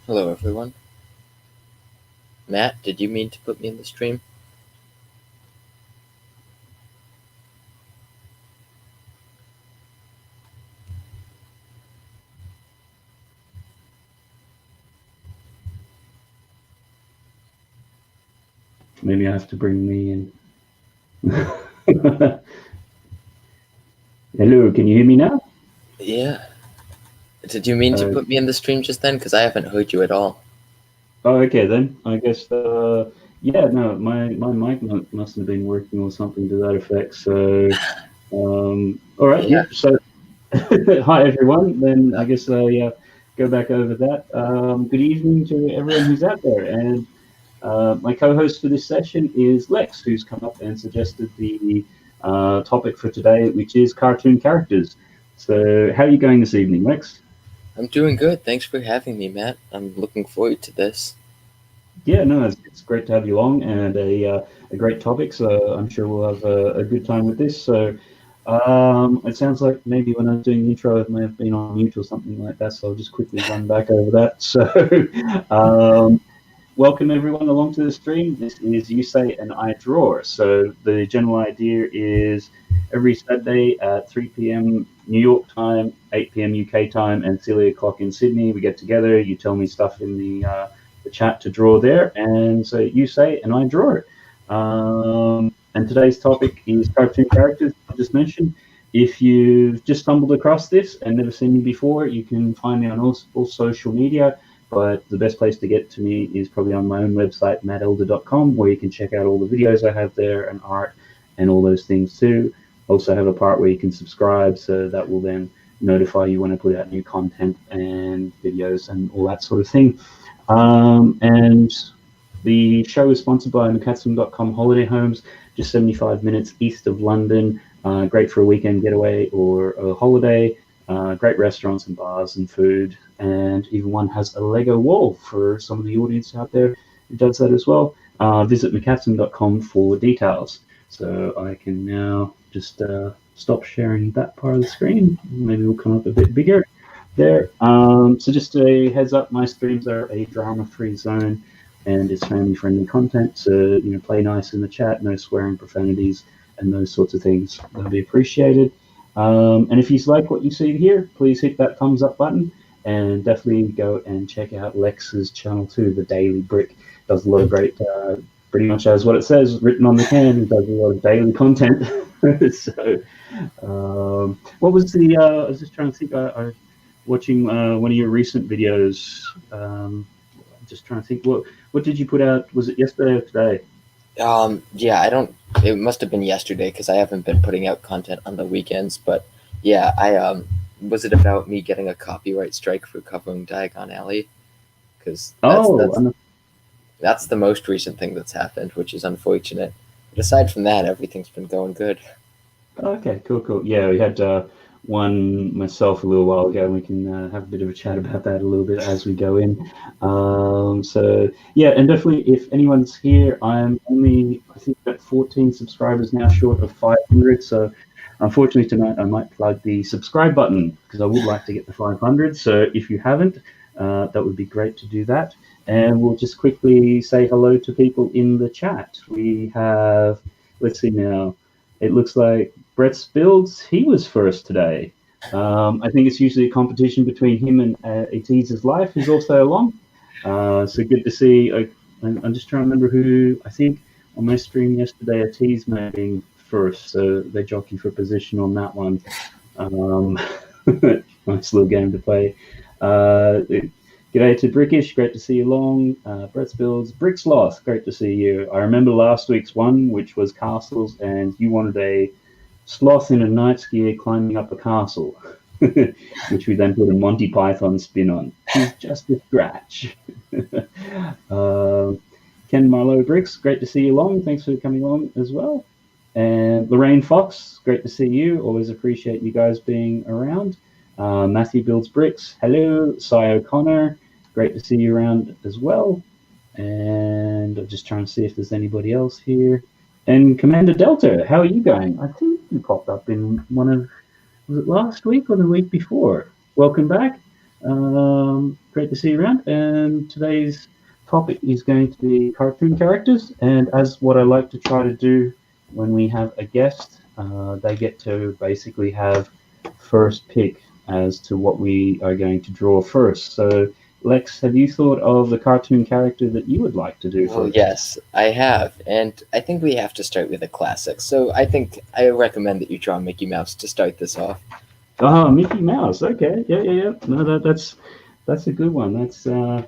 Hello, everyone. Matt, did you mean to put me in the stream? Maybe I have to bring me in. Hello, can you hear me now? Yeah. Did you mean to put me in the stream just then? Because I haven't heard you at all. Oh, okay then. I guess, yeah, no, my mic must have been working or something to that effect. So, all right, Yeah. yep. So, hi everyone. Then I guess, yeah, go back over that. Good evening to everyone who's out there. And my co-host for this session is Lex, who's come up and suggested the topic for today, which is cartoon characters. So, how are you going this evening, Lex? I'm doing good. Thanks for having me, Matt. I'm looking forward to this. Yeah, no, it's great to have you along, and a great topic. So I'm sure we'll have a good time with this. So it sounds like maybe when I was doing the intro, it may have been on mute or something like that. So I'll just quickly run back over that. So welcome everyone along to the stream. This is You Say and I Draw. So the general idea is every Saturday at 3 p.m. New York time, 8 p.m. UK time, and silly o'clock in Sydney. We get together. You tell me stuff in the chat to draw there, and so you say and I draw it. And today's topic is cartoon characters. I just mentioned. If you've just stumbled across this and never seen me before, you can find me on all social media. But the best place to get to me is probably on my own website, mattelder.com, where you can check out all the videos I have there and art and all those things too. Also have a part where you can subscribe, so that will then notify you when I put out new content and videos and all that sort of thing. And the show is sponsored by McCatsum.com Holiday Homes, just 75 minutes east of London. Great for a weekend getaway or a holiday. Great restaurants and bars and food. And even one has a Lego wall for some of the audience out there who does that as well. Visit McCatsum.com for details. So I can now just stop sharing that part of the screen. Maybe we'll come up a bit bigger there. So just a heads up, my streams are a drama-free zone and it's family-friendly content. So, play nice in the chat, no swearing, profanities, and those sorts of things. That'll be appreciated. And if you like what you see here, please hit that thumbs up button and definitely go and check out Lex's channel too, The Daily Brick. Does a lot of great, pretty much as what it says, written on the can, it does a lot of daily content. So, what was the, I was just trying to think, I watching one of your recent videos. Just trying to think, what did you put out? Was it yesterday or today? Yeah, I don't. It must have been yesterday because I haven't been putting out content on the weekends. But yeah, was it about me getting a copyright strike for covering Diagon Alley? Because that's the most recent thing that's happened, which is unfortunate. But aside from that, everything's been going good. Okay, cool. Yeah, we had one myself a little while ago, and we can have a bit of a chat about that a little bit as we go in. So yeah, and definitely if anyone's here, I'm only, I think, about 14 subscribers now, short of 500. So unfortunately tonight I might plug the subscribe button because I would like to get the 500. So if you haven't, that would be great to do that. And we'll just quickly say hello to people in the chat. We have, let's see now, it looks like Brett's builds, he was first today. I think it's usually a competition between him and Atiza's Life, who's also along. So good to see. I'm just trying to remember who, I think on my stream yesterday, Atiz may have been first, so they jockey for position on that one. Nice little game to play. G'day to Brickish, great to see you along. Brett's Builds, Bricksloth, great to see you. I remember last week's one, which was castles, and you wanted a sloth in a knight's gear climbing up a castle, which we then put a Monty Python spin on. He's just a scratch. Ken Marlowe Bricks, great to see you along. Thanks for coming along as well. And Lorraine Fox, great to see you. Always appreciate you guys being around. Matthew Builds Bricks, hello. Cy O'Connor, great to see you around as well. And I'm just trying to see if there's anybody else here. And Commander Delta, how are you going? I think you popped up in one of, was it last week or the week before? Welcome back. Great to see you around. And today's topic is going to be cartoon characters. And as what I like to try to do when we have a guest, they get to basically have first pick as to what we are going to draw first. So, Lex, have you thought of the cartoon character that you would like to do Well, first? yes, I have, and I think we have to start with a classic. So I think I recommend that you draw Mickey Mouse to start this off. Oh, Mickey Mouse. Okay, yeah. No, that's a good one. That's got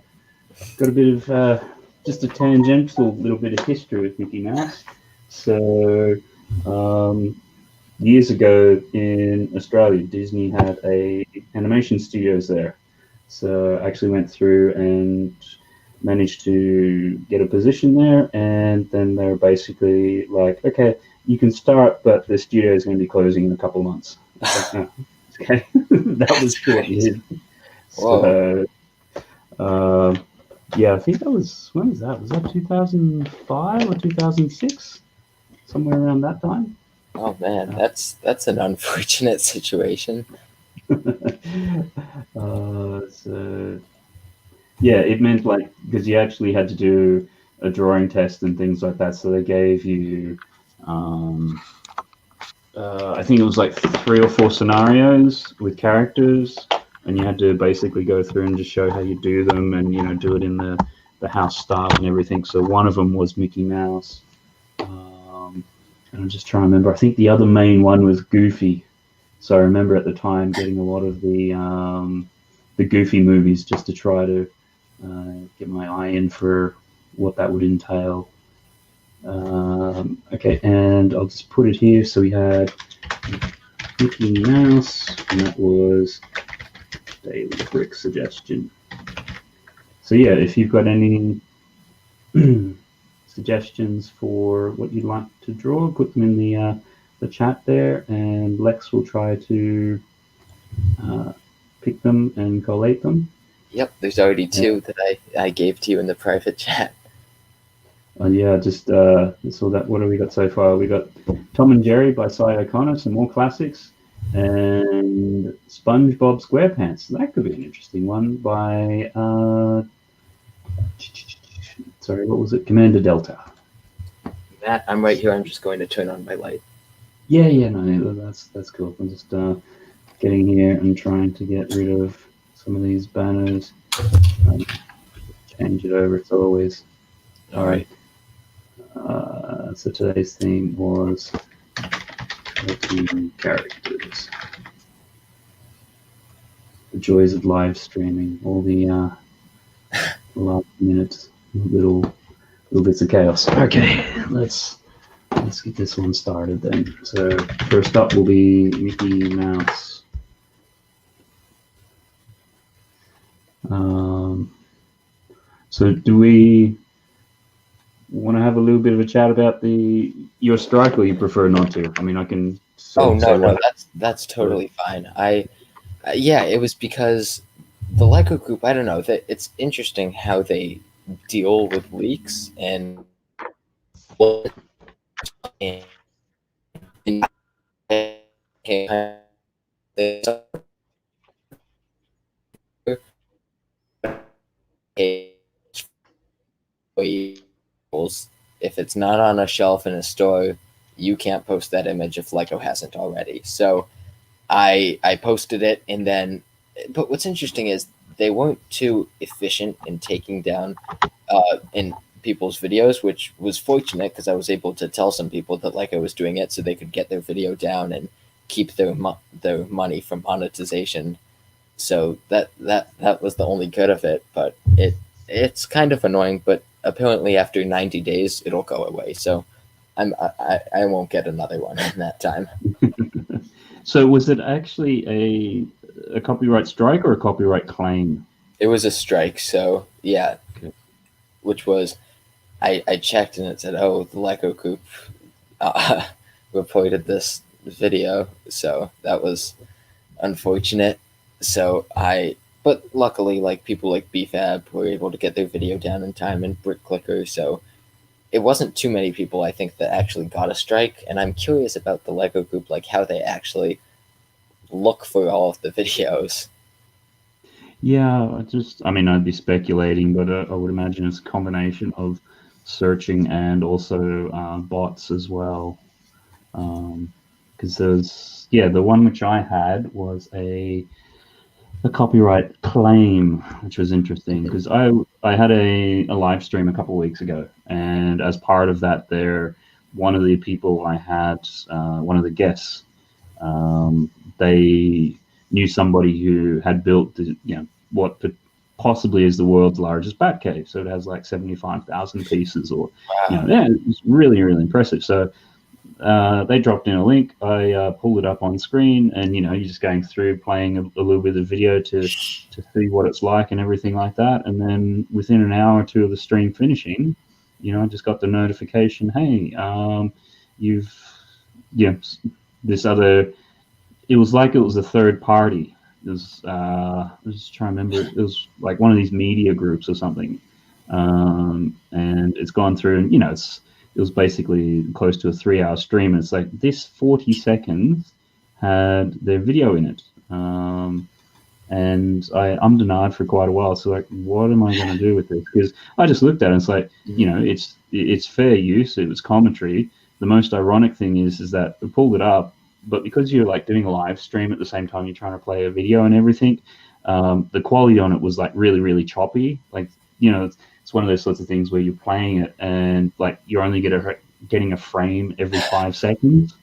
a bit of just a tangential little bit of history with Mickey Mouse. So, um, years ago in Australia, Disney had a animation studios there. So I actually went through and managed to get a position there, and then they were basically like, "Okay, you can start, but the studio is going to be closing in a couple of months." It's like, oh, okay, that was That's short crazy. lived. Whoa. So uh, yeah, I think that was when was that? Was that 2005 or 2006? Somewhere around that time. Oh man, Uh, that's an unfortunate situation. so yeah, it meant like because you actually had to do a drawing test and things like that. So they gave you, um, I think it was like 3 or 4 scenarios with characters, and you had to basically go through and just show how you do them, and do it in the house style and everything. So one of them was Mickey Mouse, and I'm just trying to remember. I think the other main one was Goofy. So I remember at the time getting a lot of the Goofy movies just to try to get my eye in for what that would entail. Okay, and I'll just put it here. So we had Mickey Mouse, and that was Daily Brick suggestion. So yeah, if you've got any suggestions for what you'd like to draw, put them in the chat there, and Lex will try to uh, pick them and collate them. Yep, there's already And, two that I gave to you in the private chat. yeah, just so that what have we got so far? We got Tom and Jerry by Cy O'Connor, some more classics, and SpongeBob SquarePants. That could be an interesting one by sorry, what was it? Commander Delta. Matt, I'm right here. I'm just going to turn on my light. Yeah, no, that's cool. I'm just getting here and trying to get rid of some of these banners. Change it over. It's always All right. so today's theme was cartoon characters. The joys of live streaming. All the last minute little bits of chaos. Okay, let's get this one started then. So first up will be Mickey Mouse. So do we want to have a little bit of a chat about your strike, or you prefer not to? I mean, I can Oh say no, what. that's totally fine. Yeah, it was because the Lego group. I don't know that it's interesting how they deal with leaks and if it's not on a shelf in a store, you can't post that image if Lego hasn't already. So I posted it, and then, but what's interesting is they weren't too efficient in taking down in people's videos, which was fortunate because I was able to tell some people that like I was doing it so they could get their video down and keep their money from monetization. So that was the only good of it, but it's kind of annoying. But apparently, after 90 days, it'll go away. So I won't get another one in that time. So was it actually a copyright strike or a copyright claim? It was a strike, so yeah, Okay. which was I checked and it said, oh, the Lego group uh, reported this video, so that was unfortunate. So but luckily, like people like BFAB were able to get their video down in time and Brick Clicker, so it wasn't too many people I think that actually got a strike. And I'm curious about the Lego group, like how they actually look for all of the videos. Yeah, I mean, I'd be speculating, but I would imagine it's a combination of searching and also bots as well. Because there's, yeah, the one which I had was a copyright claim, which was interesting Mhm. because I had a live stream a couple of weeks ago, and as part of that, one of the people I had, one of the guests, um, they knew somebody who had built what possibly is the world's largest bat cave. So it has like 75,000 pieces, or Wow. yeah, it's really really impressive. So they dropped in a link. I pulled it up on screen, and you're just going through playing a little bit of video to see what it's like and everything like that. And then within an hour or two of the stream finishing, I just got the notification, hey, you've yeah, this other. It was like it was a third party. I was just trying to remember. It was like one of these media groups or something, and it's gone through, and it was basically close to a 3 hour stream. And it's like this 40 seconds had their video in it, and I'm denied for quite a while. So like, what am I going to do with this? Because I just looked at it and it's like, Mhm. it's fair use. It was commentary. The most ironic thing is that we pulled it up, but because you're like doing a live stream at the same time you're trying to play a video and everything, the quality on it was like really really choppy. Like it's one of those sorts of things where you're playing it and like you're only getting a frame every 5 seconds,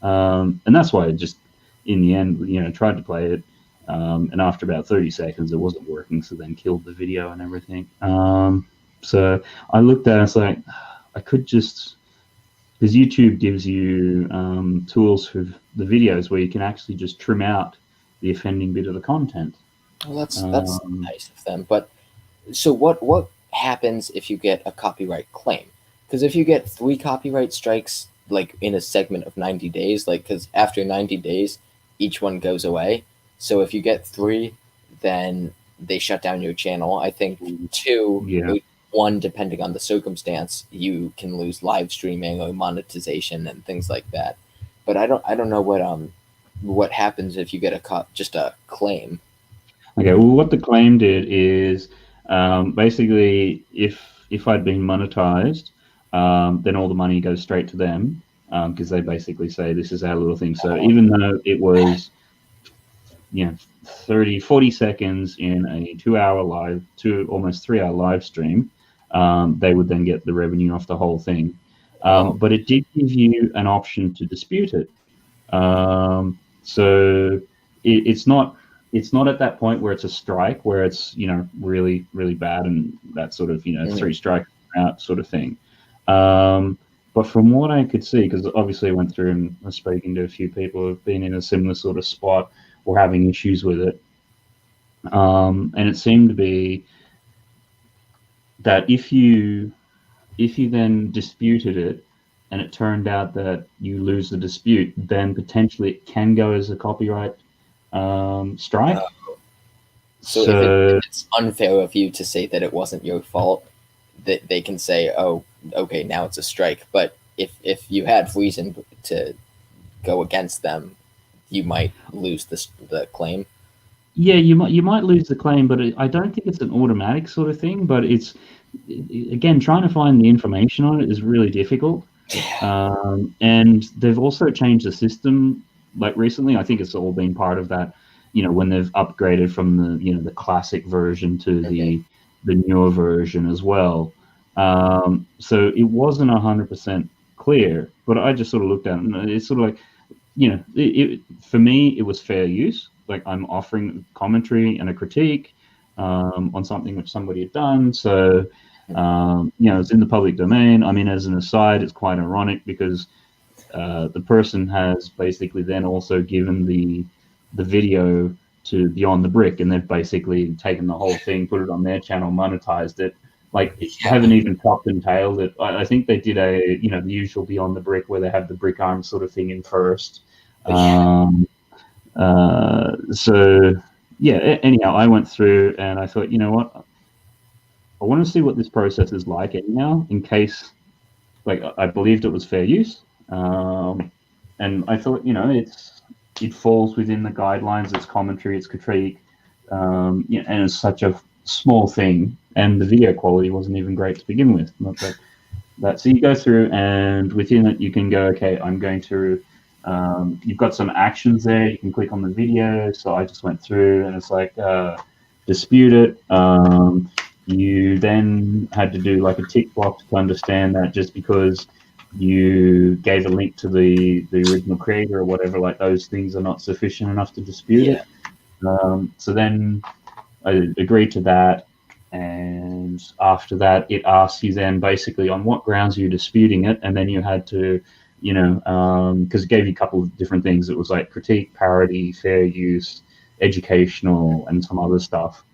and that's why I just in the end tried to play it. And after about 30 seconds, it wasn't working, so then killed the video and everything. So I looked at it, it's like, I could just, because YouTube gives you tools for the videos where you can actually just trim out the offending bit of the content. Well, that's Um, nice of them. But so what happens if you get a copyright claim? Because if you get three copyright strikes like in a segment of 90 days, like because after 90 days, each one goes away. So if you get three, then they shut down your channel. I think two, yeah. one depending on the circumstance, you can lose live streaming or monetization and things like that. But I don't know what happens if you get just a claim. Okay. Well, what the claim did is basically if I'd been monetized, then all the money goes straight to them because they basically say this is our little thing. So even though it was 30, 40 seconds in a 2 hour live, almost 3 hour live stream, they would then get the revenue off the whole thing. Oh, But it did give you an option to dispute it. So it's not at that point where it's a strike, where it's really really bad and that sort of mhm. three strikes out sort of thing. Um, but from what I could see, because obviously I went through and was speaking to a few people who've been in a similar sort of spot or having issues with it, and it seemed to be that if you then disputed it and it turned out that you lose the dispute, then potentially it can go as a copyright strike. So if So it's unfair of you to say that it wasn't your fault, that they can say, "Oh, okay, now it's a strike." But if you had reason to go against them, you might lose the claim. yeah, you might lose the claim, but I don't think it's an automatic sort of thing. But it's again trying to find the information on it is really difficult. Yeah. And they've also changed the system like recently. I think it's all been part of that, when they've upgraded from the classic version to Mhm. the newer version as well. So it wasn't 100% clear, but I just sort of looked at it and it's sort of like, for me, it was fair use. Like I'm offering commentary and a critique on something which somebody had done. So, it's in the public domain. I mean, as an aside, it's quite ironic because the person has basically then also given the video to Beyond the Brick, and they've basically taken the whole thing, put it on their channel, monetized it. Like, they Yeah. haven't even topped and tailed it. I think they did the usual Beyond the Brick where they have the brick arm sort of thing in first. Yeah. Um, so, yeah, anyhow, I went through and I thought, you know what? I want to see what this process is like anyhow, in case, like, I believed it was fair use. And I thought, it falls within the guidelines, it's commentary, it's critique. and it's such a small thing, and the video quality wasn't even great to begin with. Not that. So you go through, and within it, you can go, okay, I'm going to. You've got some actions there. You can click on the video. So I just went through, and it's like dispute it. You then had to do like a tick box to understand that just because you gave a link to the original creator or whatever, like those things are not sufficient enough to dispute Yeah. it. So then I agreed to that, and after that, it asks you then basically on what grounds you're disputing it, and then you had to, because it gave you a couple of different things. It was like critique, parody, fair use, educational, and some other stuff.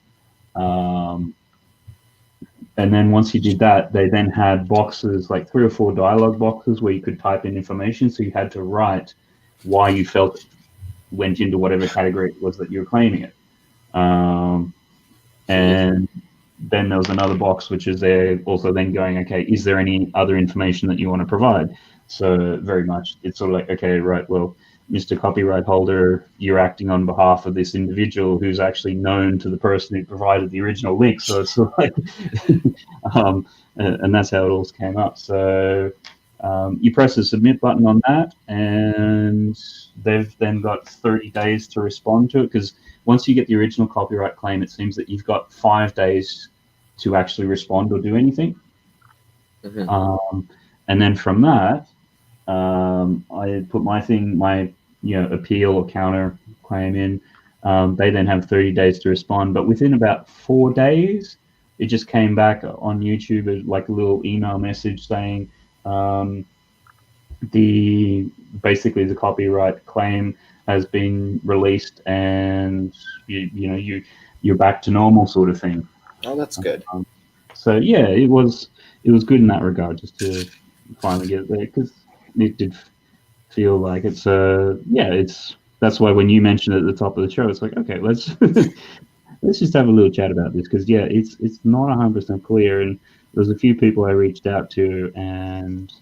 And then once you did that, they then had boxes, like 3 or 4 dialogue boxes where you could type in information. So you had to write why you felt it went into whatever category it was that you were claiming it. Jeez. And then there was another box which is there also then going, okay, is there any other information that you want to provide? So very much it's sort of like, okay, right, well, Mr. Copyright Holder, you're acting on behalf of this individual who's actually known to the person who provided the original link. So it's sort of like, and that's how it all came up. So you press the submit button on that, and they've then got 30 days to respond to it, because once you get the original copyright claim, it seems that you've got 5 days to actually respond or do anything. Mm-hmm. And then from that, I put my appeal or counter claim in. They then have 30 days to respond, but within about 4 days, it just came back on YouTube like a little email message saying basically the copyright claim has been released, and you're back to normal, sort of thing. Oh, that's good. So yeah, it was good in that regard, just to finally get there, because it did feel like it's that's why when you mentioned it at the top of the show, it's like, okay, let's let's just have a little chat about this, because yeah, it's not 100% clear, and there's a few people I reached out to, and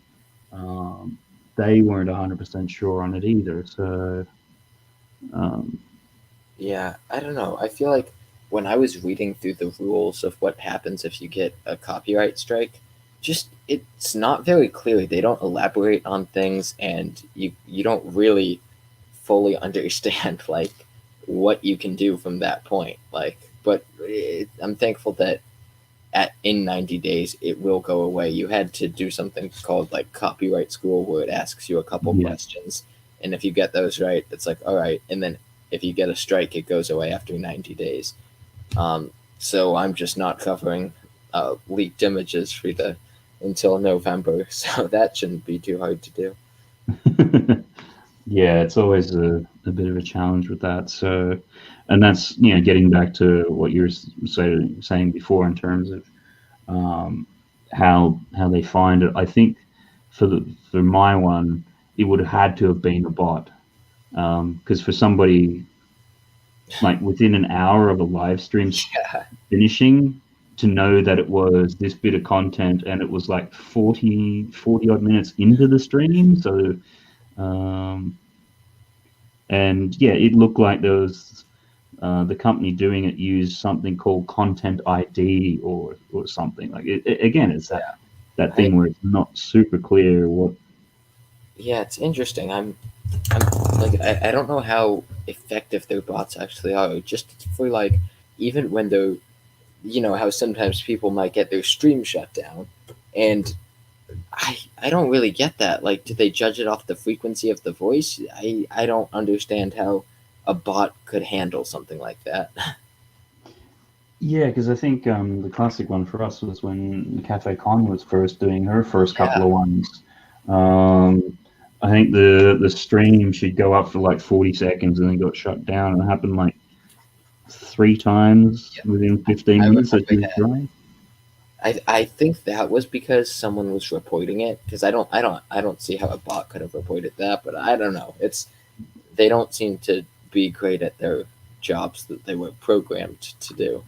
they weren't 100% sure on it either. So Yeah, I don't know. I feel like when I was reading through the rules of what happens if you get a copyright strike, just it's not very clear. They don't elaborate on things, and you don't really fully understand like what you can do from that point. Like, but I'm thankful that in 90 days it will go away. You had to do something called like copyright school, where it asks you a couple yeah, questions, and if you get those right, it's like all right, and then if you get a strike, it goes away after 90 days. So I'm just not covering leaked images for the until November, so that shouldn't be too hard to do. yeah, it's always a bit of a challenge with that. So, and that's getting back to what you were saying before in terms of how they find it. I think for my one, it would have had to have been a bot, because for somebody like within an hour of a live stream Yeah, finishing, to know that it was this bit of content, and it was like 40 odd minutes into the stream. So um, and yeah, it looked like there was the company doing it used something called Content ID or something like it. Again, it's yeah. that I thing where it's not super clear what. Yeah, it's interesting. I'm like I don't know how effective their bots actually are. Just for like even when they're how sometimes people might get their stream shut down, and I don't really get that. Like, do they judge it off the frequency of the voice? I don't understand how a bot could handle something like that. Yeah, because I think the classic one for us was when Cafe Con was first doing her first couple Yeah, of ones. Um, I think the stream should go up for like 40 seconds and then got shut down. And it happened like 3 times yeah. within I 15 minutes that remember she was that. trying. I think that was because someone was reporting it. Because I don't see how a bot could have reported that. But I don't know. They don't seem to be great at their jobs that they were programmed to do.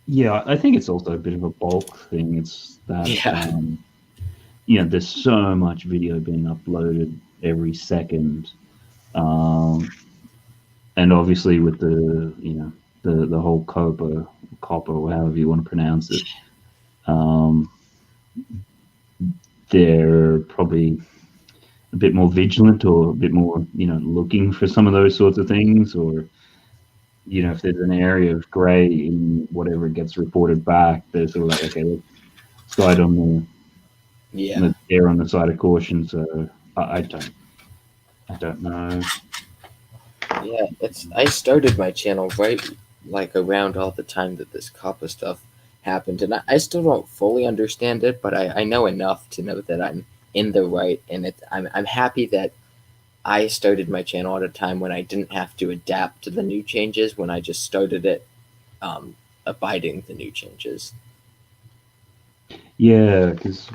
Yeah, I think it's also a bit of a bulk thing. It's that Yeah, there's so much video being uploaded every second, um, and obviously with the the whole copper, or however you want to pronounce it, um, they're probably a bit more vigilant, or a bit more looking for some of those sorts of things, or if there's an area of grey in whatever gets reported back, they're sort of like, okay, let's side on Yeah. let's err on the side of caution. So I don't know. Yeah, I started my channel right like around all the time that this copper stuff happened, and I still don't fully understand it, but I know enough to know that I'm in the right, and I'm happy that I started my channel at a time when I didn't have to adapt to the new changes, when I just started it um, abiding the new changes. Yeah, because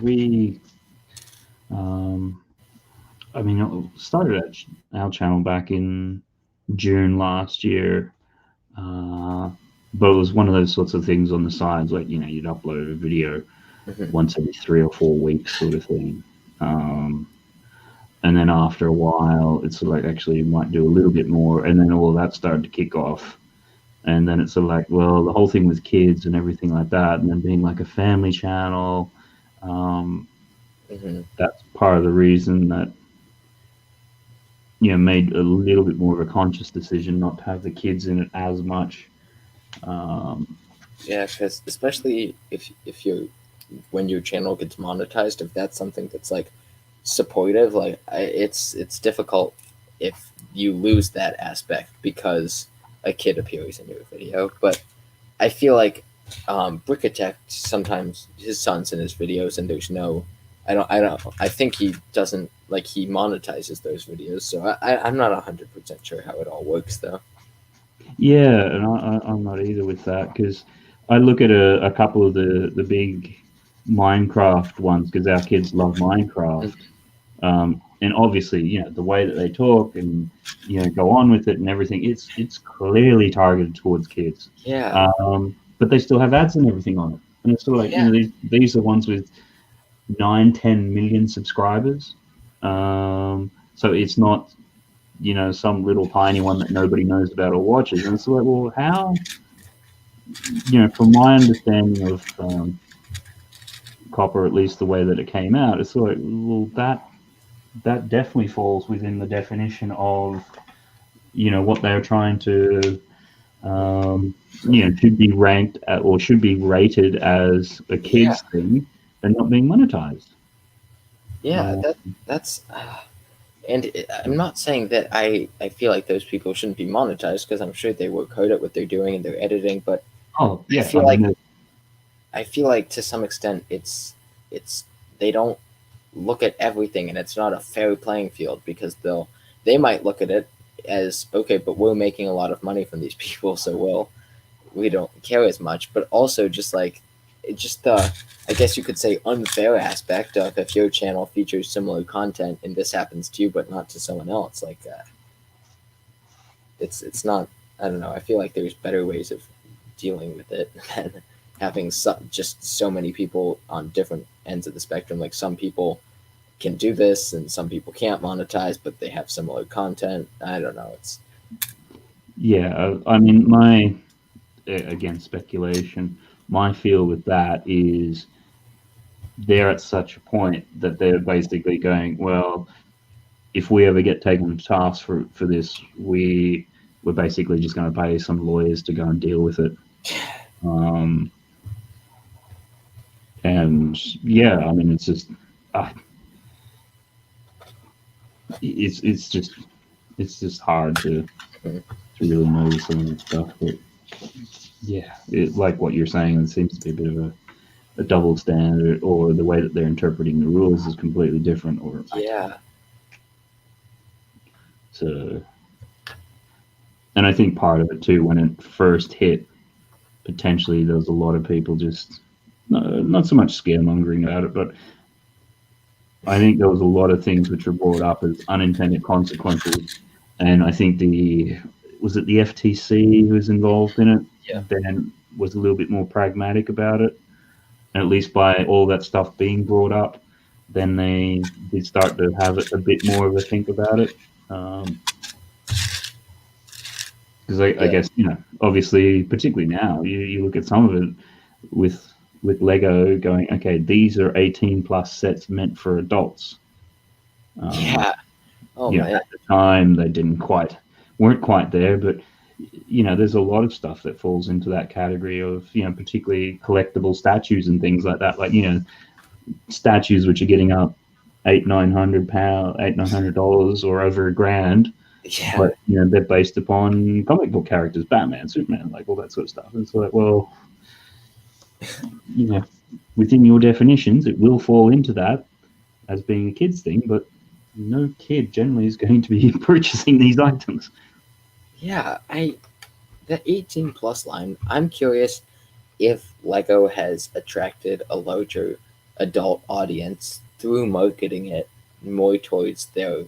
um, I mean, it started at our channel back in June last year, uh, but it was one of those sorts of things on the sides, like you'd upload a video Hmm. once every 3 or 4 weeks, sort of thing. Um, and then after a while, it's sort of like, actually you might do a little bit more, and then all of that started to kick off. And then it's sort of like, well, the whole thing with kids and everything like that, and then being like a family channel, um, Hmm. that's part of the reason that made a little bit more of a conscious decision not to have the kids in it as much. Um, Yeah, because especially if you when your channel gets monetized, if that's something that's like supportive, like it's difficult if you lose that aspect because a kid appears in your video. But I feel like Brickatech sometimes his son's in his videos and there's no, I think he doesn't like he monetizes those videos. So I'm not 100% sure how it all works though. yeah, and I'm not either with that, because I look at a couple of the big Minecraft ones, because our kids love Minecraft. Mhm. And obviously, the way that they talk and go on with it and everything, it's clearly targeted towards kids. Yeah, But they still have ads and everything on it, and it's sort of like, yeah, these are ones with 9, 10 million subscribers. So it's not some little tiny one that nobody knows about or watches. And it's like, well, how from my understanding of Copper, at least the way that it came out, it's like, well, that definitely falls within the definition of what they're trying to should be ranked at, or should be rated as a yeah, kids thing, and not being monetized. yeah. Uh, That's and I'm not saying that I feel like those people shouldn't be monetized because I'm sure they work hard at what they're doing and they're editing, but oh I yeah, I feel mean, like I feel like to some extent it's they don't look at everything and it's not a fair playing field because they might look at it as okay, but we're making a lot of money from these people, so we don't care as much. But also just like it just the I guess you could say unfair aspect of if your channel features similar content and this happens to you but not to someone else, like it's not. I don't know. I feel like there's better ways of dealing with it than having just so many people on different ends of the spectrum. Like some people can do this and some people can't monetize, but they have similar content. I don't know. It's yeah. I mean, my again, speculation. My feel with that is they're at such a point that they're basically going, well, if we ever get taken to task for this, we're basically just going to pay some lawyers to go and deal with it. Um, and yeah, I mean, it's just uh, it's just hard to really know some of that stuff. But yeah, like what you're saying, it seems to be a bit of a double standard, or the way that they're interpreting the rules is completely different, or I don't know. yeah, So, and I think part of it too, when it first hit, potentially there was a lot of people just not so much scaremongering about it, but I think there was a lot of things which were brought up as unintended consequences, and I think the FTC who was involved in it yeah, then was a little bit more pragmatic about it, and at least by all that stuff being brought up, then they did start to have a bit more of a think about it. Um, Because I Yeah, guess, obviously, particularly now, you look at some of it with Lego going, okay, these are 18 plus sets meant for adults. yeah. Oh man, At the time they weren't quite there, but there's a lot of stuff that falls into that category of, particularly collectible statues and things like that. Like, statues which are getting up £800-900, $800-900 or over $1,000, yeah, but they're based upon comic book characters, Batman, Superman, like all that sort of stuff. And it's like, well, you know, within your definitions, it will fall into that as being a kid's thing, but no kid generally is going to be purchasing these items. yeah. The 18 plus line. I'm curious if Lego has attracted a larger adult audience through marketing it more towards their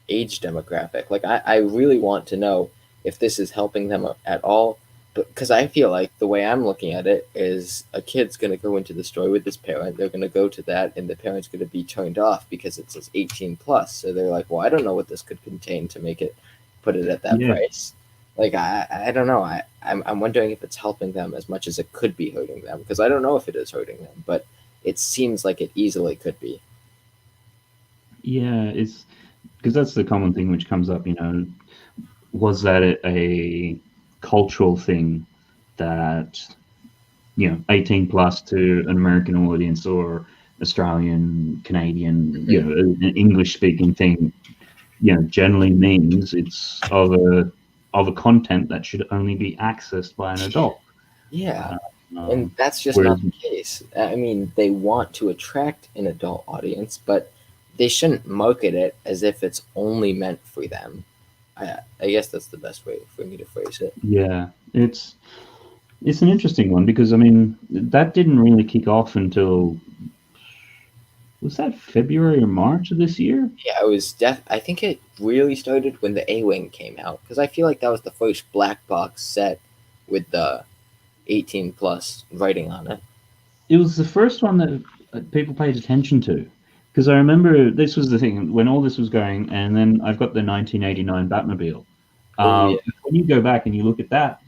age demographic. Like, I really want to know if this is helping them at all. But because I feel like the way I'm looking at it is a kid's going to go into the store with his parent. They're going to go to that, and the parent's going to be turned off because it says 18 plus. So they're like, well, I don't know what this could contain to make it put it at that Yeah, price. Like, I don't know. I'm wondering if it's helping them as much as it could be hurting them, because I don't know if it is hurting them, but it seems like it easily could be. yeah, it's because that's the common thing which comes up. Was that a cultural thing that 18 plus to an American audience or Australian, Canadian, Mhm. an English speaking thing, generally means it's of a content that should only be accessed by an adult. Yeah. And Um, that's just whereas, not the case. I mean, they want to attract an adult audience, but they shouldn't market it as if it's only meant for them. I guess that's the best way for me to phrase it. yeah, it's an interesting one because I mean that didn't really kick off until, was that February or March of this year? Yeah, I was I think it really started when the A Wing came out, because I feel like that was the first black box set with the 18 plus writing on it. It was the first one that people paid attention to because I remember this was the thing when all this was going, and then I've got the 1989 Batmobile. Oh yeah, When you go back and you look at that,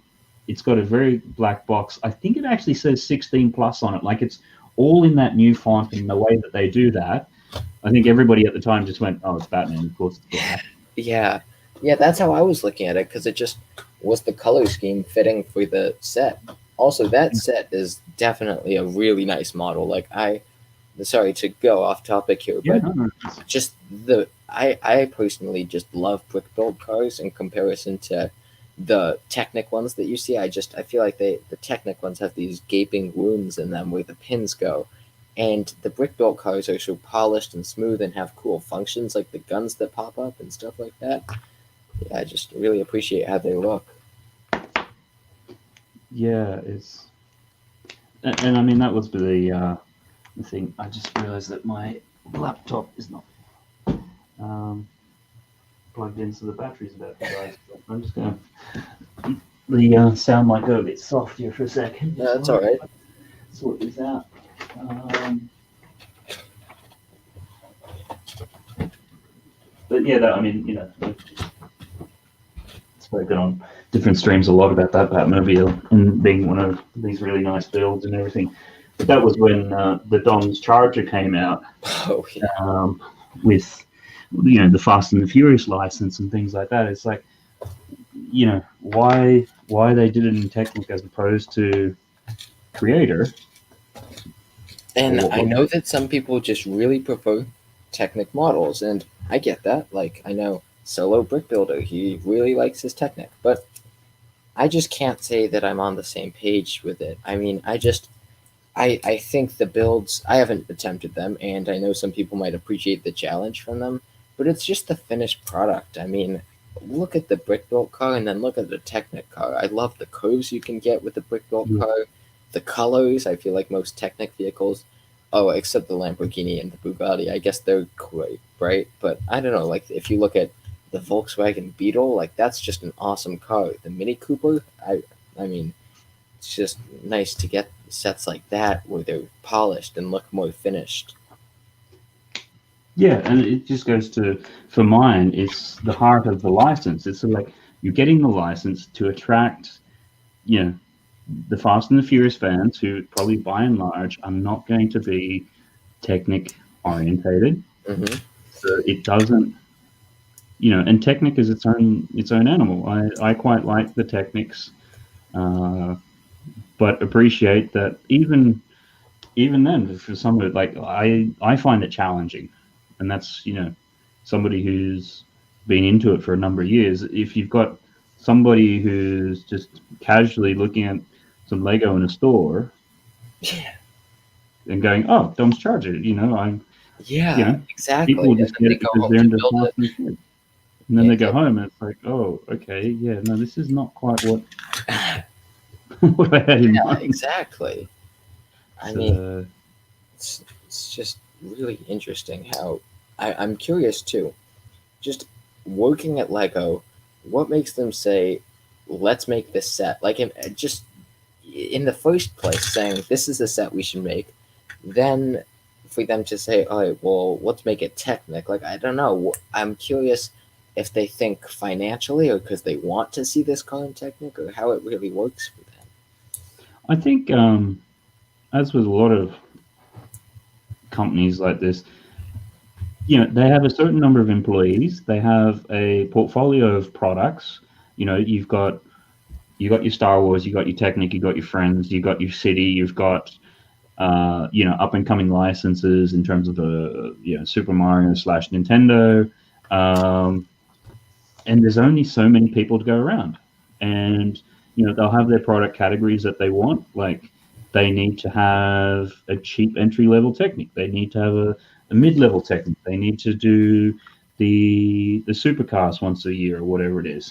it's got a very black box. I think it actually says 16 plus on it. Like it's all in that new font and the way that they do that. I think everybody at the time just went, "Oh, it's Batman. Of course, it's black." yeah, yeah. That's how I was looking at it, because it just was the color scheme fitting for the set. Also, that set is definitely a really nice model. Like, sorry to go off topic here, Yeah, but no, no. just I personally just love brick built cars in comparison to the Technic ones that you see. I feel like the Technic ones have these gaping wounds in them where the pins go, and the brick built cars are so polished and smooth and have cool functions like the guns that pop up and stuff like that. Yeah, I just really appreciate how they look. Yeah, and I mean that was the thing. I just realised that my laptop is not um, plugged in, so the battery's about to die. So I'm just going to. The sound might go a bit soft here for a second. No, Just that's while all right. I sort this out. But yeah, I mean, I've spoken on different streams a lot about that Batmobile and being one of these really nice builds and everything. But that was when the Dom's Charger came out Oh yeah, with the Fast and the Furious license and things like that. It's like, why they did it in Technic as opposed to Creator, or and what I was know it? that some people just really prefer Technic models, and I get that. Like, I know Solo Brick Builder, he really likes his Technic, but I just can't say that I'm on the same page with it. I mean, I think the builds, I haven't attempted them, and I know some people might appreciate the challenge from them, but it's just the finished product. I mean, look at the brick built car and then look at the Technic car. I love the curves you can get with the brick built Yeah, car, the colors. I feel like most Technic vehicles, oh, except the Lamborghini and the Bugatti, I guess they're quite bright, but I don't know, like if you look at the Volkswagen Beetle, like that's just an awesome car. The Mini Cooper, I mean, it's just nice to get sets like that where they're polished and look more finished. yeah, and it just goes to, for mine, it's the heart of the license. It's like you're getting the license to attract, you know, the Fast and the Furious fans who probably by and large are not going to be Technic orientated. Hmm. So it doesn't, and Technic is its own animal. I quite like the Technics, uh, but appreciate that even then for some of it, like I find it challenging, and that's somebody who's been into it for a number of years. If you've got somebody who's just casually looking at some Lego in a store Yeah. and going, "Oh, Dom's Charger," I'm, Yeah, people exactly. will And just then get they it go because home they're to into build Fast it. and Furious. And then Yeah, they go home and it's like, oh, okay, yeah, no, this is not quite what what I had in yeah, mind. exactly. I mean, So it's just really interesting how I'm curious too. Just working at Lego, what makes them say, "Let's make this set"? Like, just in the first place, saying this is the set we should make, then for them to say, "All right, well, let's make it Technic." Like, I don't know. I'm curious if they think financially or because they want to see this car in Technic or how it really works for them. I think, as with a lot of companies like this, they have a certain number of employees. They have a portfolio of products. You got your Star Wars, you got your Technic, you got your Friends, you got your City, you've got up and coming licenses in terms of the Super Mario slash Nintendo. Um, and there's only so many people to go around, and they'll have their product categories that they want. Like they need to have a cheap entry level Technic, they need to have a mid level Technic, they need to do the supercars once a year or whatever it is.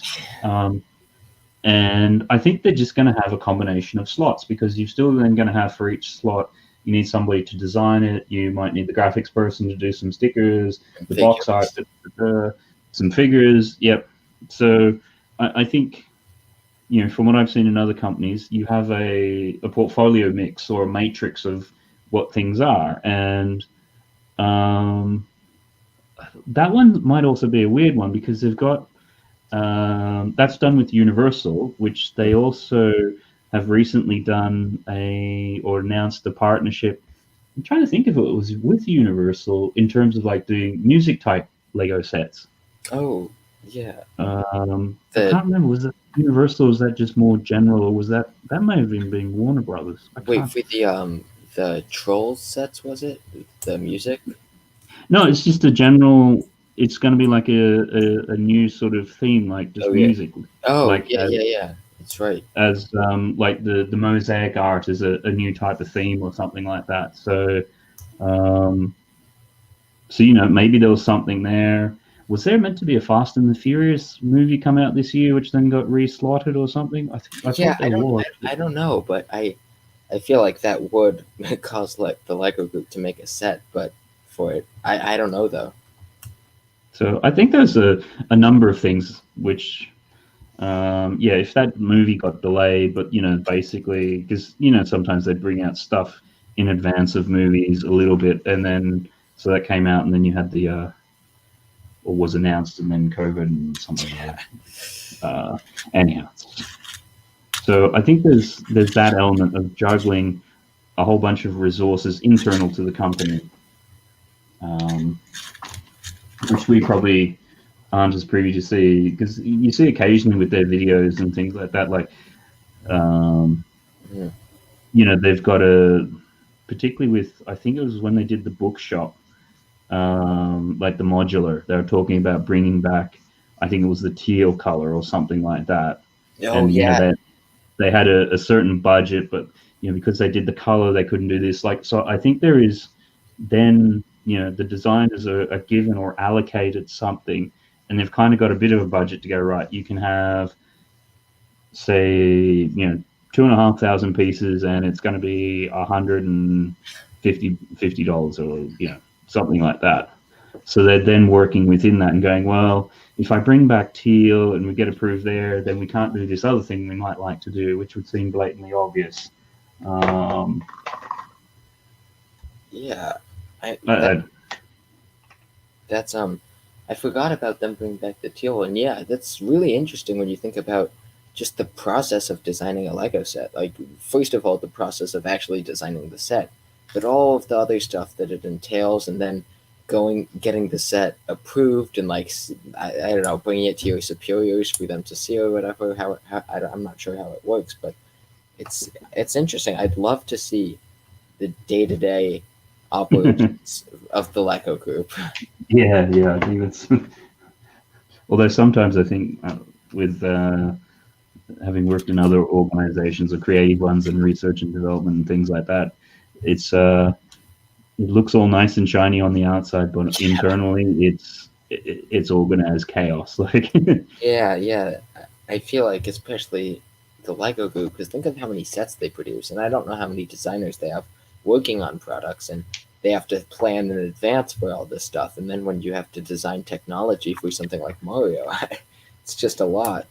And I think they're just going to have a combination of slots, because you're still then going to have for each slot, you need somebody to design it. You might need the graphics person to do some stickers, And the box art, figures. some figures. Yep. So I think, from what I've seen in other companies, you have a portfolio mix or a matrix of what things are. And um, that one might also be a weird one, because they've got that's done with Universal, which they also have recently done or announced a partnership. I'm trying to think if it was with Universal in terms of like doing music type Lego sets. Oh, yeah. I The can't remember. Was it Universal? Or was that just more general, or was that may have even been Warner Brothers? I Wait can't. for the Trolls sets, was it? The music? No, it's just a general. It's going to be like a new sort of theme, like just Oh yeah. music, Oh like yeah, yeah, yeah. That's right. as like the mosaic art is a new type of theme or something like that. Um, so maybe there was something there. Was there meant to be a Fast and the Furious movie come out this year, which then got reslotted or something? I Yeah, thought there was. I don't know, but I feel like that would cause like the Lego group to make a set, but for it, I don't know though. So I think there's a number of things which, yeah, if that movie got delayed, but basically because sometimes they bring out stuff in advance of movies a little bit, and then so that came out, and then you had the or was announced, and then COVID and something Yeah, other. Uh, anyhow, so I think there's that element of juggling a whole bunch of resources internal to the company, um, which we probably aren't as privy to see, because you see occasionally with their videos and things like that, like um, mm, they've got a, particularly with, I think it was when they did the bookshop, like the modular, they were talking about bringing back, I think it was the teal color or something like that, oh and yeah, they had a certain budget, but because they did the color, they couldn't do this. Like, so I think there is then the designers are given or allocated something, and they've kind of got a bit of a budget to go, right. You can have, say, 2,500 pieces, and it's going to be $150 or something like that. So they're then working within that and going, well, if I bring back teal and we get approved there, then we can't do this other thing we might like to do, which would seem blatantly obvious. Um, yeah. I I, that I, that's I forgot about them bringing back the teal, and yeah, that's really interesting when you think about just the process of designing a Lego set. Like, first of all, the process of actually designing the set, but all of the other stuff that it entails, and then getting the set approved, and like I don't know, bringing it to your superiors for them to see or whatever. I'm not sure how it works, but it's interesting. I'd love to see the day to day operations of the Lego group. Yeah, I think that's. Although sometimes I think with having worked in other organizations or creative ones and research and development and things like that, it looks all nice and shiny on the outside, but internally it's organized chaos. Like, Yeah. I feel like especially the Lego group, because think of how many sets they produce, and I don't know how many designers they have working on products, and they have to plan in advance for all this stuff, and then when you have to design technology for something like Mario, it's just a lot.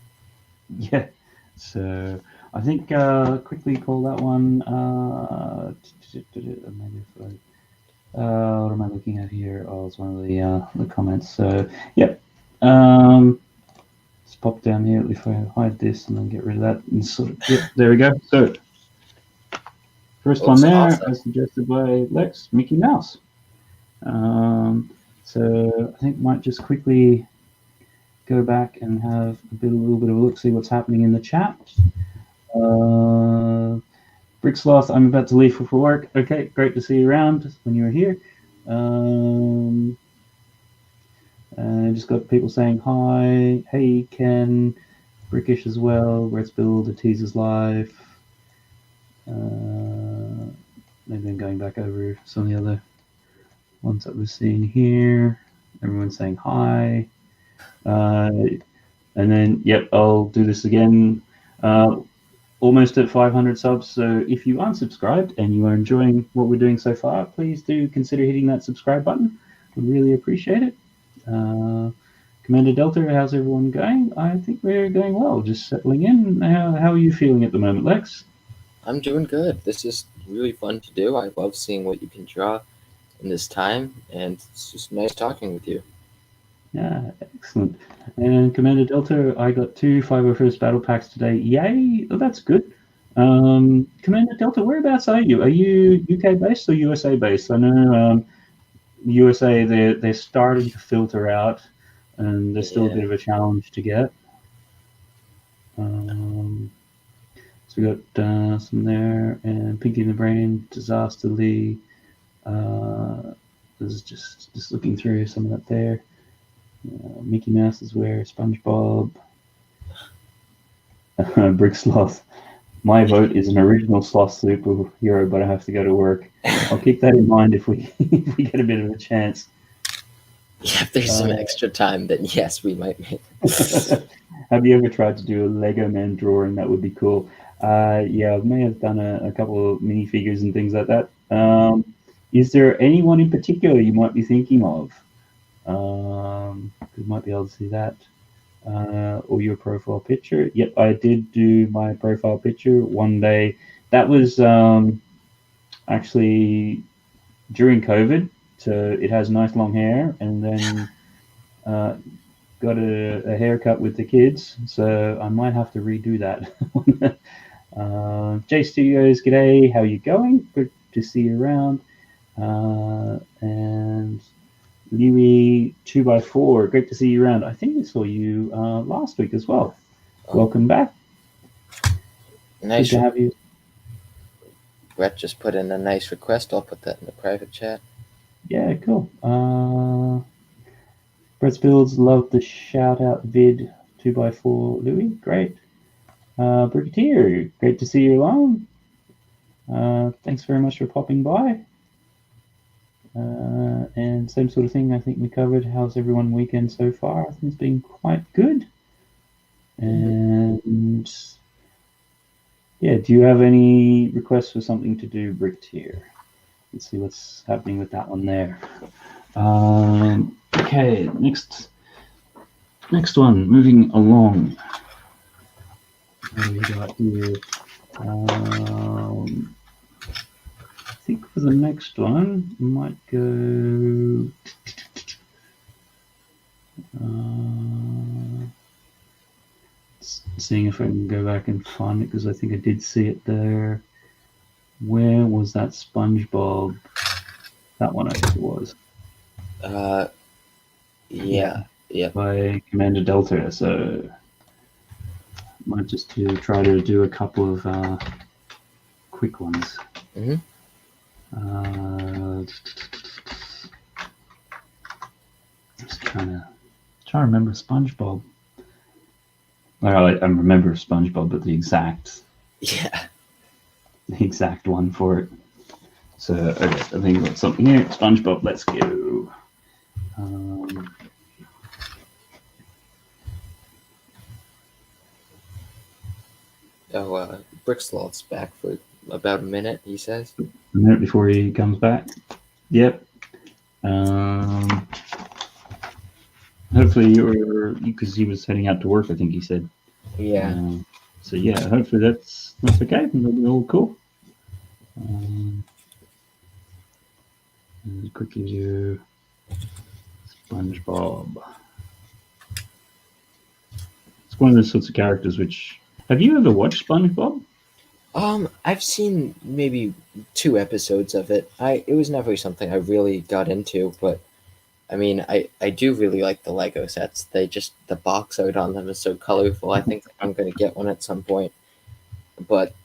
yeah. So I think quickly call that one. Maybe if what am I looking at here? Oh, it's one of the comments. So yep. Let's pop down here. If I hide this and then get rid of that, and sort of yep, there we go. So first one Looks there, awesome. as suggested by Lex, Mickey Mouse. So I think might just quickly go back and have a little bit of a look, see what's happening in the chat. Bricksloth, I'm about to leave for work. Okay, great to see you around when you were here. Just got people saying hi. Hey, Ken. Brickish as well. Let's build a teaser's life. Maybe I'm going back over some of the other ones that we're seeing here. Everyone's saying hi. And then, yep, I'll do this again. Almost at 500 subs. So if you aren't subscribed and you are enjoying what we're doing so far, please do consider hitting that subscribe button. We'd really appreciate it. Commander Delta, how's everyone going? I think we're going well, just settling in. How are you feeling at the moment, Lex? I'm doing good. This is really fun to do. I love seeing what you can draw in this time, and it's just nice talking with you. Yeah, excellent. And Commander Delta, I got 2 501st battle packs today. Yay! Oh, that's good. Commander Delta, whereabouts are you? Are you UK based or USA based? I know USA they're starting to filter out, and there's still a bit Yeah. of a challenge to get. So we got some there, and Pinky in the Brain, Disasterly. This is just looking through some of that there. Mickey Mouse is where, SpongeBob, Brick Sloth. My vote is an original Sloth superhero, but I have to go to work. I'll keep that in mind if we if we get a bit of a chance. Yeah, if there's some extra time, then yes, we might make it. Have you ever tried to do a Lego Man drawing? That would be cool. Yeah, I may have done a couple of minifigures and things like that. Is there anyone in particular you might be thinking of? You might be able to see that. Or your profile picture. Yep, I did do my profile picture one day. That was actually during COVID. So it has nice long hair, and then got a haircut with the kids. So I might have to redo that. J Studios, g'day. How you going? Good to see you around. And Louis 2x4, great to see you around. I think we saw you last week as well. Welcome back. Nice. Good to have you. Brett just put in a nice request. I'll put that in the private chat. Yeah, cool. Brett's Builds, love the shout out vid 2x4 Louis. Great. Brigadier, great to see you along. Thanks very much for popping by. And same sort of thing I think we covered. How's everyone weekend so far? I think it's been quite good. And yeah, do you have any requests for something to do, Bricketeer? Let's see what's happening with that one there. Okay, next one, moving along. What do we got here? I think for the next one, we might go. Seeing if I can go back and find it, because I think I did see it there. Where was that SpongeBob? That one, I think it was. Yeah. By Commander Delta. So might just try to do a couple of quick ones. Mm-hmm. Just trying to remember SpongeBob. Well, I remember SpongeBob, but the exact one for it. So okay, I think I've got something here. SpongeBob, let's go. Brickslot's back for about a minute, he says. A minute before he comes back. Yep. Hopefully you're, because he was heading out to work, I think he said. Yeah. So yeah, hopefully that's okay. It'll be all cool. Quickly do SpongeBob. It's one of those sorts of characters which. Have you ever watched SpongeBob? I've seen maybe 2 episodes of it. It was never something I really got into, but I mean, I do really like the Lego sets. The box art on them is so colorful. I think I'm going to get one at some point. But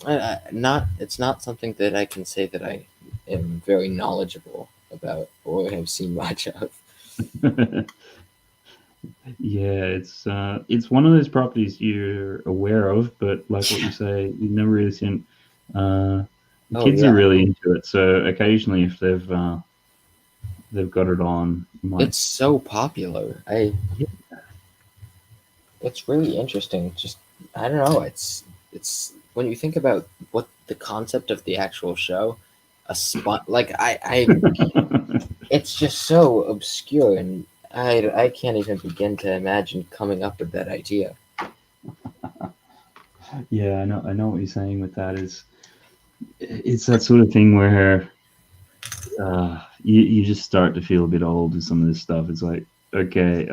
it's not something that I can say that I am very knowledgeable about or have seen much of. Yeah, it's one of those properties you're aware of, but like what you say, you've never really seen. Kids are really into it, so occasionally if they've got it on, it's so popular. It's really interesting. Just I don't know. It's when you think about what the concept of the actual show, a spot like I it's just so obscure, and I can't even begin to imagine coming up with that idea. Yeah, I know what you're saying with that. It's that sort of thing where you just start to feel a bit old with some of this stuff. It's like, okay,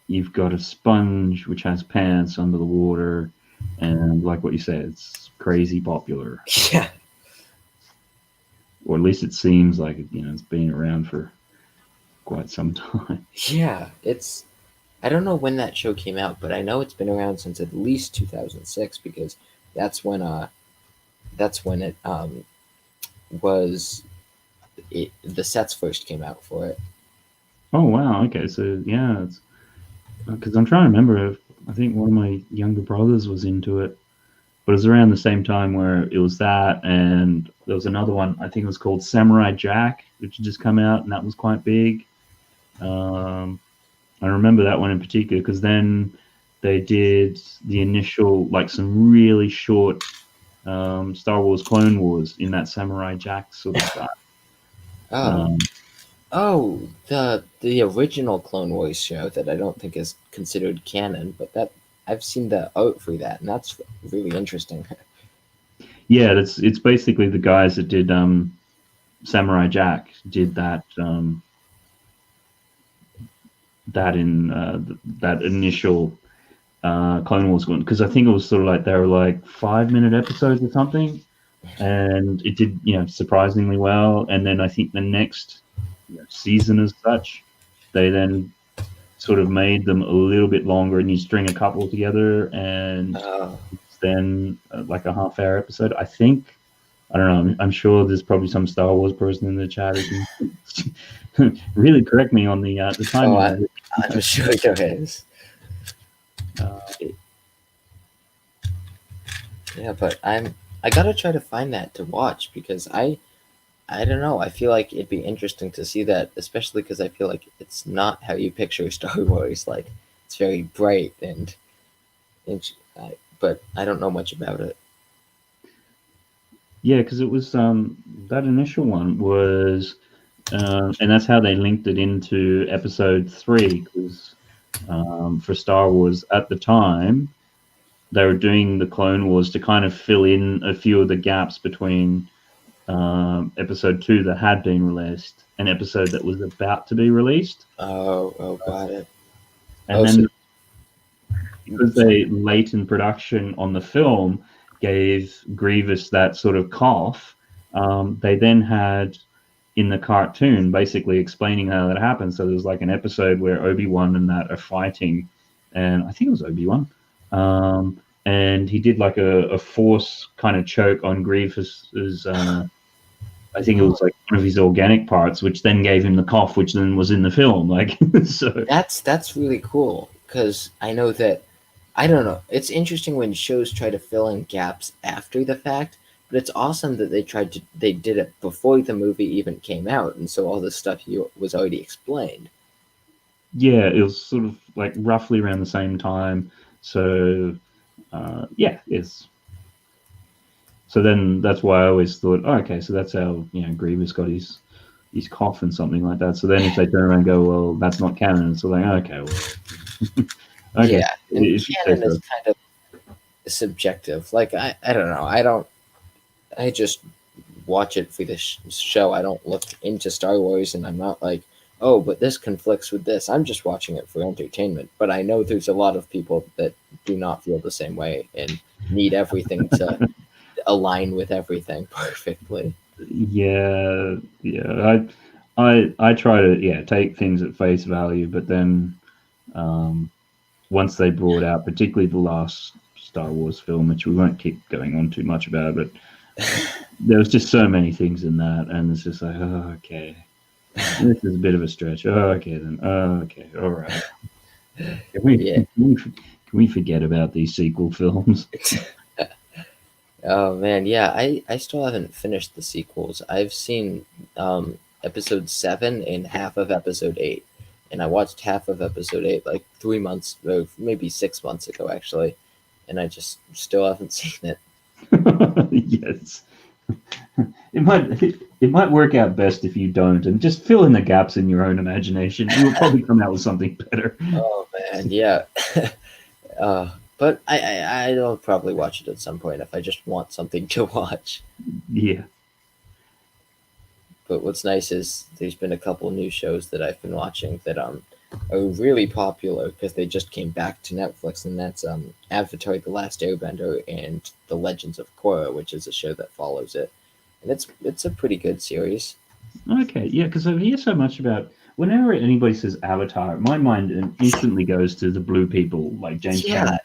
you've got a sponge which has pants under the water, and like what you said, it's crazy popular. Yeah. Or at least it seems like it, it's been around for quite some time. Yeah, I don't know when that show came out, but I know it's been around since at least 2006 because that's when it was the sets first came out for it. Oh wow, okay, so yeah, it's because I'm trying to remember. I think one of my younger brothers was into it, but it was around the same time where it was that, and there was another one. I think it was called Samurai Jack, which had just come out, and that was quite big. I remember that one in particular because then they did the initial, like some really short Star Wars Clone Wars in that Samurai Jack sort of style. The original Clone Wars show that I don't think is considered canon, but that I've seen the art for that, and that's really interesting. Yeah, it's basically the guys that did Samurai Jack did that that initial Clone Wars one, because I think it was sort of like they were like 5-minute episodes or something, and it did surprisingly well. And then I think the next season as such, they then sort of made them a little bit longer, and you string a couple together, and it's then like a half-hour episode. I think. I don't know. I'm sure there's probably some Star Wars person in the chat who can really correct me on the timing. I'm sure there is. Yeah, but I gotta try to find that to watch because I don't know. I feel like it'd be interesting to see that, especially because I feel like it's not how you picture Star Wars. Like it's very bright but I don't know much about it. Yeah, because it was that initial one was, and that's how they linked it into Episode 3. Because for Star Wars at the time, they were doing the Clone Wars to kind of fill in a few of the gaps between Episode 2 that had been released an episode that was about to be released. Oh, got it. And Oh, so then because they late in production on the film gave Grievous that sort of cough, they then had in the cartoon basically explaining how that happened. So there's like an episode where Obi-Wan and that are fighting, and I think it was Obi-Wan, and he did like a force kind of choke on Grievous's. I think it was like one of his organic parts, which then gave him the cough, which then was in the film. Like, so that's really cool because I know that I don't know. It's interesting when shows try to fill in gaps after the fact, but it's awesome that they did it before the movie even came out, and so all this stuff was already explained. yeah, it was sort of like roughly around the same time. So yeah, it's so then that's why I always thought, oh, okay, so that's how Grievous got his cough and something like that. So then if they turn around and go, well, that's not canon, it's like, okay, well, okay, Yeah, and it should stay canon is so. kind of subjective. Like I don't know. I just watch it for the show. I don't look into Star Wars, and I'm not like, oh, but this conflicts with this. I'm just watching it for entertainment. But I know there's a lot of people that do not feel the same way and need everything to align with everything perfectly. Yeah, yeah. I try to take things at face value, but then um, once they brought out, particularly the last Star Wars film, which we won't keep going on too much about, but there was just so many things in that, and it's just like, oh, okay, this is a bit of a stretch. Oh, okay then. Oh, okay, all right. Can we Yeah. forget about these sequel films? Oh man, yeah. I still haven't finished the sequels. I've seen episode 7 and half of episode 8, and I watched half of episode 8 like 3 months, or maybe 6 months ago actually, and I just still haven't seen it. Yes, it might work out best if you don't, and just fill in the gaps in your own imagination. You'll probably come out with something better. Oh man, yeah. But I'll probably watch it at some point if I just want something to watch. Yeah. But what's nice is there's been a couple new shows that I've been watching that are really popular because they just came back to Netflix, and that's Avatar: The Last Airbender and The Legends of Korra, which is a show that follows it, and it's a pretty good series. Okay. Yeah, because I hear so much about whenever anybody says Avatar, my mind instantly goes to the blue people like James Yeah, Cameron.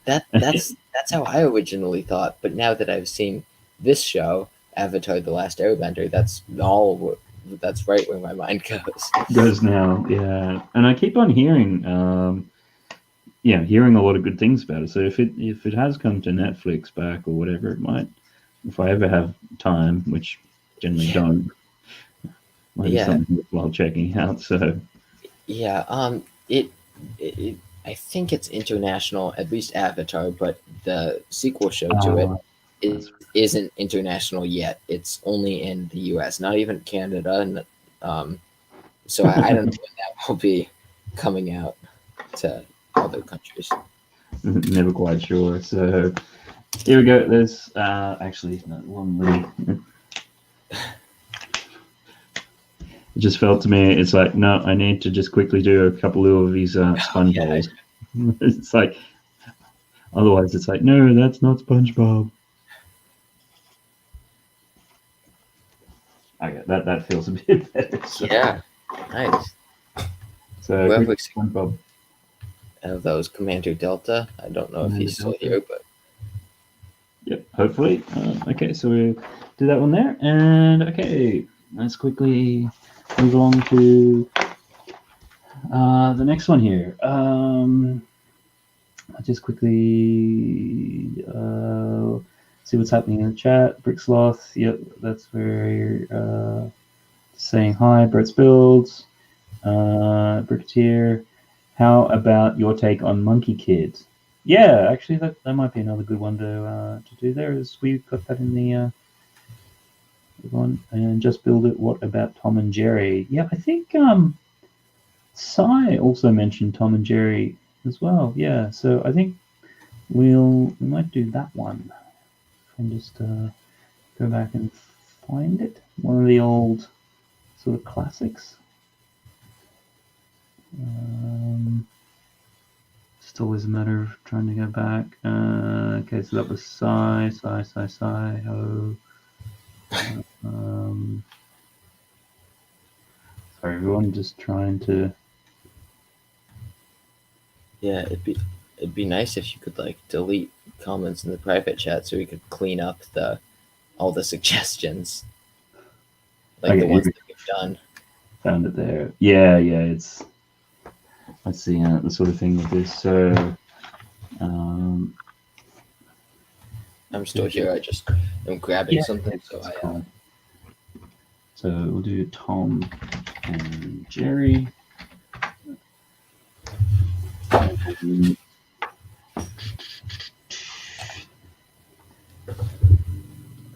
that's how I originally thought, but now that I've seen this show, Avatar: The Last Airbender, that's right where my mind goes. Goes now, yeah, and I keep on hearing, hearing a lot of good things about it. So if it has come to Netflix back or whatever, it might, if I ever have time, which generally Yeah, don't, might be yeah, something worthwhile checking out. So yeah. It I think it's international, at least Avatar, but the sequel show to it uh, that's isn't international yet. It's only in the U.S., not even Canada, and so I don't know when that will be coming out to other countries. never quite sure. So here we go. There's actually no, one little. It just felt to me, it's like, no, I need to just quickly do a couple of these Oh sponge yeah, bowls. It's like, otherwise, it's like, no, that's not SpongeBob. Okay, that feels a bit better. So, yeah, nice. so quick Whoever SpongeBob that was Commander Delta. I don't know if and the he's still Delta. here, but Yep, hopefully. Okay, so we'll do that one there. And okay, let's quickly move along to the next one here. I'll just quickly see what's happening in the chat. Bricksloth, yep, that's where you're saying hi. Bert's Builds, Bricketeer. How about your take on Monkey Kid? Yeah, actually, that might be another good one to do there. As we got that in the one, and just build it. What about Tom and Jerry? Yeah, I think Sai also mentioned Tom and Jerry as well. Yeah, so I think we might do that one. And just go back and find it. One of the old sort of classics. It's always a matter of trying to go back. Okay, so that was Sigh, Ho. Sorry, everyone, just trying to. Yeah, it'd be nice if you could like delete comments in the private chat so we could clean up all the suggestions, like the ones that we've done. Found it there. Yeah, it's. Let's see the sort of thing with this. So, I'm still here. I just am grabbing something. So we'll do Tom and Jerry.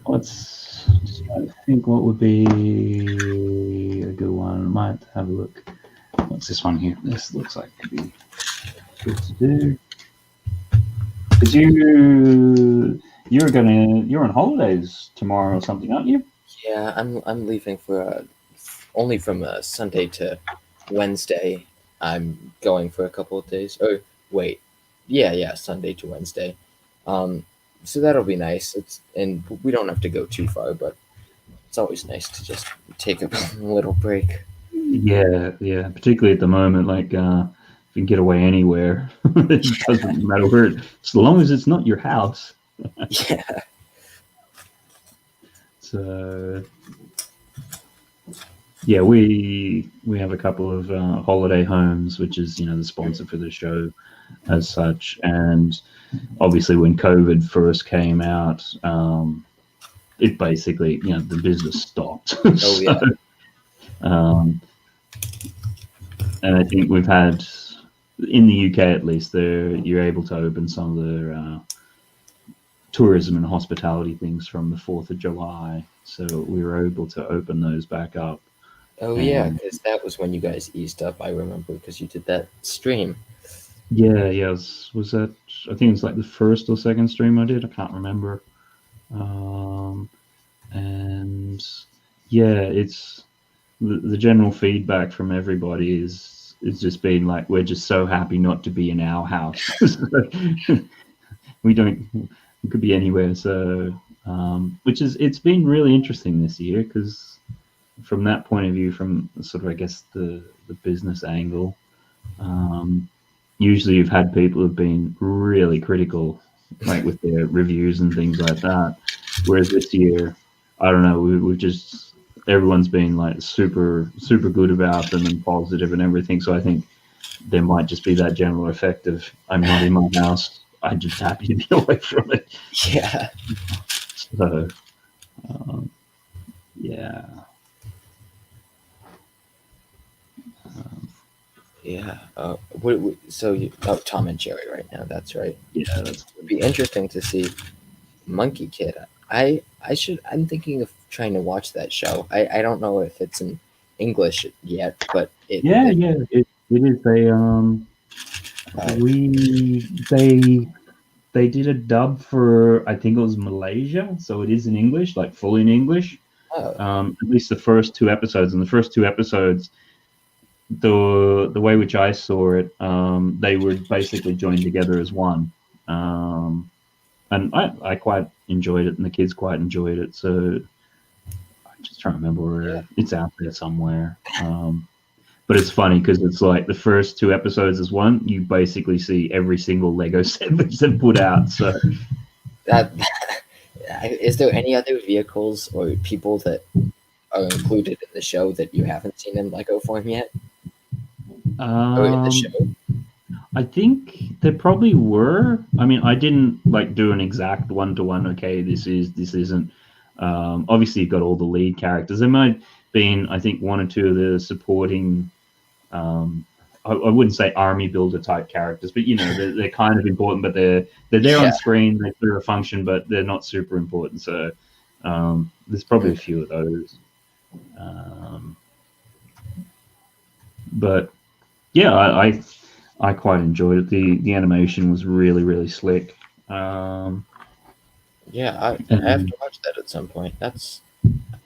Let's just try to think what would be a good one. I might have a look. What's this one here? This looks like it could be good to do. Because you're on holidays tomorrow or something, aren't you? Yeah, I'm leaving for only from Sunday to Wednesday. I'm going for a couple of days. Oh wait, yeah, Sunday to Wednesday. So that'll be nice. And we don't have to go too far, but it's always nice to just take a little break. Yeah. Particularly at the moment, like if you can get away anywhere, it doesn't matter where. As long as it's not your house. Yeah. So yeah, we have a couple of holiday homes, which is the sponsor for the show as such. And obviously, when COVID first came out, it basically the business stopped. Oh yeah. And I think we've had in the UK at least, you're able to open some of their tourism and hospitality things from the 4th of July. So we were able to open those back up. Oh yeah, because that was when you guys eased up. I remember because you did that stream. Yeah. Was that? I think it's like the first or second stream I did. I can't remember. And yeah, it's the general feedback from everybody is just been like, we're just so happy not to be in our house. We could be anywhere. So it's been really interesting this year because from that point of view, from sort of I guess the business angle, usually you've had people who've been really critical, like with their reviews and things like that. Whereas this year, I don't know, we've just everyone's been like super good about them and positive and everything. So I think there might just be that general effect of I'm not in my house. I'm just happy to be away from it. Yeah. So yeah. Yeah. So Tom and Jerry right now. That's right. Yeah, It'd be interesting to see Monkey Kid. I'm thinking of trying to watch that show. I don't know if it's in English yet, but it is. They did a dub for, I think it was Malaysia, so it is in English, like fully in English. Oh. At least the first 2 episodes. And the first 2 episodes, the way which I saw it, they were basically joined together as one. And I quite enjoyed it, and the kids quite enjoyed it. So I'm just trying to remember where it's out there somewhere. But it's funny because it's like the first 2 episodes is one. You basically see every single Lego set that's been put out. So is there any other vehicles or people that are included in the show that you haven't seen in Lego form yet? Or in the show? I think there probably were. I mean, I didn't like do an exact one-to-one. Okay, this isn't. Obviously, you've got all the lead characters. There might have been, I think, 1 or 2 of the supporting. I wouldn't say army builder type characters, but they're kind of important, but they're there on screen. They serve a function, but they're not super important. So there's probably a few of those. But yeah, I quite enjoyed it. The animation was really, really slick. Yeah, I have to watch that at some point.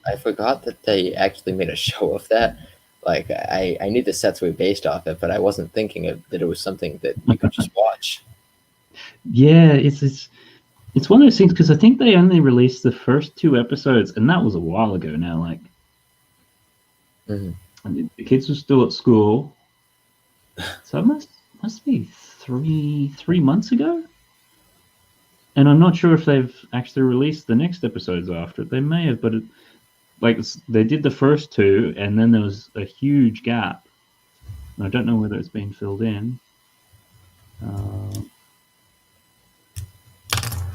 I forgot that they actually made a show of that. Like I knew the sets were based off it, but I wasn't thinking that it was something that you could just watch. Yeah, it's one of those things because I think they only released the first 2 episodes, and that was a while ago now. Like, Mhm. and the kids were still at school, so it must be three months ago. And I'm not sure if they've actually released the next episodes after it. They may have, but they did the first two, and then there was a huge gap. I don't know whether it's been filled in. Uh,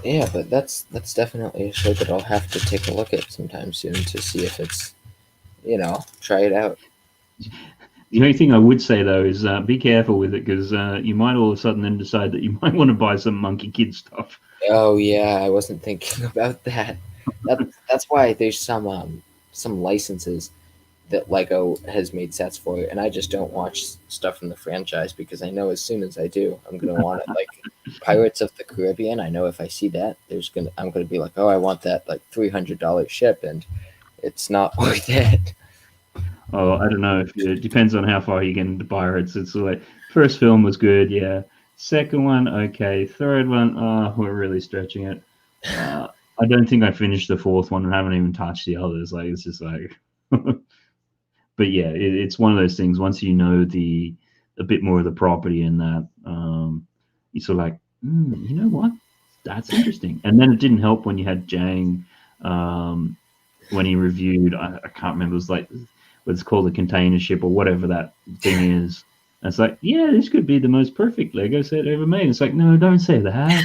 Yeah, but that's definitely a show that I'll have to take a look at sometime soon to see if it's, try it out. the only thing I would say though is be careful with it because you might all of a sudden then decide that you might want to buy some Monkey Kid stuff. Oh yeah, I wasn't thinking about that. That's why there's some licenses that Lego has made sets for, and I just don't watch stuff from the franchise because I know as soon as I do, I'm gonna want it. Like Pirates of the Caribbean, I know if I see that, I'm gonna be like, oh, I want that like $300 ship, and it's not worth it. Oh, I don't know if it depends on how far you get into Pirates. It's like first film was good, yeah. Second one, okay. Third one, oh, we're really stretching it. I don't think I finished the fourth one and haven't even touched the others. Like it's just like, but yeah, it's one of those things. Once you know a bit more of the property in that, you sort of like, you know what, that's interesting. And then it didn't help when you had Jang, when he reviewed. I can't remember. It was like what it's called, a container ship or whatever that thing is. And it's like, yeah, this could be the most perfect Lego set ever made. It's like, no, don't say that.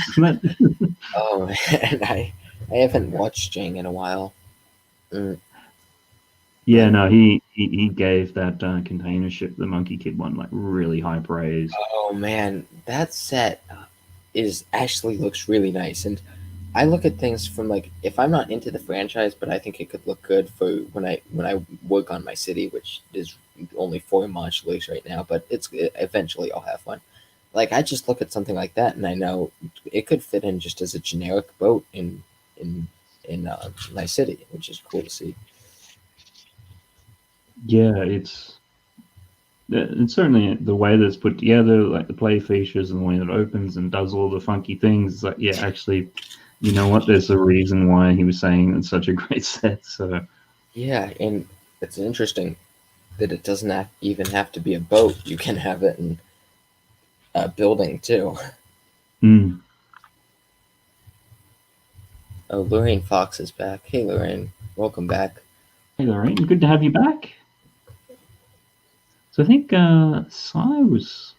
Oh man, I haven't watched Jing in a while. Mm, Yeah, but no, he gave that container ship, the Monkey Kid one, like really high praise. oh man, that set is actually looks really nice, and I look at things from like if I'm not into the franchise, but I think it could look good for when I work on my city, which is only 4 modulars right now, but eventually I'll have one. Like I just look at something like that, and I know it could fit in just as a generic boat in my city, which is cool to see. Yeah, it's certainly the way that it's put together, like the play features and the way that it opens and does all the funky things. It's like, yeah, actually, you know what? There's a reason why he was saying it's such a great set. So, Yeah, and it's interesting that it doesn't even have to be a boat. You can have it in a building too. mm. Oh, Lorraine Fox is back. Hey, Lorraine, welcome back. Hey, Lorraine, good to have you back. So I think Sai was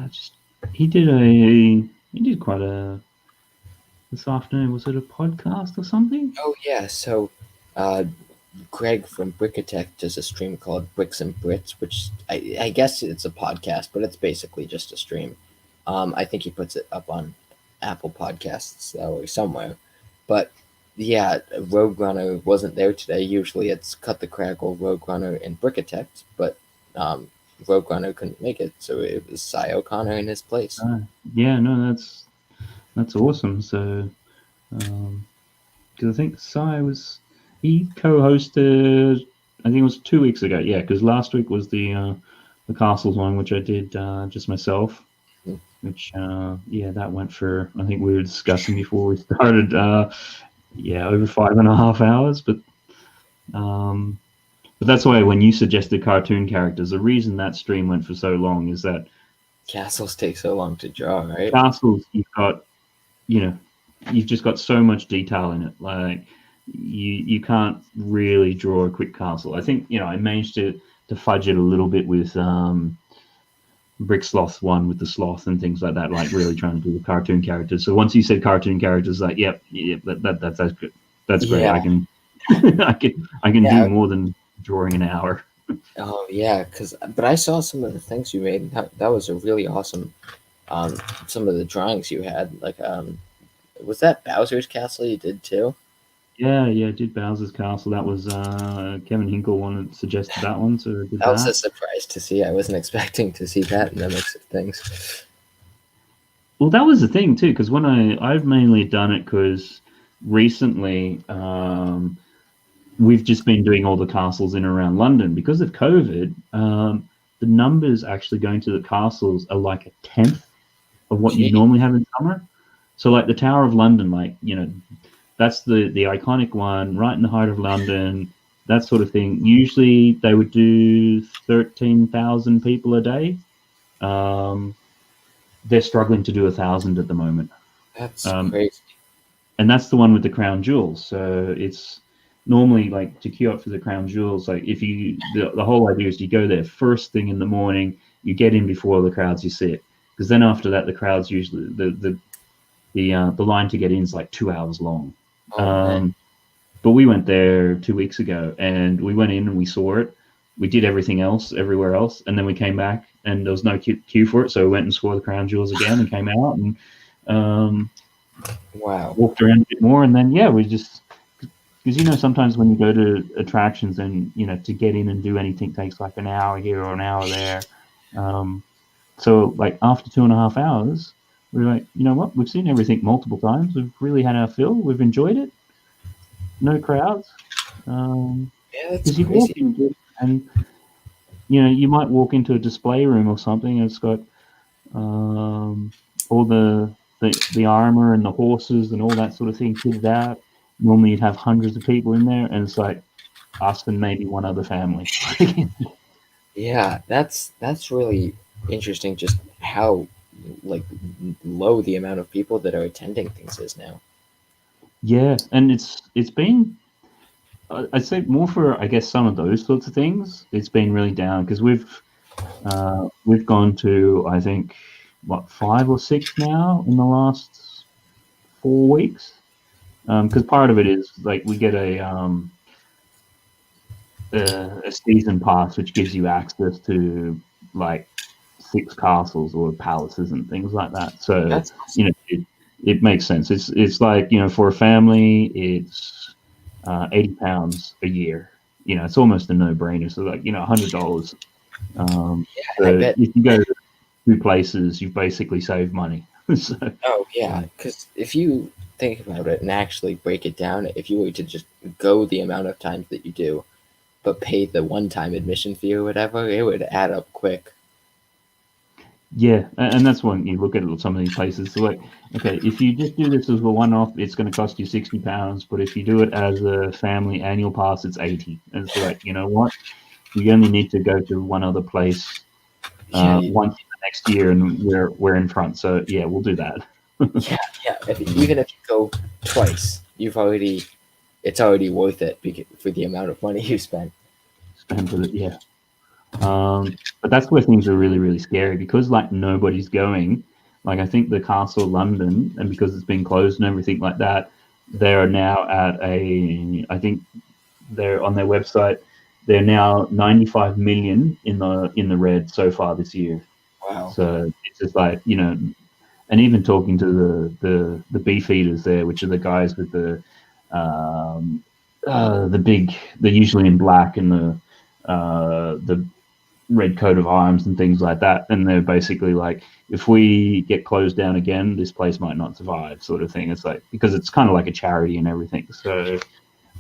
just he did quite a this afternoon. Was it a podcast or something? Oh yeah, so uh, Greg from Brickatech does a stream called Bricks and Brits, which I guess it's a podcast, but it's basically just a stream. I think he puts it up on Apple Podcasts or somewhere. But yeah, Rogue Runner wasn't there today. Usually it's Cut the Crackle, Rogue Runner, and Brickatech, but Rogue Runner couldn't make it, so it was Cy O'Connor in his place. Yeah, no, that's awesome. So, because I think Sai he co-hosted. I think it was 2 weeks ago. Yeah, because last week was the castles one, which I did just myself. Mm. Which yeah, that went for, I think we were discussing before we started. Yeah, over 5.5 hours, but that's why when you suggested cartoon characters, the reason that stream went for so long is that Castles take so long to draw, right? castles, you know, you've just got so much detail in it. Like you can't really draw a quick castle. I think I managed to fudge it a little bit with Brick Sloth one with the sloth and things like that. Like really trying to do the cartoon characters. So once you said cartoon characters, like yep, that's good. That's great. Yeah, I can I can do yeah. more than drawing an hour. Oh yeah, but I saw some of the things you made. And that was a really awesome. Some of the drawings you had, like was that Bowser's Castle you did too? Yeah, yeah, did Bowser's Castle. That was Kevin Hinkle wanted suggested that one, so I did That was a that. surprise to see. I wasn't expecting to see that in the mix of things. Well, that was the thing too, because when I've mainly done it because recently, we've just been doing all the castles in and around London because of COVID. The numbers actually going to the castles are like a tenth of what you'd Gee, normally have in summer. So like the Tower of London, like, you know, that's the iconic one right in the heart of London, that sort of thing. Usually they would do 13,000 people a day. Um, they're struggling to do 1,000 at the moment. that's Um, crazy. and that's the one with the crown jewels. So it's normally like to queue up for the crown jewels. Like if you, the whole idea is you go there first thing in the morning, you get in before the crowds, you sit. Because then after that, the crowds usually, the line to get in is like 2 hours long. Oh man. Um, but we went there 2 weeks ago, and we went in and we saw it. We did everything else everywhere else, and then we came back and there was no queue for it. So we went and saw the crown jewels again and came out and um, Wow. walked around a bit more. And then yeah, we just, because you know sometimes when you go to attractions and you know to get in and do anything takes like an hour here or an hour there. Um, so like after 2.5 hours, we were like, you know what, we've seen everything multiple times. We've really had our fill. We've enjoyed it. No crowds. Yeah, that's Because you walk crazy. into it and you know you might walk into a display room or something and it's got all the armor and the horses and all that sort of thing kitted out. Normally you'd have hundreds of people in there, and it's like us and maybe one other family. Yeah, that's really interesting. Just how like low the amount of people that are attending things is now. Yeah, and it's been, I'd say more for I guess some of those sorts of things. It's been really down because we've gone to I think what 5 or 6 now in the last 4 weeks. Because part of it is like we get a season pass which gives you access to like 6 castles or palaces and things like that. So That's you know it makes sense. It's like you know for a family it's £80 a year. You know it's almost a no brainer. So like you know $100. and I So bet. if you go to 2 places, you've basically saved money. So Oh yeah, because if you think about it and actually break it down, if you were to just go the amount of times that you do, but pay the one-time admission fee or whatever, it would add up quick. yeah, and that's when you look at some of these places. So like, okay, if you just do this as a one-off, it's going to cost you £60. But if you do it as a family annual pass, it's 80. And it's like, you know what? We only need to go to one other place Yeah, once in the next year, and we're in front. So yeah, we'll do that. yeah, yeah. Even if you go twice, it's already worth it for the amount of money you spent. Spend for it, yeah. But that's where things are really, really scary because like nobody's going. Like I think the Castle London, and because it's been closed and everything like that, they are now at I think they're on their website. They're now 95 million in the red so far this year. Wow. So it's just like you know, and even talking to the beef eaters there, which are the guys with the big, they're usually in black and the red coat of arms and things like that. And they're basically like, if we get closed down again, this place might not survive, sort of thing. It's like because it's kind of like a charity and everything. So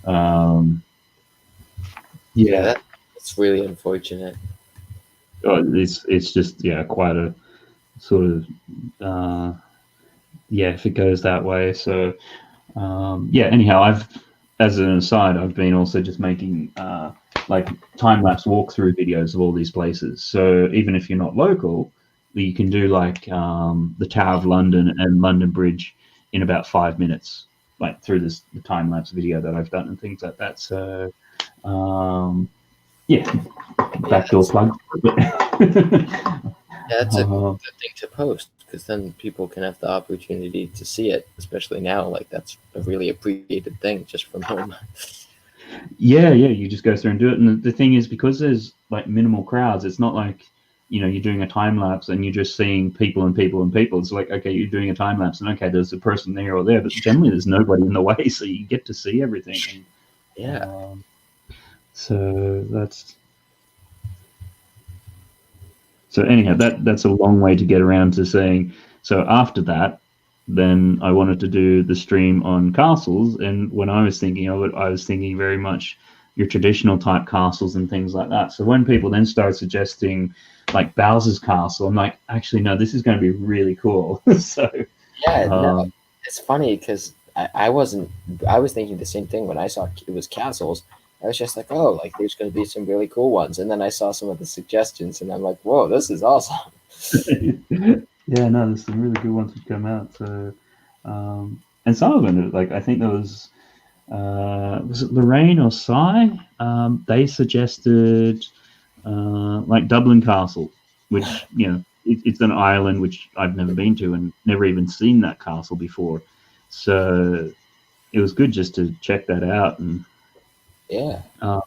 um, Yeah, yeah, that's really unfortunate. it's just yeah, quite a sort of yeah, if it goes that way. So yeah. Anyhow, I've as an aside, I've been also just making like time lapse walkthrough videos of all these places. So even if you're not local, you can do like the Tower of London and London Bridge in about 5 minutes, like through the time lapse video that I've done and things like that. So yeah, Yeah, backdoor plug. that's a uh, good thing to post because then people can have the opportunity to see it, especially now. Like that's a really appreciated thing just from home. Yeah, yeah, you just go through and do it. And the thing is, because there's like minimal crowds, it's not like, you know, you're doing a time lapse and you're just seeing people and people and people. It's like, okay, you're doing a time lapse and okay, there's a person there or there, but generally there's nobody in the way, so you get to see everything. And Yeah, so that's so anyhow, that's a long way to get around to saying. So after that, then I wanted to do the stream on castles. And when I was thinking of it, I was thinking very much your traditional type castles and things like that. So when people then started suggesting like Bowser's Castle, I'm like, actually, no, this is going to be really cool. So, Yeah, no, um, it's funny because I wasn't. I was thinking the same thing when I saw it was castles. I was just like, oh, like there's going to be some really cool ones, and then I saw some of the suggestions, and I'm like, whoa, this is awesome. yeah, no, there's some really good ones that come out. So, and some of them, like I think there was it Lorraine or Cy? They suggested like Dublin Castle, which it's an island which I've never been to and never even seen that castle before. So it was good just to check that out, Yeah, uh,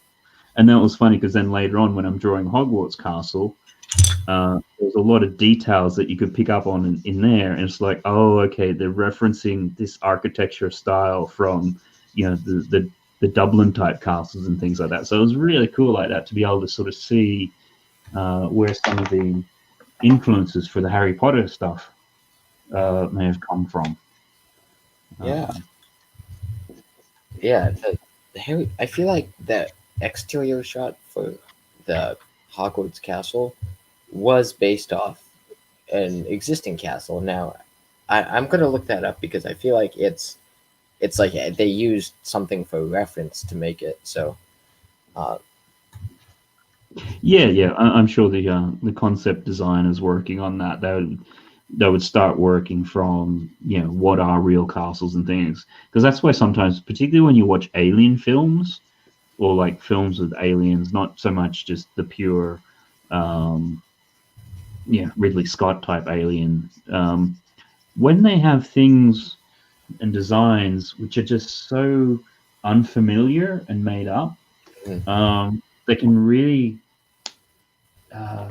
and that was funny because then later on when I'm drawing Hogwarts Castle, there's a lot of details that you could pick up on in there, and it's like, oh, okay, they're referencing this architecture style from the Dublin type castles and things like that. So it was really cool like that to be able to sort of see where some of the influences for the Harry Potter stuff may have come from. yeah, Um, yeah. The Harry, I feel like the exterior shot for the Hogwarts castle was based off an existing castle. Now, I'm gonna look that up because I feel like it's like they used something for reference to make it. So, uh, yeah, I'm sure the concept designers working on that they would start working from what are real castles and things, because that's why sometimes, particularly when you watch alien films or like films with aliens, not so much just the pure um, Ridley Scott type alien, when they have things and designs which are just so unfamiliar and made up, mm, they can really uh,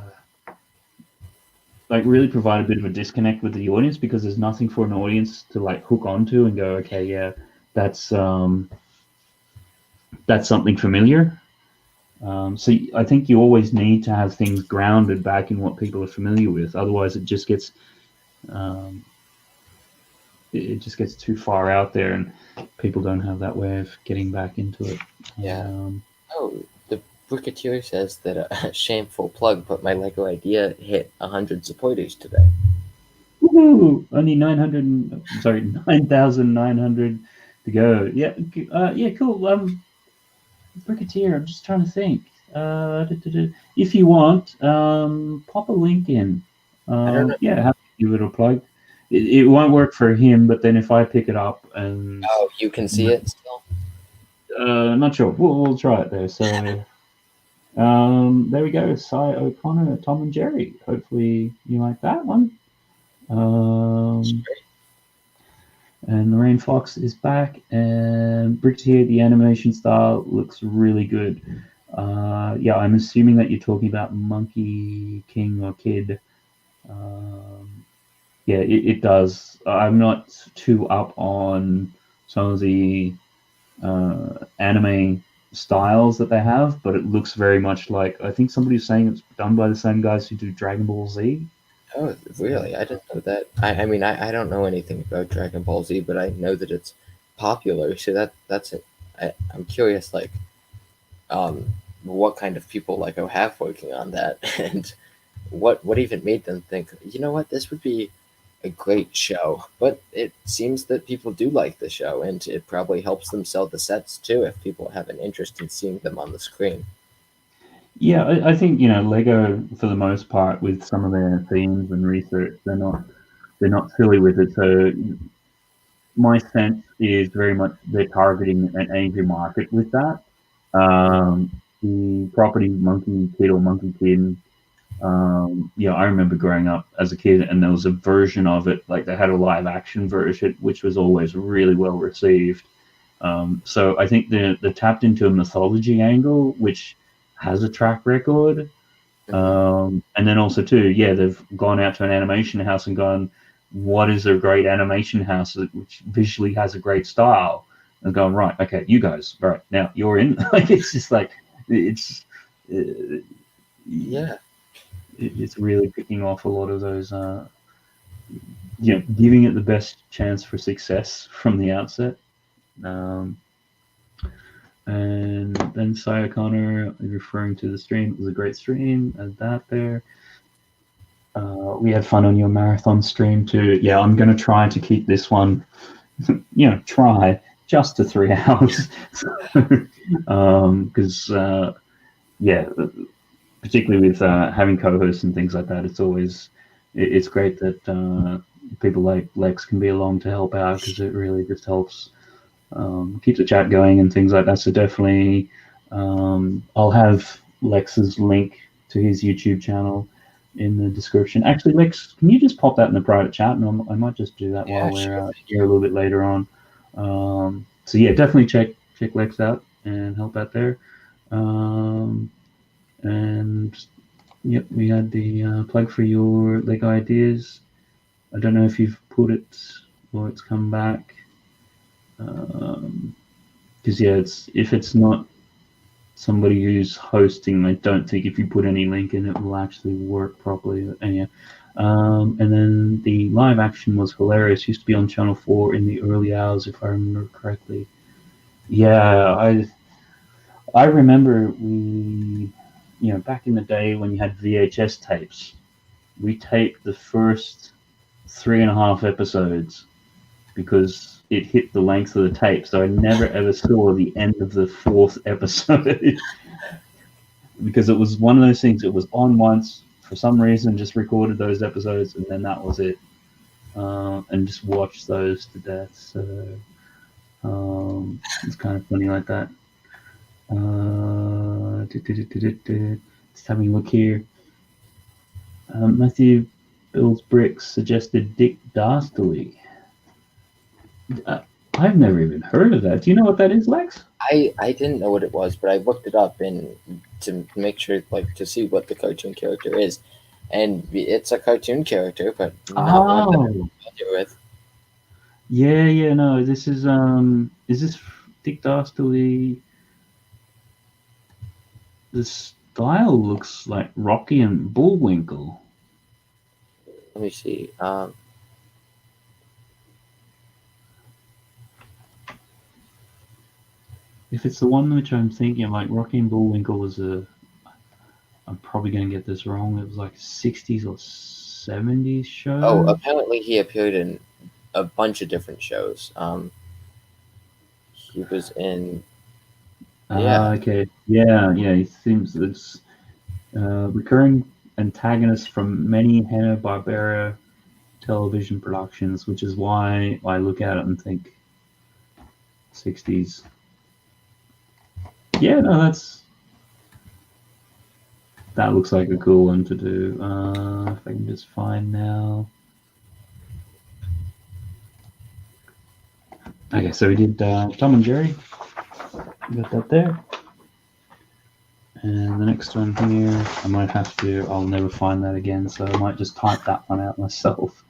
like really provide a bit of a disconnect with the audience, because there's nothing for an audience to like hook onto and go, okay, yeah, that's um, that's something familiar. So I think you always need to have things grounded back in what people are familiar with. Otherwise, um, it just gets too far out there, and people don't have that way of getting back into it. yeah. Um, Oh, the Bricketeer says that a shameful plug, but my Lego idea hit 100 supporters today. Woohoo! Only 900. Sorry, 9,900 to go. Yeah, yeah, cool. Bricketeer, I'm just trying to think. If you want, pop a link in. I don't know. Yeah, happy to give it a plug. It won't work for him, but then if I pick it up and Oh, you can see it still. not sure, we'll try it there. So there we go. Cy O'Connor, Tom and Jerry. Hopefully you like that one. Um, and Lorraine Fox is back, and Bricks here. The animation style looks really good. Yeah, I'm assuming that you're talking about Monkey King or Kid. Um, yeah, it does. I'm not too up on some of the anime styles that they have, but it looks very much like, I think somebody's saying it's done by the same guys who do Dragon Ball Z. Oh, really? I didn't know that. I mean, I don't know anything about Dragon Ball Z, but I know that it's popular. So that's it. I'm curious, like, um, what kind of people Lego have working on that, and what even made them think, you know what, this would be a great show. But it seems that people do like the show, and it probably helps them sell the sets too if people have an interest in seeing them on the screen. Yeah, I think Lego for the most part with some of their themes and research, they're not silly with it. So my sense is very much they're targeting an Asian market with that. The property Monkey Kid or Monkey Kid, yeah, I remember growing up as a kid, and there was a version of it, like they had a live action version, which was always really well received. So I think they tapped into a mythology angle, which has a track record. Hmm. And then also too, yeah, they've gone out to an animation house and gone, what is a great animation house which visually has a great style? And gone, right, okay, you guys, right now you're in. Like it's just like it's uh, Yeah. it's really picking off a lot of those giving it the best chance for success from the outset. Um, and then Cy O'Connor referring to the stream. It was a great stream. Add that there. We had fun on your marathon stream too. Yeah, I'm going to try to keep this one, try just to 3 hours. Because, yeah, particularly with having co-hosts and things like that, it's great that people like Lex can be along to help out, because it really just helps keep the chat going and things like that. So definitely, I'll have Lex's link to his YouTube channel in the description. Actually, Lex, can you just pop that in the private chat, and I might just do that while Sure. we're here a little bit later on. So yeah, definitely check Lex out and help out there. And yep, we had the plug for your Lego ideas. I don't know if you've put it or it's come back. Because if it's not somebody who's hosting, I don't think if you put any link in, it will actually work properly. But anyhow, and then the live action was hilarious. Used to be on Channel 4 in the early hours, if I remember correctly. Yeah, I remember back in the day when you had VHS tapes, we taped the first 3.5 episodes because it hit the length of the tape. So I never ever saw the end of the 4th episode because it was one of those things. It was on once for some reason, just recorded those episodes, and then that was it, and just watched those to death. So it's kind of funny like that. Just having a look here. Matthew Builds Bricks suggested Dick Dastardly. I've never even heard of that. Do you know what that is, Lex? I didn't know what it was, but I looked it up to make sure, like, to see what the cartoon character is, and it's a cartoon character, but not one that I'm familiar with. Yeah, no. This is this Dick Dastardly? The style looks like Rocky and Bullwinkle. Let me see. If it's the one which I'm thinking, like Rocky and Bullwinkle was I'm probably going to get this wrong. It was like a 60s or 70s show. Oh, apparently he appeared in a bunch of different shows. He was in. Yeah. Okay. Yeah. He seems it's recurring antagonist from many Hanna-Barbera television productions, which is why I look at it and think 60s. Yeah, no, that looks like a cool one to do. If I can just find now. Okay, so we did Tom and Jerry. Got that there. And the next one here, I'll never find that again, so I might just type that one out myself.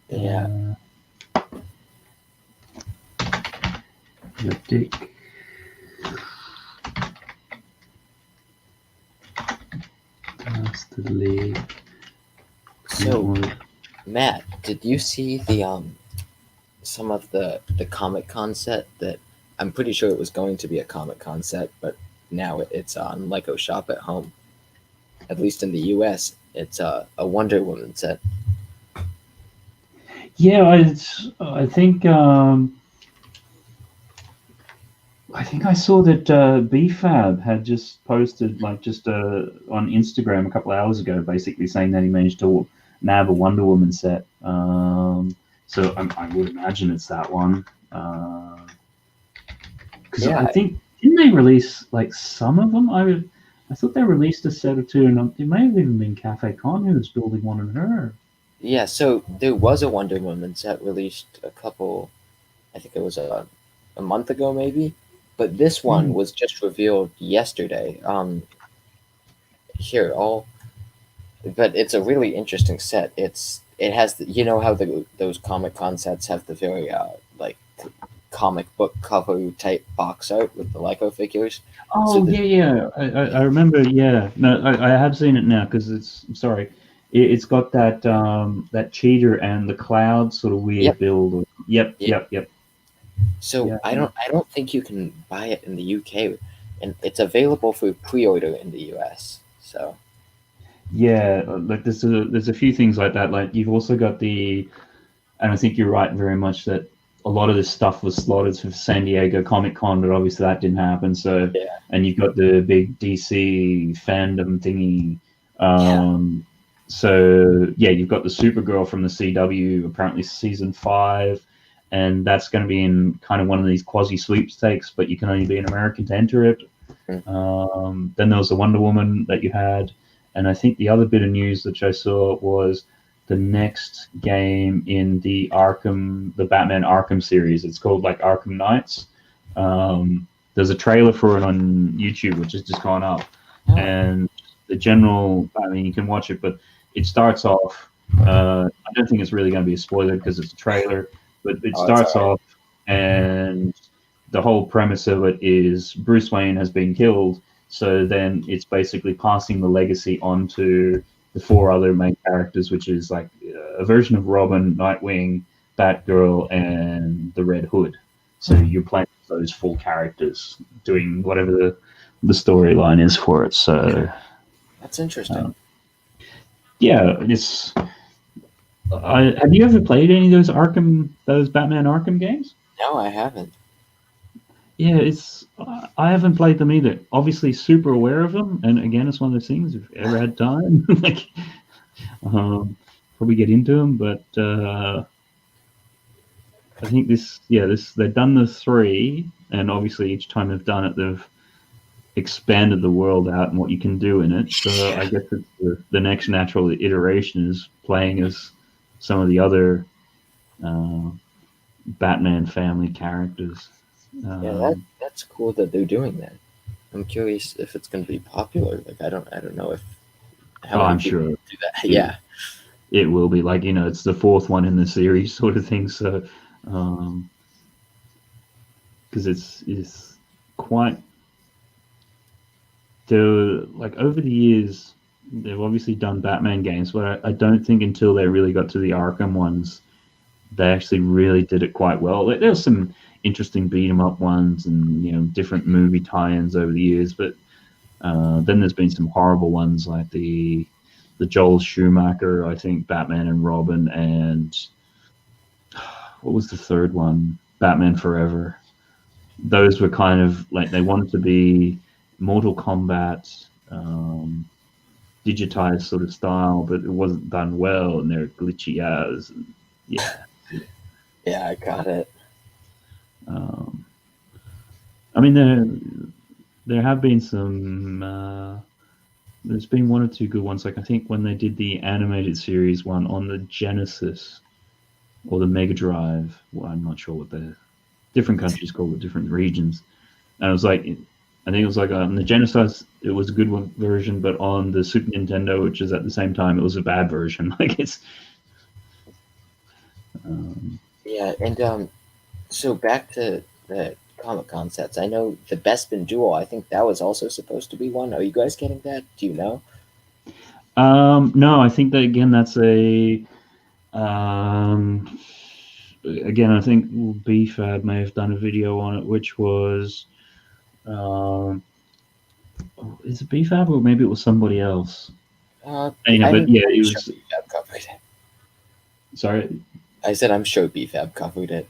Yeah. Your Dick. Dastardly. So, Matt, did you see the some of the Comic-Con set that I'm pretty sure it was going to be a Comic-Con set, but now it's on Lego Shop at Home. At least in the US, it's a Wonder Woman set. Yeah, I think I saw that BFAB had just posted on Instagram a couple of hours ago, basically saying that he managed to nab a Wonder Woman set. So I would imagine it's that one. Because I think, didn't they release like some of them? I thought they released a set or two, and it may have even been Cafe Con who was building one on her. Yeah, so there was a Wonder Woman set released I think it was a month ago maybe, but this one was just revealed yesterday. But it's a really interesting set. It has how those Comic-Con sets have the very like comic book cover type box art with the Lego figures. Oh, yeah. I remember. Yeah, no, I have seen it now because I'm sorry. It's got that cheater and the cloud sort of weird Yep. build. Yep, Yeah. yep, yep. So Yeah, I don't think you can buy it in the UK, and it's available for pre-order in the US. So yeah. Like there's a few things like that. Like you've also got and I think you're right very much that a lot of this stuff was slotted for San Diego Comic Con, but obviously that didn't happen. So, yeah, and you've got the big DC fandom thingy. yeah, So yeah, you've got the Supergirl from the CW, apparently season 5, and that's going to be in kind of one of these quasi sweepstakes, but you can only be an American to enter it. mm, Then there was the Wonder Woman that you had, and I think the other bit of news that I saw was the next game in the Batman Arkham series. It's called like Arkham Knights. There's a trailer for it on YouTube, which has just gone up, oh, and I mean, you can watch it, but it starts off. I don't think it's really going to be a spoiler because it's a trailer, but it oh, it's all starts right. off, and the whole premise of it is Bruce Wayne has been killed. So then it's basically passing the legacy on to the 4 other main characters, which is like a version of Robin, Nightwing, Batgirl, and the Red Hood. So you're playing those 4 characters doing whatever the storyline is for it. So That's interesting. um, yeah, have you ever played any of those Batman Arkham games? No, I haven't. Yeah, I haven't played them either. Obviously, super aware of them, and again, it's one of those things. If you ever had time, like probably get into them. But I think they've done the 3, and obviously each time they've done it, they've expanded the world out and what you can do in it. So Yeah, I guess it's the next natural iteration is playing as some of the other uh, Batman family characters. yeah, Um, that's cool that they're doing that. I'm curious if it's going to be popular. Like I don't know if how many I'm people sure do that. it, Yeah, it will be like it's the 4th one in the series sort of thing. So because it's quite like over the years they've obviously done Batman games, but I don't think until they really got to the Arkham ones they actually really did it quite well. Like, there was some interesting beat 'em up ones and different movie tie-ins over the years, but then there's been some horrible ones like the Joel Schumacher, I think, Batman and Robin, and what was the third one? Batman Forever. Those were kind of like they wanted to be Mortal Kombat digitized sort of style, but it wasn't done well, and they're glitchy as. And yeah. yeah, I got it. Um, I mean, there have been some. There's been 1 or 2 good ones. Like I think when they did the animated series one on the Genesis or the Mega Drive. Well, I'm not sure what the different countries call it, different regions. And it was like, I think it was like on the Genesis, it was a good one version, but on the Super Nintendo, which is at the same time, it was a bad version. Like it's. Um, Yeah, and so back to the Comic Con sets. I know the Bespin Duel. I think that was also supposed to be one. Are you guys getting that? Do you know? no, I think that again, that's a. Um, Again, I think BFAB may have done a video on it, which was. Um, is it BFAB or maybe it was somebody else? But yeah, I'm it sure was. BFAB covered it. Sorry, I said I'm sure BFAB covered it.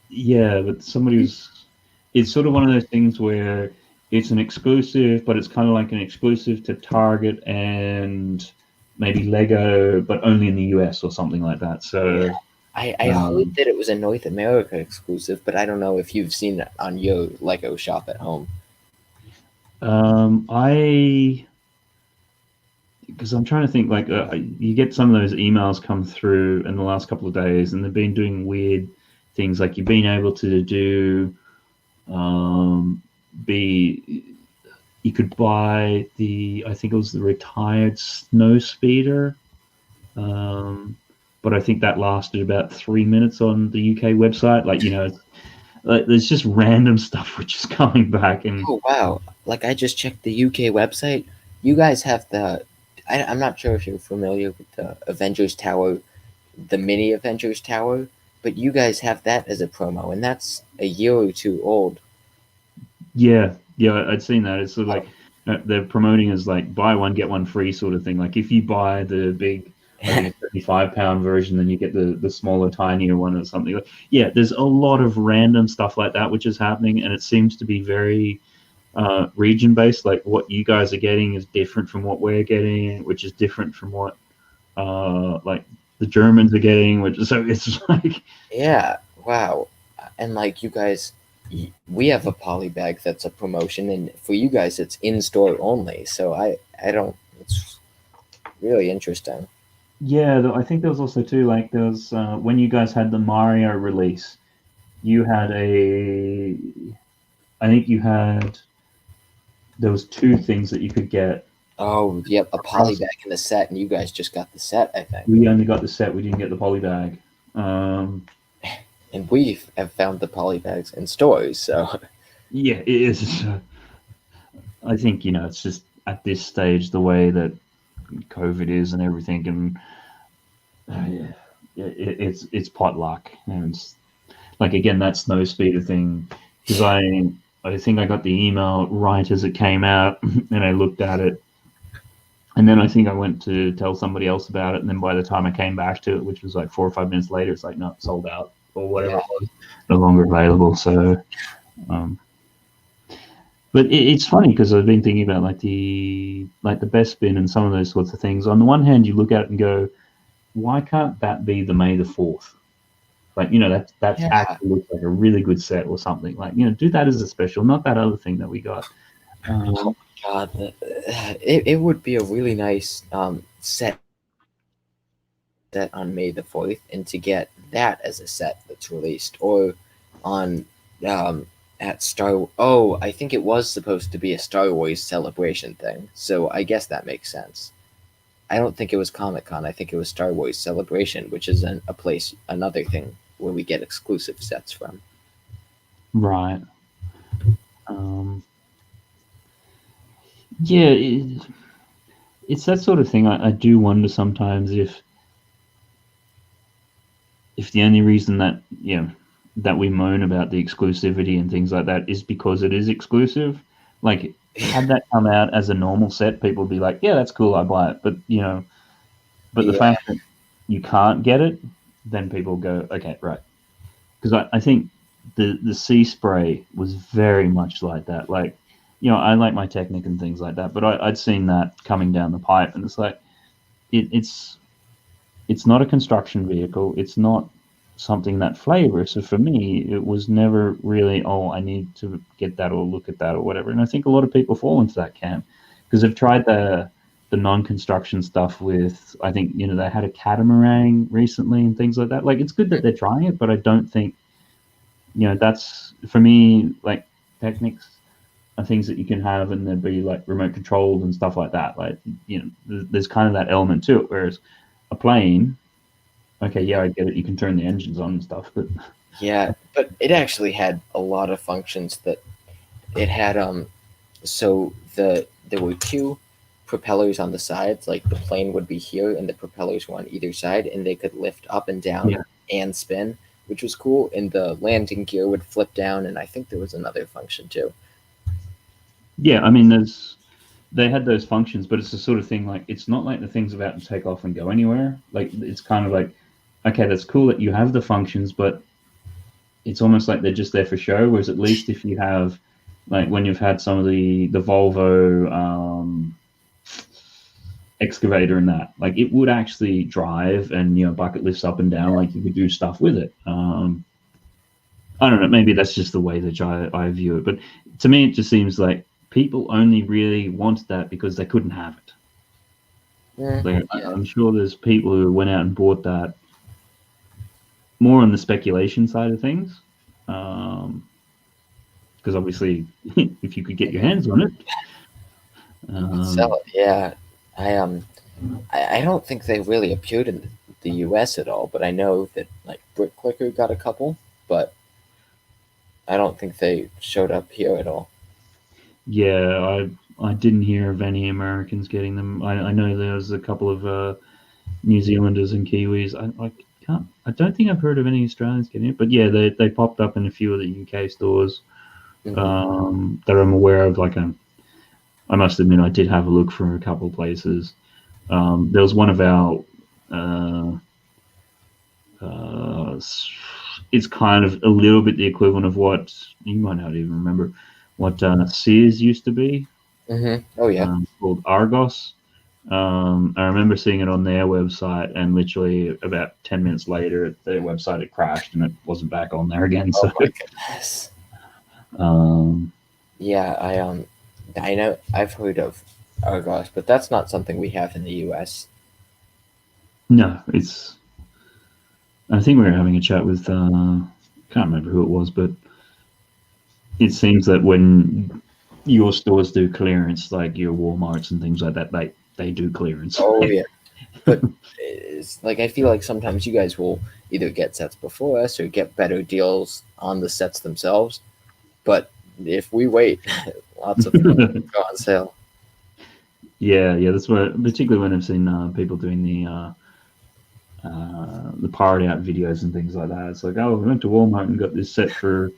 yeah, but somebody was. It's sort of one of those things where it's an exclusive, but it's kind of like an exclusive to Target and maybe Lego, but only in the US or something like that. Yeah. So, I heard um, that it was a North America exclusive, but I don't know if you've seen it on your Lego shop at home. I because I'm trying to think like you get some of those emails come through in the last couple of days, and they've been doing weird things like you've been able to do be you could buy I think it was the retired snow speeder, but I think that lasted about 3 minutes on the UK website. Like like, there's just random stuff which is coming back, and Oh wow! Like I just checked the UK website. You guys have the I'm not sure if you're familiar with the Avengers Tower, the mini Avengers Tower, but you guys have that as a promo, and that's a year or two old. Yeah, yeah, I'd seen that. It's sort of like they're promoting as like buy one get one free sort of thing. Like if you buy the big, I think it's 75 pound version, then you get the smaller, tinier one or something. Like, yeah, there's a lot of random stuff like that which is happening, and it seems to be very region based. Like what you guys are getting is different from what we're getting, which is different from what like the Germans are getting. Which so it's like Yeah, wow. And like you guys, we have a poly bag that's a promotion, and for you guys, it's in store only. So I don't. It's really interesting. yeah, I think there was also too like there was when you guys had the Mario release, you had a I think you had there was two things that you could get. Oh, yep, a poly Across, bag in the set, and you guys just got the set, I think. we only got the set, we didn't get the poly bag. And we have found the poly bags in stores. So Yeah, it is. I think it's just at this stage the way that COVID is and everything, and yeah, it's pot luck, and it's, like again that snow speeder thing because I think I got the email right as it came out, and I looked at it. And then I think I went to tell somebody else about it, and then by the time I came back to it, which was like 4 or 5 minutes later, it's like no, sold out or whatever yeah, it was, no longer available. So, um, but it's funny because I've been thinking about like the best bin and some of those sorts of things. On the one hand, you look at it and go, why can't that be the May the 4th? Like that's yeah. actually looks like a really good set or something. Like do that as a special, not that other thing that we got. Oh Um, my God, it would be a really nice set on May the 4th, and to get that as a set that's released, or on um, at Star. Oh, I think it was supposed to be a Star Wars celebration thing, so I guess that makes sense. I don't think it was Comic Con. I think it was Star Wars Celebration, which is a place, another thing where we get exclusive sets from. right. Um, yeah, it's that sort of thing. I do wonder sometimes if the only reason that that we moan about the exclusivity and things like that is because it is exclusive. Like, had that come out as a normal set, people would be like, "Yeah, that's cool, I buy it." But but the Yeah, fact that you can't get it, then people go, "Okay, right." Because I think the sea spray was very much like that. Like, I like my Technic and things like that, but I'd seen that coming down the pipe, and it's like it's not a construction vehicle. It's not something that flavor. So for me, it was never really, oh, I need to get that or look at that or whatever. And I think a lot of people fall into that camp because they've tried the non-construction stuff with, I think, they had a catamaran recently and things like that. Like, it's good that they're trying it, but I don't think, that's for me, like, Technics are things that you can have and they'd be like remote controlled and stuff like that. Like, there's kind of that element to it. Whereas a plane, okay, yeah, I get it. You can turn the engines on and stuff, but yeah, but it actually had a lot of functions that it had. So there were two propellers on the sides, like the plane would be here and the propellers were on either side, and they could lift up and down yeah, and spin, which was cool. And the landing gear would flip down, and I think there was another function too. yeah. I mean, they had those functions, but it's the sort of thing like it's not like the thing's about to take off and go anywhere. Like it's kind of like, okay, that's cool that you have the functions, but it's almost like they're just there for show. Whereas at least if you have, like when you've had some of the Volvo excavator and that, like it would actually drive and bucket lifts up and down, like you could do stuff with it. I don't know. Maybe that's just the way that I view it. But to me, it just seems like people only really wanted that because they couldn't have it. Like, Yeah, I'm sure there's people who went out and bought that more on the speculation side of things. Because obviously, if you could get your hands on it, you could sell um, it. Yeah, I I don't think they really appeared in the U.S. at all, but I know that like Brick Clicker got a couple, but I don't think they showed up here at all. yeah, I didn't hear of any Americans getting them. I know there was a couple of New Zealanders and Kiwis. I don't think I've heard of any Australians getting it, but yeah, they popped up in a few of the UK stores Hmm. that I'm aware of. I must admit, I did have a look for a couple of places. There was one of our uh, uh, it's kind of a little bit the equivalent of what you might not even remember what Sears used to be, Hmm. Oh yeah. called Argos. I remember seeing it on their website, and literally about 10 minutes later, their website had crashed and it wasn't back on there again. Oh So, my goodness. um, Yeah, I know I've heard of Argos, but that's not something we have in the U.S. no, it's. I think we were having a chat with. Can't remember who it was, but it seems that when your stores do clearance, like your WalMarts and things like that, they do clearance. Oh yeah, but it's like I feel like sometimes you guys will either get sets before us or get better deals on the sets themselves. But if we wait, lots of them go on sale. Yeah, that's what. Particularly when I've seen people doing the pirate out videos and things like that. It's like, oh, we went to Walmart and got this set for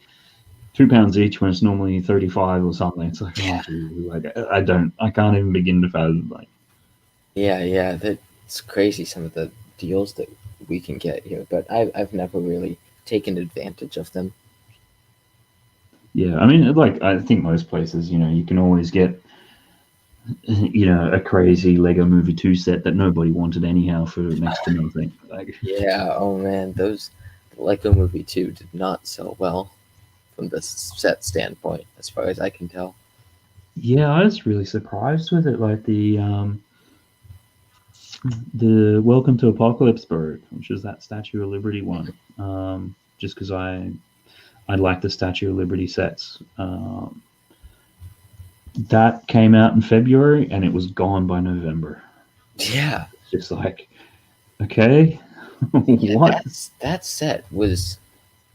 £2 each when it's normally 35 or something. It's like, oh, Yeah, geez, like I can't even begin to fathom. Like, yeah, that's crazy. Some of the deals that we can get here, but I've never really taken advantage of them. yeah, I mean, like I think most places, you can always get, a crazy Lego Movie 2 set that nobody wanted anyhow for next to nothing. Like, Yeah, oh man, those the Lego Movie 2 did not sell well from the set standpoint, as far as I can tell. yeah, I was really surprised with it. Like the Welcome to Apocalypseburg, which is that Statue of Liberty one. Just because I like the Statue of Liberty sets. That came out in February and it was gone by November. Yeah, It's just like, okay, yeah, what? that set was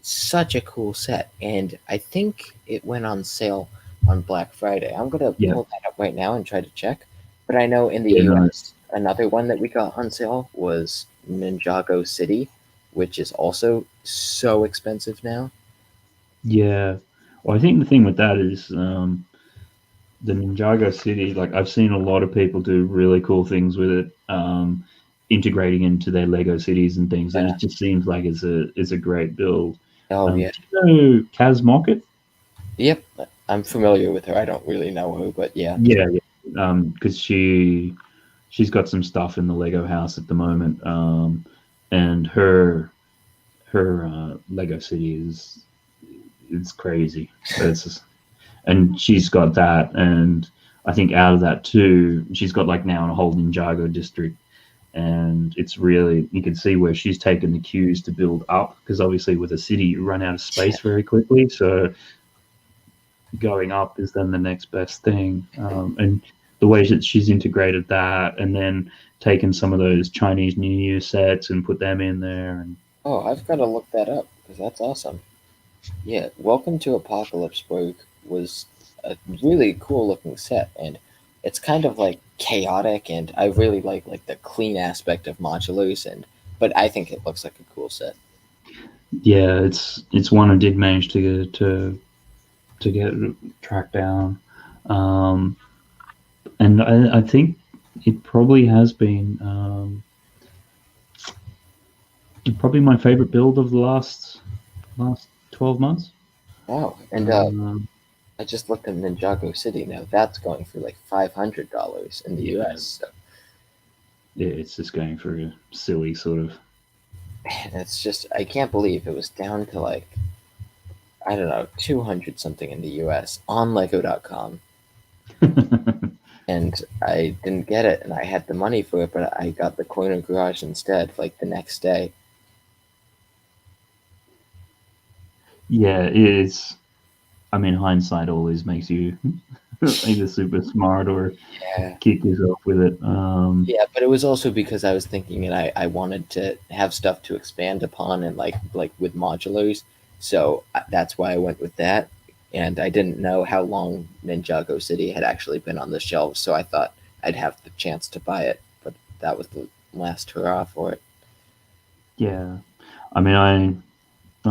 such a cool set, and I think it went on sale on Black Friday. I'm gonna Yeah, pull that up right now and try to check. But I know in the yeah, no, U.S. another one that we got on sale was Ninjago City, which is also so expensive now. yeah. Well, I think the thing with that is the Ninjago City. Like I've seen a lot of people do really cool things with it, integrating into their Lego cities and things, and Yeah. it just seems like it's a great build. Oh yeah. Do you know Kaz Mockett? Yep. I'm familiar with her. I don't really know her, but yeah. Yeah, yeah. Because she's got some stuff in the Lego house at the moment, and her Lego city is it's crazy. It's just, and she's got that, and I think out of that too, she's got like now a whole Ninjago district, and it's really you can see where she's taken the cues to build up because obviously with a city you run out of space very quickly, so going up is then the next best thing. And the way that she's integrated that, and then taken some of those Chinese New Year sets and put them in there, and Oh, I've got to look that up because that's awesome. Yeah, Welcome to Apocalypseburg was a really cool looking set, and it's kind of like chaotic, and I really like the clean aspect of modulars, and but I think it looks like a cool set. yeah, it's one I did manage to get tracked down, um, and I think it probably has been probably my favorite build of the last 12 months. Wow, and Um, I just looked at Ninjago City now. That's going for like $500 in the yeah, U.S. So, yeah, it's just going for a silly sort of. man, it's just I can't believe it was down to like I don't know 200 something in the U.S. on Lego.com. And I didn't get it, and I had the money for it, but I got the corner garage instead, like the next day. Yeah, it's. I mean, hindsight always makes you either super smart or Yeah, kick yourself with it. yeah, but it was also because I was thinking, and I wanted to have stuff to expand upon, and like with modulars, so that's why I went with that. and I didn't know how long Ninjago City had actually been on the shelves, so I thought I'd have the chance to buy it, but that was the last hurrah for it. Yeah, I mean, I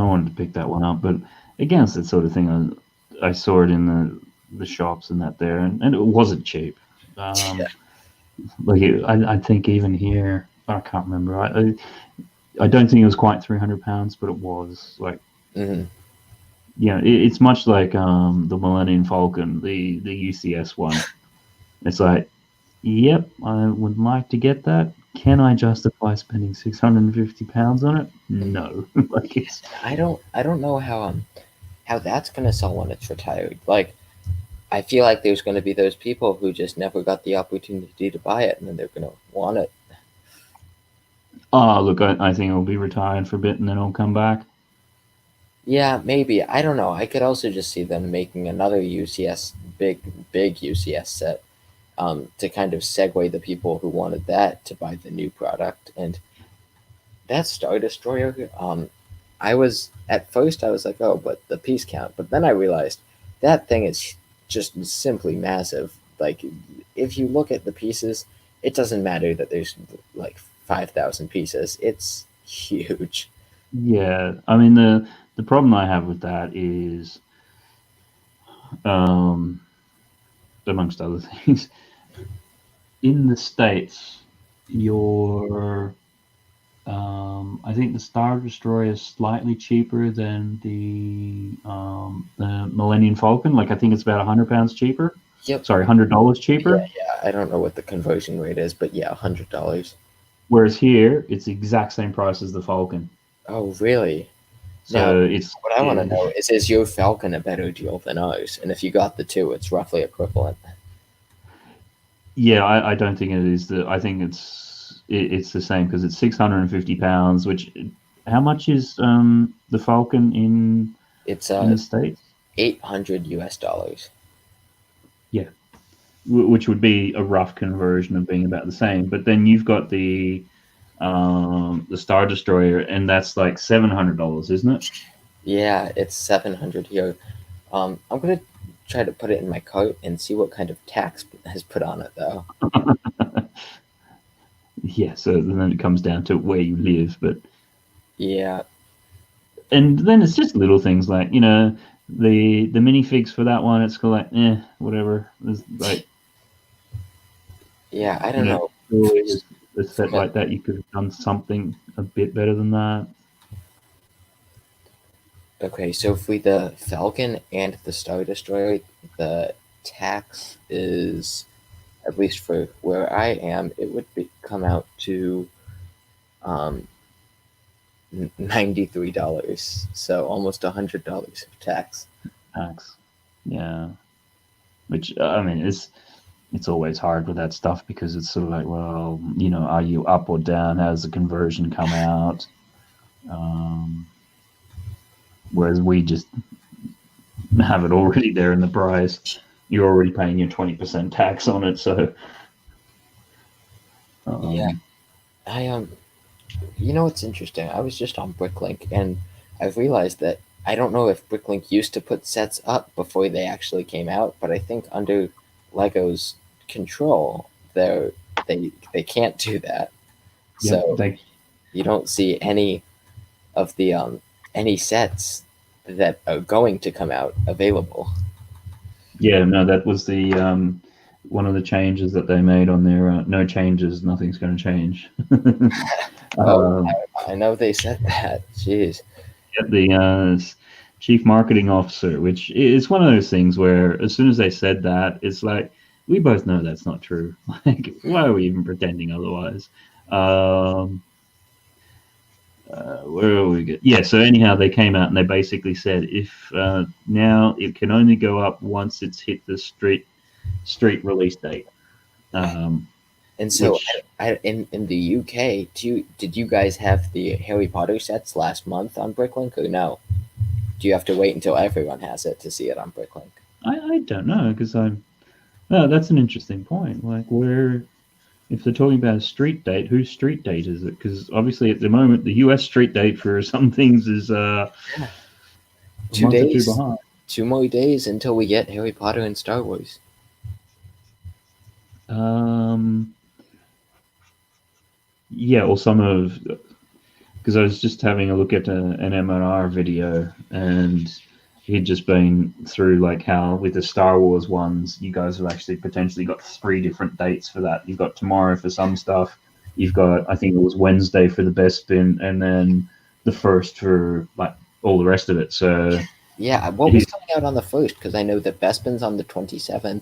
wanted to pick that one up, but again, it's that sort of thing. I saw it in the shops and that there, and it wasn't cheap. Yeah. I think even here, I can't remember. I don't think it was quite £300, but it was like, Hmm. it's much like the Millennium Falcon, the UCS one. It's like, yep, I would like to get that. Can I justify spending £650 on it? No. Like it's I don't know how that's gonna sell when it's retired. Like, I feel like there's gonna be those people who just never got the opportunity to buy it, and then they're gonna want it. look, I think it'll be retired for a bit and then it'll come back. Yeah, maybe. I don't know. I could also just see them making another UCS big UCS set, to kind of segue the people who wanted that to buy the new product. And that Star Destroyer, I was at first I was like, oh, but the piece count. But then I realized that thing is just simply massive. Like, if you look at the pieces, it doesn't matter that there's like 5,000 pieces. It's huge. Yeah, I mean the problem I have with that is, um, amongst other things, in the states, your I think the Star Destroyer is slightly cheaper than the Millennium Falcon. Like I think it's about £100 cheaper. Yep. Sorry, $100 Yeah, cheaper. yeah. I don't know what the conversion rate is, but yeah, $100. Whereas here, it's the exact same price as the Falcon. Oh, really? Now, So it's what I want to know is your Falcon a better deal than ours? And if you got the two, it's roughly equivalent. yeah, I don't think it is. I think it's the same because it's £650. Which how much is the Falcon It's in the States? 800 US dollars. Yeah, which would be a rough conversion of being about the same. But then you've got the Star Destroyer, and that's like $700, isn't it? Yeah, it's 700 here. I'm gonna try to put it in my cart and see what kind of tax has put on it, though. Yeah, so then it comes down to where you live, but Yeah, and then it's just little things like the minifigs for that one. It's like whatever. There's like yeah. I you don't know know. surely a From set a, like that you could have done something a bit better than that. okay, so for the Falcon and the Star Destroyer, the tax is, at least for where I am, it would come out to um, $93. So almost $100 of tax. Tax, yeah. Which I mean, it's always hard with that stuff because it's sort of like, well, are you up or down? How does the conversion come out? Um, Whereas we just have it already there in the price. You're already paying your 20% tax on it, so Yeah, um, I You know what's interesting? I was just on Bricklink and I've realized that I don't know if Bricklink used to put sets up before they actually came out, but I think under Lego's control, they can't do that. yep, So you don't see of the any sets that are going to come out available. yeah, no, that was the one of the changes that they made on their no changes, nothing's going to change. Oh, um, I know they said that. Jeez. the chief marketing officer, which is one of those things where as soon as they said that, it's like we both know that's not true. Like, why are we even pretending otherwise? Um, where are we good? Yeah. So anyhow, they came out and they basically said if now it can only go up once it's hit the street release date. Um, And so, which in the UK, did you guys have the Harry Potter sets last month on Bricklink or no? Do you have to wait until everyone has it to see it on Bricklink? I don't know because I'm. Oh, that's an interesting point. Like, where if they're talking about a street date, whose street date is it? Because obviously at the moment the US street date for some things is a Two month or two days. behind. 2 more days until we get Harry Potter and Star Wars. Yeah, or some of, because I was just having a look at an M&R video, and he'd just been through like how with the Star Wars ones, you guys have actually potentially got 3 different dates for that. You've got tomorrow for some stuff. You've got, I think it was Wednesday for the Bespin, and then the first for like all the rest of it. So Yeah, what was he's, coming out on the first? Because I know that Bespin's on the 27th,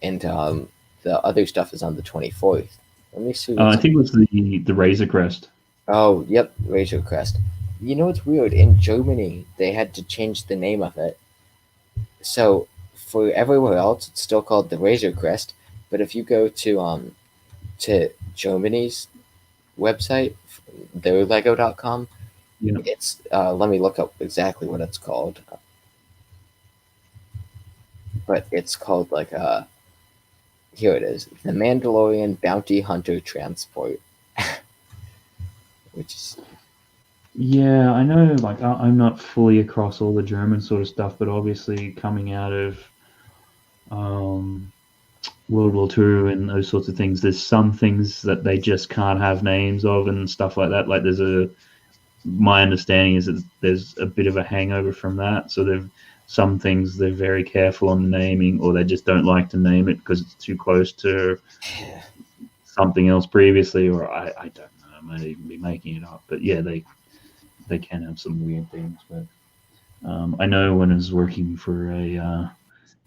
and the other stuff is on the 24th. Let me see I what's. think it was the Razor Crest. Oh, yep, Razor Crest. You know what's weird? In Germany, they had to change the name of it. So for everywhere else, it's still called the Razor Crest. But if you go to Germany's website, their Lego.com, Yeah, it's let me look up exactly what it's called. But it's called like here it is, the Mandalorian Bounty Hunter Transport, which is yeah, I know. Like I'm not fully across all the German sort of stuff, but obviously coming out of um, World War II and those sorts of things, there's some things that they just can't have names of and stuff like that. Like my understanding is that there's a bit of a hangover from that. So some things they're very careful on the naming, or they just don't like to name it because it's too close to something else previously, or I don't know. I might even be making it up, but yeah, they can have some weird things. But I know when I was working for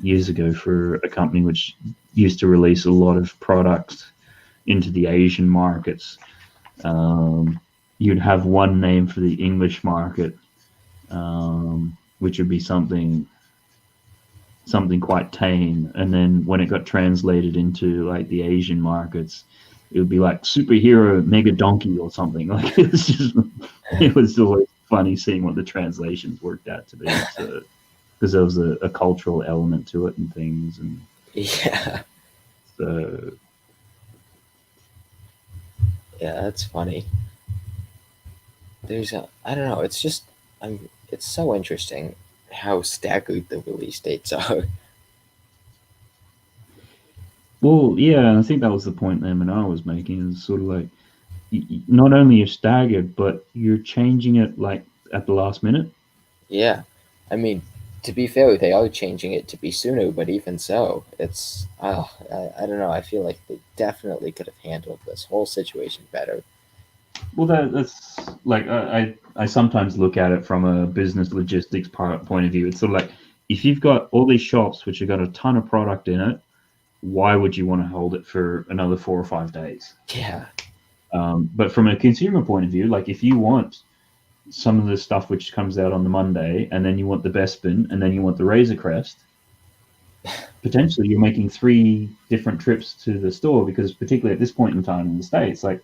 years ago for a company which used to release a lot of products into the Asian markets. You'd have one name for the English market, which would be something quite tame, and then when it got translated into like the Asian markets, it would be like superhero mega donkey or something. Like it was always funny seeing what the translations worked out to be. So because there was a cultural element to it and things, and yeah, so yeah, that's funny. There's a I don't know. It's just it's so interesting how staggered the release dates are. well, yeah, I think that was the point that M&R was making. Is sort of like not only you're staggered, but you're changing it like at the last minute. Yeah, I mean, to be fair, they are changing it to be sooner, but even so, it's I don't know. I feel like they definitely could have handled this whole situation better. Well, that's like I sometimes look at it from a business logistics point of view. It's sort of like if you've got all these shops which have got a ton of product in it, why would you want to hold it for another 4 or 5 days? Yeah, But from a consumer point of view, like if you want some of the stuff which comes out on the Monday, and then you want the Bespin, and then you want the Razor Crest, potentially you're making 3 different trips to the store because, particularly at this point in time in the States, like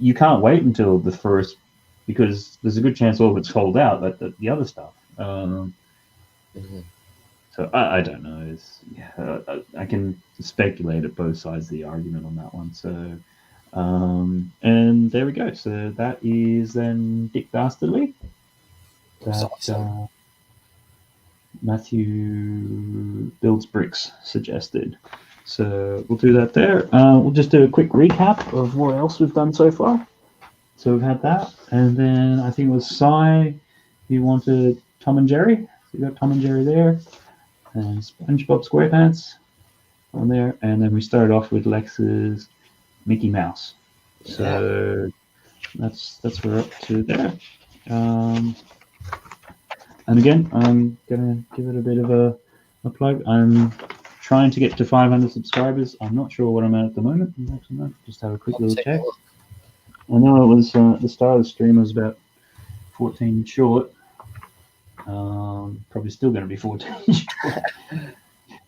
you can't wait until the first because there's a good chance all of it's sold out. But the other stuff. hmm So I don't know. I can speculate at both sides of the argument on that one. So and there we go. So that is then Dick Dastardly. it was That awesome. Matthew Builds Bricks suggested. So we'll do that there. We'll just do a quick recap of what else we've done so far. So we've had that, and then I think it was Cy who wanted Tom and Jerry. So we got Tom and Jerry there, and SpongeBob SquarePants on there, and then we started off with Lex's Mickey Mouse. Yeah, So that's what we're up to there. Um, and again, I'm gonna give it a bit of a plug. I'm trying to get to 500 subscribers. I'm not sure what I'm at the moment. Just have a quick I'll little take a check. look. I know it was the start of the stream was about 14 short. Probably still going to be 14 short.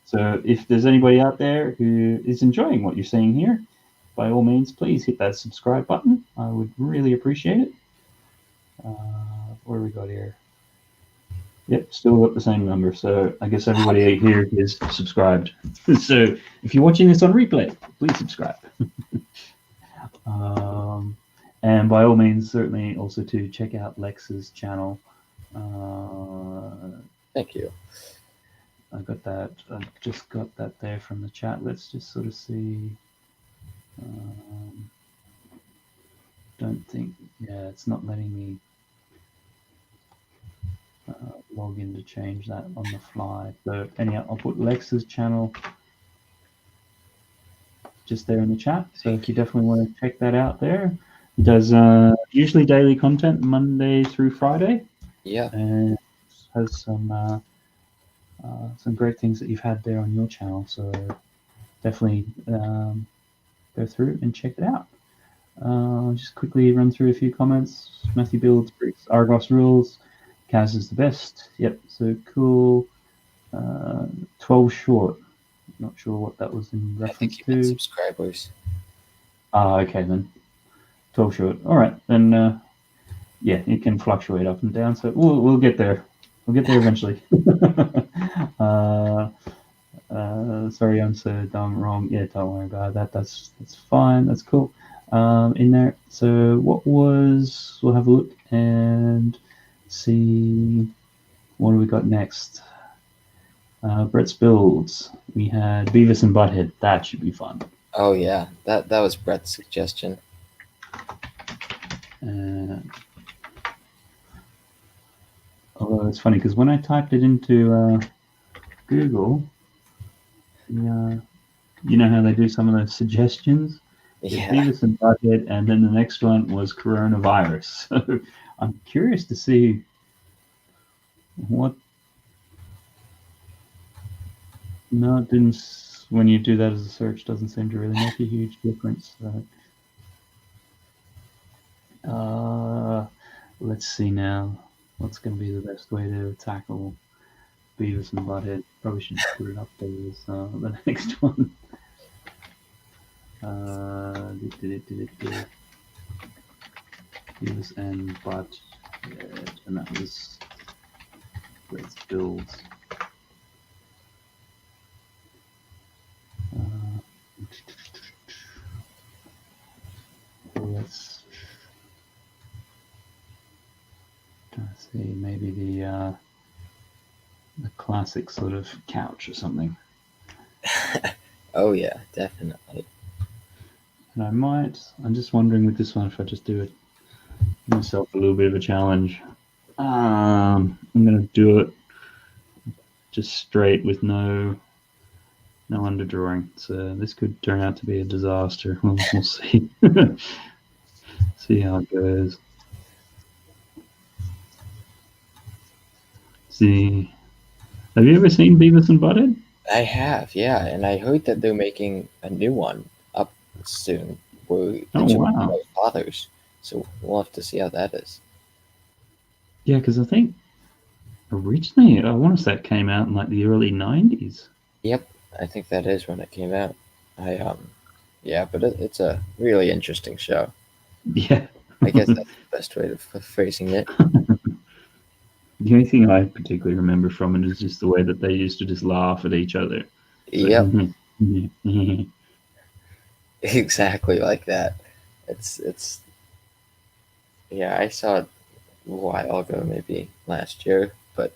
So if there's anybody out there who is enjoying what you're seeing here, by all means, please hit that subscribe button. I would really appreciate it. What do we got here? Yep, still got the same number. So I guess everybody here is subscribed. So if you're watching this on replay, please subscribe. And by all means, certainly also to check out Lex's channel. Thank you. I got that. I just got that there from the chat. Let's just sort of see. Don't think. Yeah, it's not letting me log in to change that on the fly. So anyhow, I'll put Lex's channel just there in the chat. So if you definitely want to check that out there, he does usually daily content Monday through Friday. Yeah. And has some great things that you've had there on your channel. So definitely go through and check it out. Just quickly run through a few comments. Matthew builds bricks, Argos rules. Kaz is the best. Yep, so cool. 12 short. Not sure what that was in reference I think you to. meant subscribers. Okay then. 12 short. All right, then. Yeah, it can fluctuate up and down. So we'll get there. We'll get there eventually. Sorry, I'm so dumb wrong. Yeah, don't worry about that. That's fine. That's cool. In there. So what was? We'll have a look and see what do we got next. Brett's builds. We had Beavis and Butthead. That should be fun. Oh yeah, that was Brett's suggestion. Although it's funny because when I typed it into Google, you know how they do some of those suggestions? Yeah. Beavis and Butthead, and then the next one was coronavirus. So I'm curious to see what. No, it didn't. When you do that as a search, doesn't seem to really make a huge difference. So, let's see now. What's going to be the best way to tackle Beavis and Butthead? Probably should put it up there as the next one. Beavis and Butthead, and that was Brett's builds. Let's try to see maybe the classic sort of couch or something. Oh yeah, definitely. And I'm just wondering with this one if I just do it myself a little bit of a challenge. I'm going to do it just straight with no underdrawing. So this could turn out to be a disaster. We'll see. See how it goes. See, have you ever seen Beavis and Butthead? I have, yeah, and I heard that they're making a new one up soon. Where wow! Fathers, so we'll have to see how that is. Yeah, because I think originally I want to say it came out in like the early '90s. Yep, I think that is when it came out. Yeah, but it's a really interesting show. Yeah, I guess that's the best way of phrasing it. The only thing I particularly remember from it is just the way that they used to just laugh at each other. Yep. Exactly like that. It's yeah, I saw it a while ago, maybe last year, but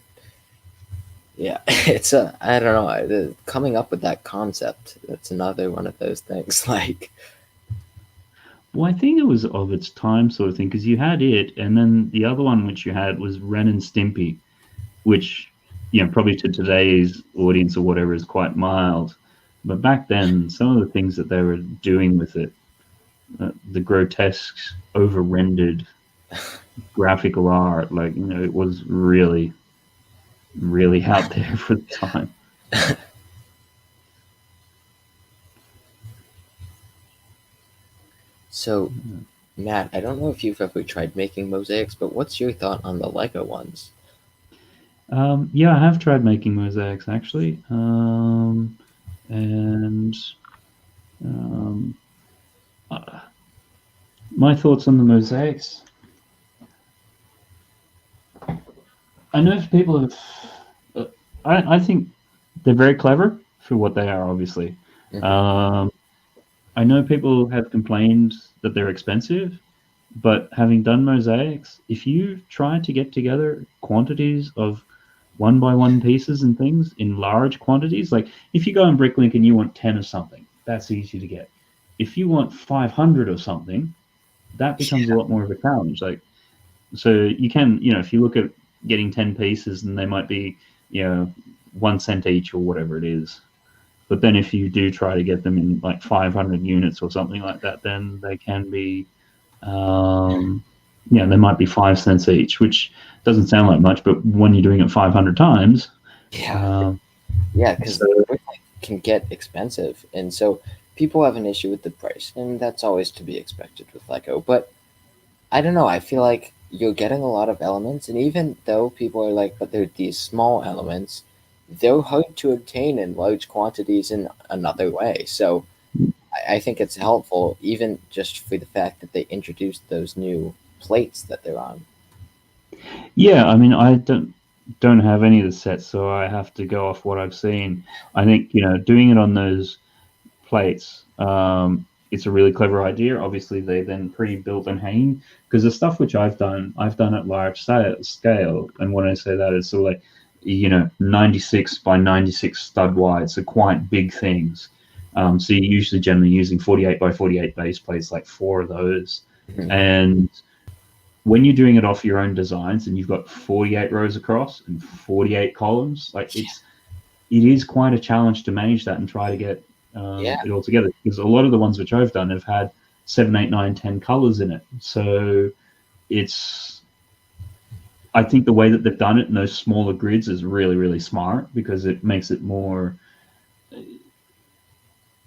yeah, it's I don't know, coming up with that concept, it's another one of those things. Like, well, I think it was of its time sort of thing, because you had it, and then the other one which you had was Ren and Stimpy, which, probably to today's audience or whatever is quite mild. But back then, some of the things that they were doing with it, the grotesque, over-rendered graphical art, like, it was really, really out there for the time. So, Matt, I don't know if you've ever tried making mosaics, but what's your thought on the Lego ones? Yeah, I have tried making mosaics, actually. My thoughts on the mosaics. I know people have. I think they're very clever for what they are, obviously. Mm-hmm. I know people have complained that they're expensive, but having done mosaics, if you try to get together quantities of 1 by 1 pieces and things in large quantities. Like if you go on Bricklink and you want 10 of something, that's easy to get. If you want 500 of something, that becomes a lot more of a challenge. Like, so you can, if you look at getting 10 pieces and they might be, 1 cent each or whatever it is. But then if you do try to get them in like 500 units or something like that, then they can be, they might be 5 cents each, which doesn't sound like much, but when you're doing it 500 times, Yeah, um, yeah, because so Bricklink can get expensive, and so people have an issue with the price, and that's always to be expected with Lego. But I don't know. I feel like you're getting a lot of elements, and even though people are like, but they're these small elements, they're hard to obtain in large quantities in another way. So I think it's helpful, even just for the fact that they introduced those new plates that they're on. yeah, I mean, I don't have any of the sets, so I have to go off what I've seen. I think doing it on those plates, it's a really clever idea. Obviously, they then pre-built and hang because the stuff which I've done at large scale, and when I say that, it's sort of like 96 by 96 stud wide, so quite big things. So you're usually generally using 48 by 48 base plates, like 4 of those, Mhm. and when you're doing it off your own designs and you've got 48 rows across and 48 columns, like it is quite a challenge to manage that and try to get Yeah, it all together, because a lot of the ones which I've done have had 7, 8, 9, 10 colors in it. So it's, I think the way that they've done it in those smaller grids is really, really smart, because it makes it more,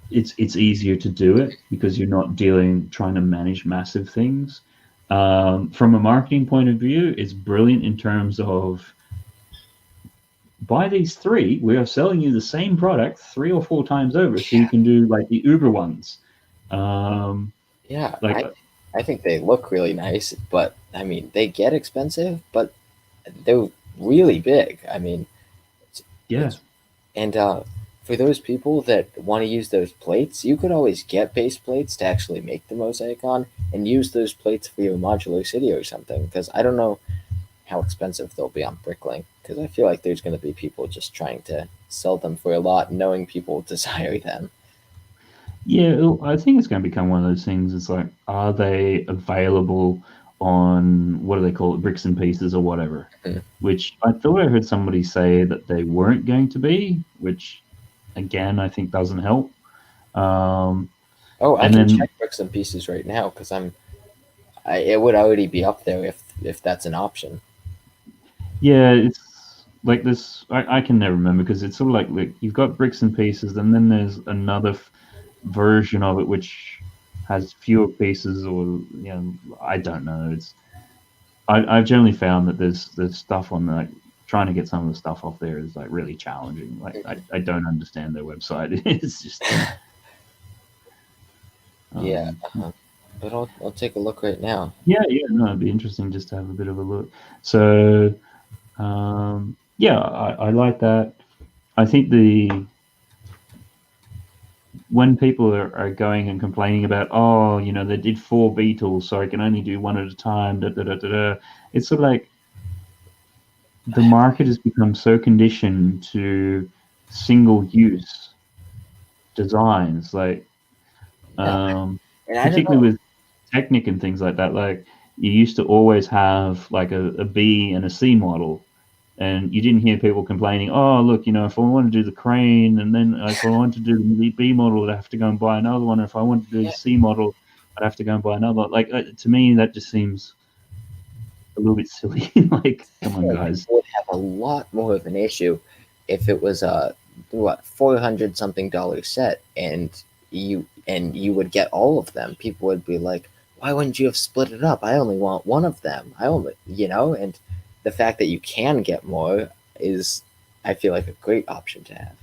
it's easier to do it because you're not trying to manage massive things. From a marketing point of view, it's brilliant in terms of, buy these three, we are selling you the same product 3 or 4 times over, so you can do like the Uber ones. Um, yeah. like I think they look really nice, but I mean, they get expensive, but they're really big. I mean, yeah, it's and for those people that want to use those plates, you could always get base plates to actually make the mosaic on, and use those plates for your modular city or something. Because I don't know how expensive they'll be on Bricklink. Because I feel like there's going to be people just trying to sell them for a lot, knowing people desire them. yeah, I think it's going to become one of those things. It's like, are they available on, what do they call it, bricks and pieces or whatever? Mhm. Which I thought I heard somebody say that they weren't going to be, which again I think doesn't help. Um, Oh, I and can then check bricks and pieces right now because it would already be up there if that's an option. yeah, it's like this. I can never remember, because it's sort of like you've got bricks and pieces, and then there's another version of it which has fewer pieces, or I don't know. I've generally found that there's stuff on, like, trying to get some of the stuff off there is like really challenging. Like I don't understand their website. It's just Yeah, um, but I'll take a look right now. yeah, no, it'd be interesting just to have a bit of a look. So yeah, I like that. I think when people are going and complaining about, oh, they did 4 beetles, so I can only do one at a time, da, da, da, da, da. It's sort of like the market has become so conditioned to single use designs, like Yeah, and I don't know. particularly with Technic and things like that. Like, you used to always have like a B and a C model, and you didn't hear people complaining, oh, look, if I want to do the crane, and then if I want to do the B model, I'd have to go and buy another one. Or if I want to do the Yeah, C model, I'd have to go and buy another. Like, to me, that just seems a little bit silly. Like, I come on, feel like guys. people would have a lot more of an issue if it was a what $400 something dollar set, and you would get all of them. People would be like, "Why wouldn't you have split it up? I only want one of them. I only, and the fact that you can get more is, I feel like, a great option to have.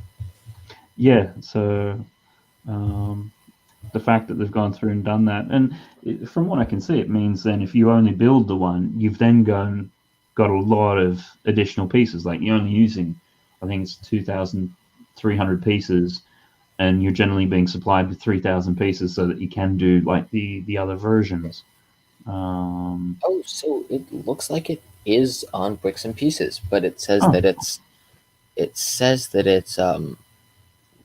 Yeah, so um, the fact that they've gone through and done that, and from what I can see, it means then if you only build the one, you've then got a lot of additional pieces. Like, you're only using, I think it's 2,300 pieces, and you're generally being supplied with 3,000 pieces so that you can do like the other versions. Um, Oh, so it looks like it is on Bricks and Pieces, but it says Oh, that it's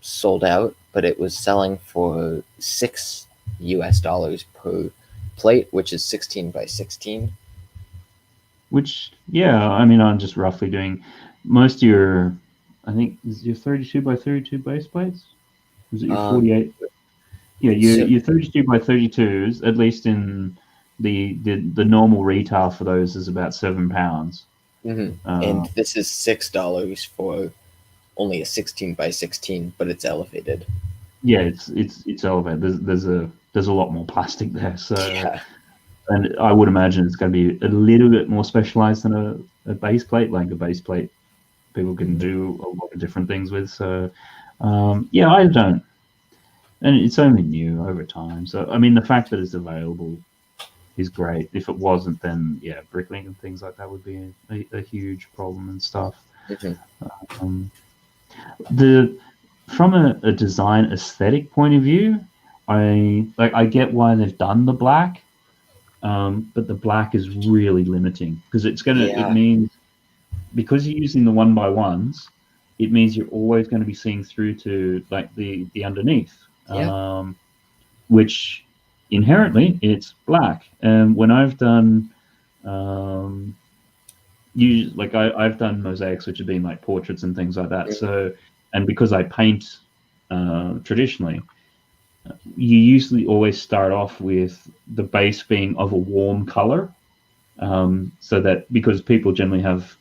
sold out, but it was selling for $6 per plate, which is 16 by 16. which, yeah, I mean, I'm just roughly doing most of your, I think, is your 32 by 32 base plates? Was it your Um, 48? Yeah, so your 32 by 32s, at least in the normal retail for those is about £7. and Uh, this is $6 for only a 16 by 16, but it's elevated. yeah, it's elevated. There's a lot more plastic there, so Yeah. and I would imagine it's going to be a little bit more specialized than a base plate. Like a base plate, people can Mhm. do a lot of different things with. So yeah, I don't, and it's only new over time. So I mean, the fact that it's available is great. If it wasn't, then yeah, brickling and things like that would be a huge problem and stuff. Mhm. Um, the From a design aesthetic point of view, I get why they've done the black, but the black is really limiting because it Yeah. means because you're using the one by ones, it means you're always going to be seeing through to like the underneath, Yeah. which inherently it's black. And when I've done um, I've done mosaics which have been like portraits and things like that. Mhm. So and because I paint traditionally, you usually always start off with the base being of a warm color, so that because people generally have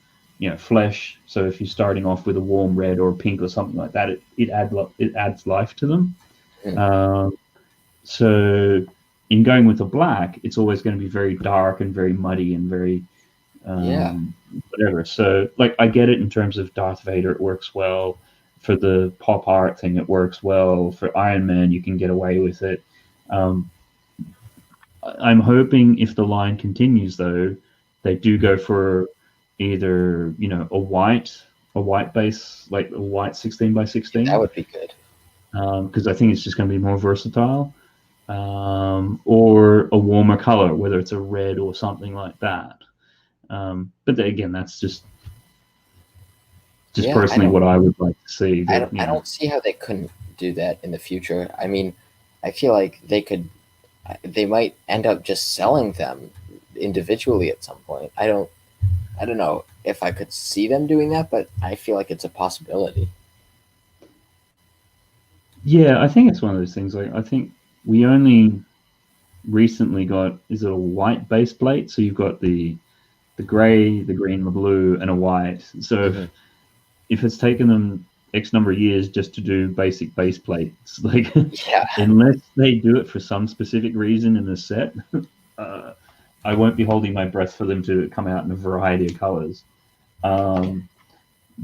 flesh, so if you're starting off with a warm red or pink or something like that, it adds life to them. Mhm. Um, so in going with the black, it's always going to be very dark and very muddy and very Yeah. whatever. So like I get it in terms of Darth Vader, it works well. For the pop art thing, it works well. For Iron Man, you can get away with it. Um, I'm hoping if the line continues though, they do go for either a white base like a white 16 by That 16, would be good. because I think it's just going to be more versatile, or a warmer color, whether it's a red or something like that. But again, that's just Yeah, personally what I would like to see. That I don't see how they couldn't do that in the future. I mean, I feel like they might end up just selling them individually at some point. I don't know if I could see them doing that, but I feel like it's a possibility. yeah, I think it's one of those things. Like I think we only recently got, is it a white base plate? So you've got the gray, the green, the blue, and a white. So Hmm. if it's taken them X number of years just to do basic base plates, like Yeah. unless they do it for some specific reason in the set, uh, I won't be holding my breath for them to come out in a variety of colors.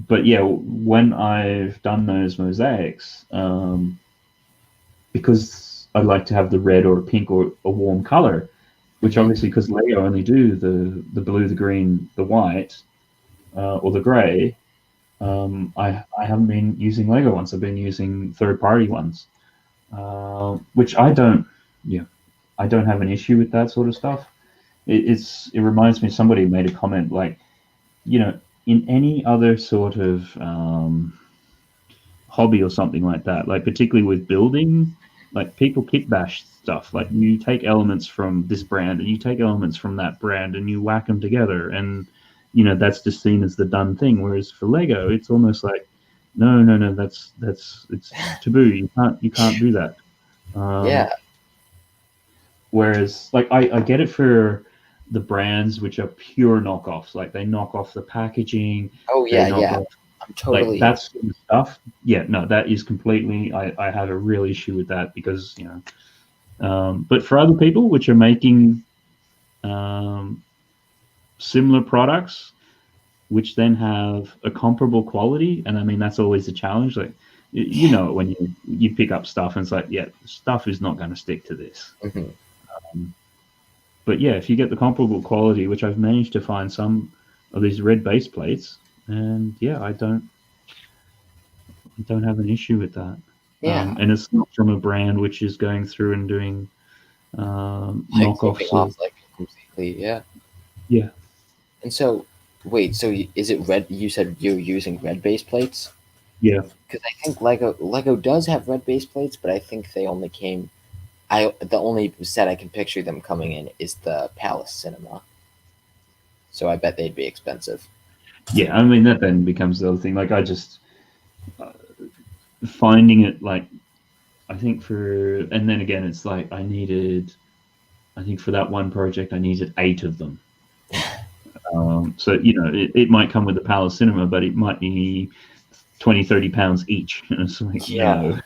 But yeah, when I've done those mosaics, because I like to have the red or a pink or a warm color, which Hmm. obviously because Lego only do the blue, the green, the white, or the gray. I haven't been using Lego ones. I've been using third party ones, which I don't. Yeah, I don't have an issue with that sort of stuff. It reminds me. Somebody made a comment like, in any other sort of hobby or something like that, like particularly with building, like people kit bash stuff. Like you take elements from this brand and you take elements from that brand and you whack them together, and that's just seen as the done thing. Whereas for Lego, it's almost like, no, no, no, that's it's taboo. You can't do that. Um, Yeah. Whereas, like, I get it for the brands which are pure knockoffs, like they knock off the packaging, Oh they yeah, knock yeah. off I'm like totally. that sort of stuff. Yeah, no, that is completely. I have a real issue with that because but for other people which are making um, similar products, which then have a comparable quality, and I mean that's always a challenge. Like when you pick up stuff and it's like, yeah, stuff is not going to stick to this. Mhm. Um, but yeah, if you get the comparable quality, which I've managed to find some of these red base plates, and yeah, I don't have an issue with that. Yeah. And it's not from a brand which is going through and doing Like ripping knockoffs off of, like completely. Yeah. yeah. And so, wait, so is it red? You said you're using red base plates? Yeah. Because I think Lego does have red base plates, but I think they only came. The only set I can picture them coming in is the Palace Cinema. So I bet they'd be expensive. Yeah, I mean that then becomes the other thing. Like I just uh, finding it like I think for and then again it's like I think for that one project I needed 8 of them. So it might come with the Palace Cinema, but it might be 20-30 pounds each. And it's like Yeah, no,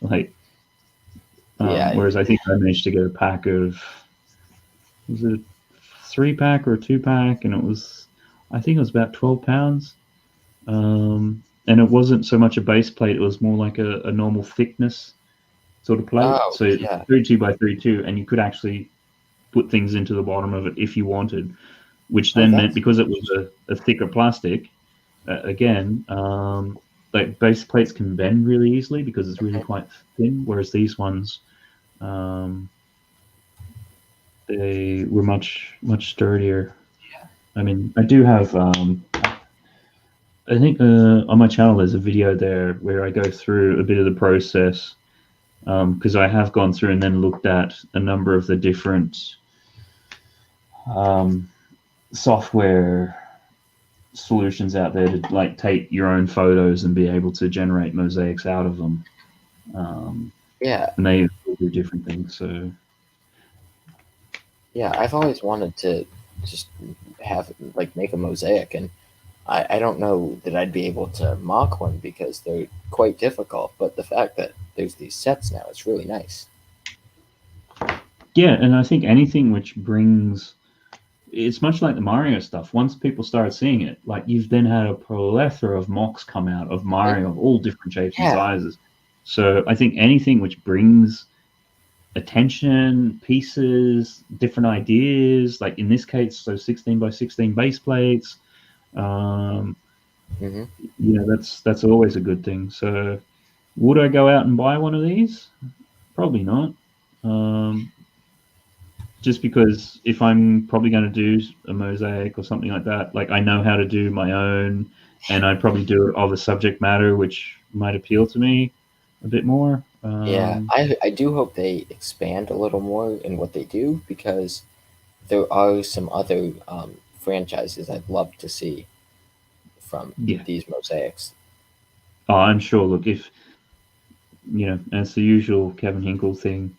like yeah, whereas I think I managed to get a pack of was it a 3 pack or a 2 pack, and it was I think it was about £12. And it wasn't so much a base plate; it was more like a normal thickness sort of plate. oh, So it's yeah. 32 by 32, and you could actually put things into the bottom of it if you wanted, which Oh, then meant that's because it was a thicker plastic, again, like base plates can bend really easily because it's really quite thin, whereas these ones, um, they were much sturdier. I mean, I do have. I think on my channel there's a video there where I go through a bit of the process because I have gone through and then looked at a number of the different um, software solutions out there to like take your own photos and be able to generate mosaics out of them. Um, yeah, and they do different things. So yeah. I've always wanted to just have like make a mosaic, and I don't know that I'd be able to mock one because they're quite difficult. But the fact that there's these sets now, it's really nice. yeah, and I think anything which brings it's much like the Mario stuff. Once people started seeing it, like you've then had a plethora of mocks come out of It, Mario of all different shapes and yeah, sizes. So I think anything which brings attention, pieces, different ideas, like in this case, so 16 by 16 base plates, um, hmm that's always a good thing. So would I go out and buy one of these? Probably not. Um, just because if I'm probably going to do a mosaic or something like that, like I know how to do my own, and I'd probably do it of a subject matter which might appeal to me a bit more. yeah. I do hope they expand a little more in what they do because there are some other franchises I'd love to see from Yeah, these mosaics. I'm sure. Look, if and it's the usual Kevin Hinkle thing.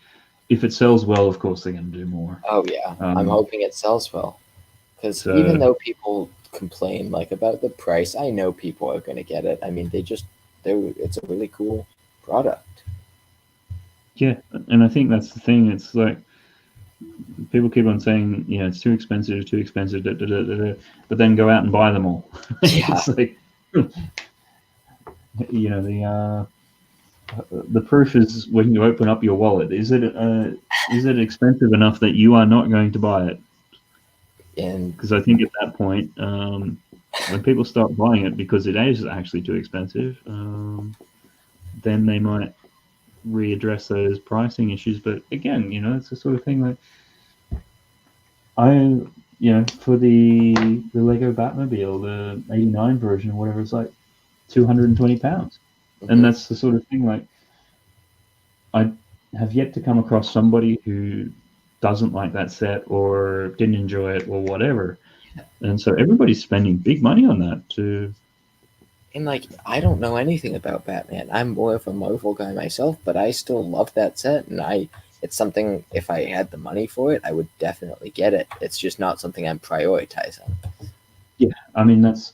If it sells well, of course they're going to do more. Oh yeah, I'm Um, hoping it sells well because so even though people complain like about the price, I know people are going to get it. I mean, it's a really cool product. yeah, and I think that's the thing. It's like people keep on saying, it's too expensive, da, da, da, da, da, but then go out and buy them all. Yeah, It's like, the proof is when you open up your wallet. Is it expensive enough that you are not going to buy it? and Because I think at that point, when people start buying it because it is actually too expensive, then they might readdress those pricing issues. But again, it's the sort of thing that I, for the Lego Batmobile, the '89 version or whatever, it's like £220, and mhm. that's the sort of thing like I have yet to come across somebody who doesn't like that set or didn't enjoy it or whatever. And so everybody's spending big money on that to And like I don't know anything about Batman. I'm more of a Marvel guy myself, but I still love that set, and I it's something if I had the money for it, I would definitely get it. It's just not something I'm prioritizing. yeah, I mean that's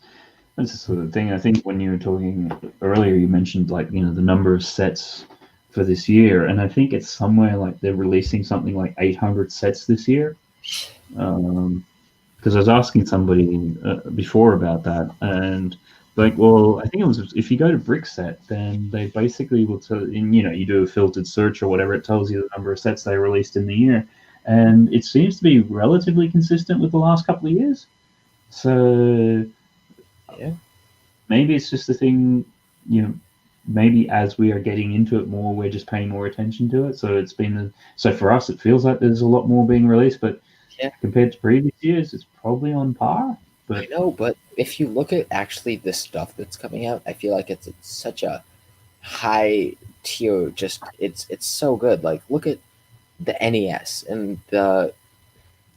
the sort of thing. I think when you were talking earlier, you mentioned like the number of sets for this year, and I think it's somewhere like they're releasing something like 800 sets this year. Because I was asking somebody before about that, and like, well, I think it was if you go to Brickset, then they basically will tell, and you do a filtered search or whatever, it tells you the number of sets they released in the year, and it seems to be relatively consistent with the last couple of years. So Yeah. maybe it's just a thing, you know, maybe as we are getting into it more, we're just paying more attention to it. So it's been, so for us, it feels like there's a lot more being released, but Yeah, compared to previous years, it's probably on par. I But know, but if you look at actually the stuff that's coming out, I feel like it's such a high tier. Just it's so good. Like look at the NES and the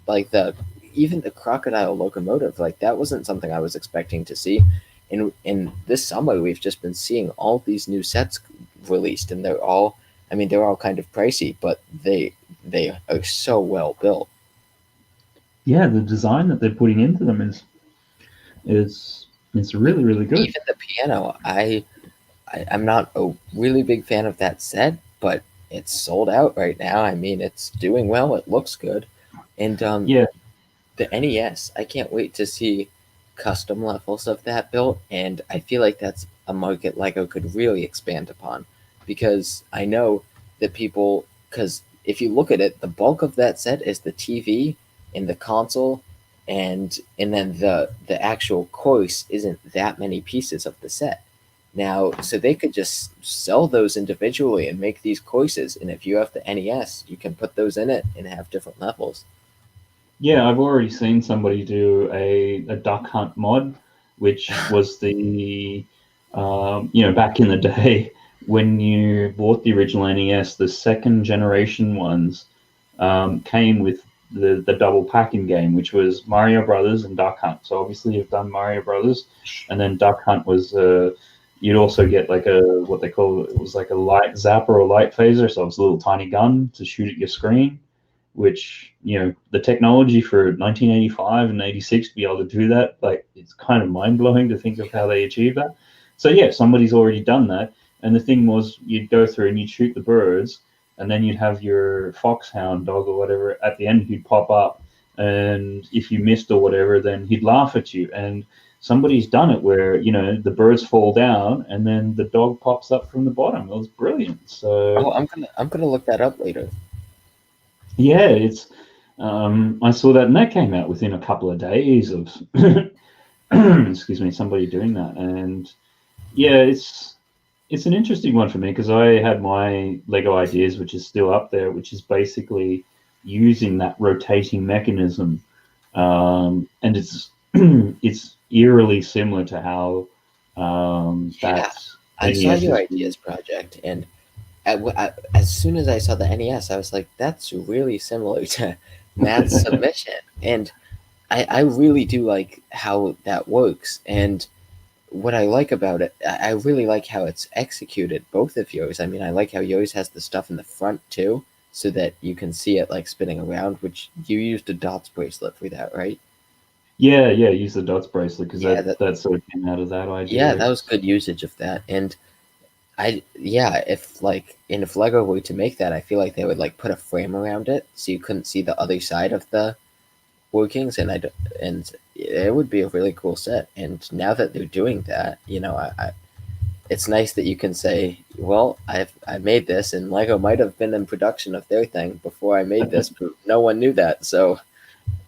like the even the crocodile locomotive. Like that wasn't something I was expecting to see. In this summer, we've just been seeing all these new sets released, and they're all. I mean, they're all kind of pricey, but they are so well built. yeah, the design that they're putting into them is it's Like really really good. even the piano, I'm not a really big fan of that set, but it's sold out right now. I mean, it's doing well. It looks good, and Yeah, the NES, I can't wait to see custom levels of that built, and I feel like that's a market Lego could really expand upon, because I know that people, because if you look at it, the bulk of that set is the TV and the console, and then the actual course isn't that many pieces of the set. Now, so they could just sell those individually and make these courses, and if you have the NES, you can put those in it and have different levels. yeah, I've already seen somebody do a duck hunt mod, which was the back in the day when you bought the original NES, the second generation ones came with the double packing game, which was Mario Brothers and Duck Hunt. So obviously you've done Mario Brothers, and then Duck Hunt was you'd also get like a what they call it was like a light zapper or light phaser, so it's a little tiny gun to shoot at your screen. Which the technology for 1985 and 86 to be able to do that, like it's kind of mind blowing to think of how they achieved that. So yeah, somebody's already done that. And the thing was, you'd go through and you'd shoot the birds, and then you'd have your foxhound dog or whatever at the end who'd pop up, and if you missed or whatever, then he'd laugh at you. And somebody's done it where the birds fall down and then the dog pops up from the bottom. It was brilliant. So Oh, I'm gonna look that up later. yeah, it's I saw that and that came out within a couple of days of excuse me, somebody doing that. And yeah, it's an interesting one for me because I had my Lego ideas, which is still up there, which is basically using that rotating mechanism, and it's it's eerily similar to how Yeah, that I saw NES your is. ideas project, and as soon as I saw the NES, I was like, "That's really similar to Matt's submission," and I really do like how that works. And what I like about it, I really like how it's executed. Both of yours. I mean, I like how yours has the stuff in the front too, so that you can see it like spinning around. Which you used a dots bracelet for that, right? Yeah, yeah, use the dots bracelet because Yeah, that sort of came out of that yeah, idea. that was good usage of that. And yeah, if Lego were to make that, I feel like they would like put a frame around it so you couldn't see the other side of the workings, and it would be a really cool set. And now that they're doing that, it's nice that you can say, well, I made this, and Lego might have been in production of their thing before I made this, but no one knew that. So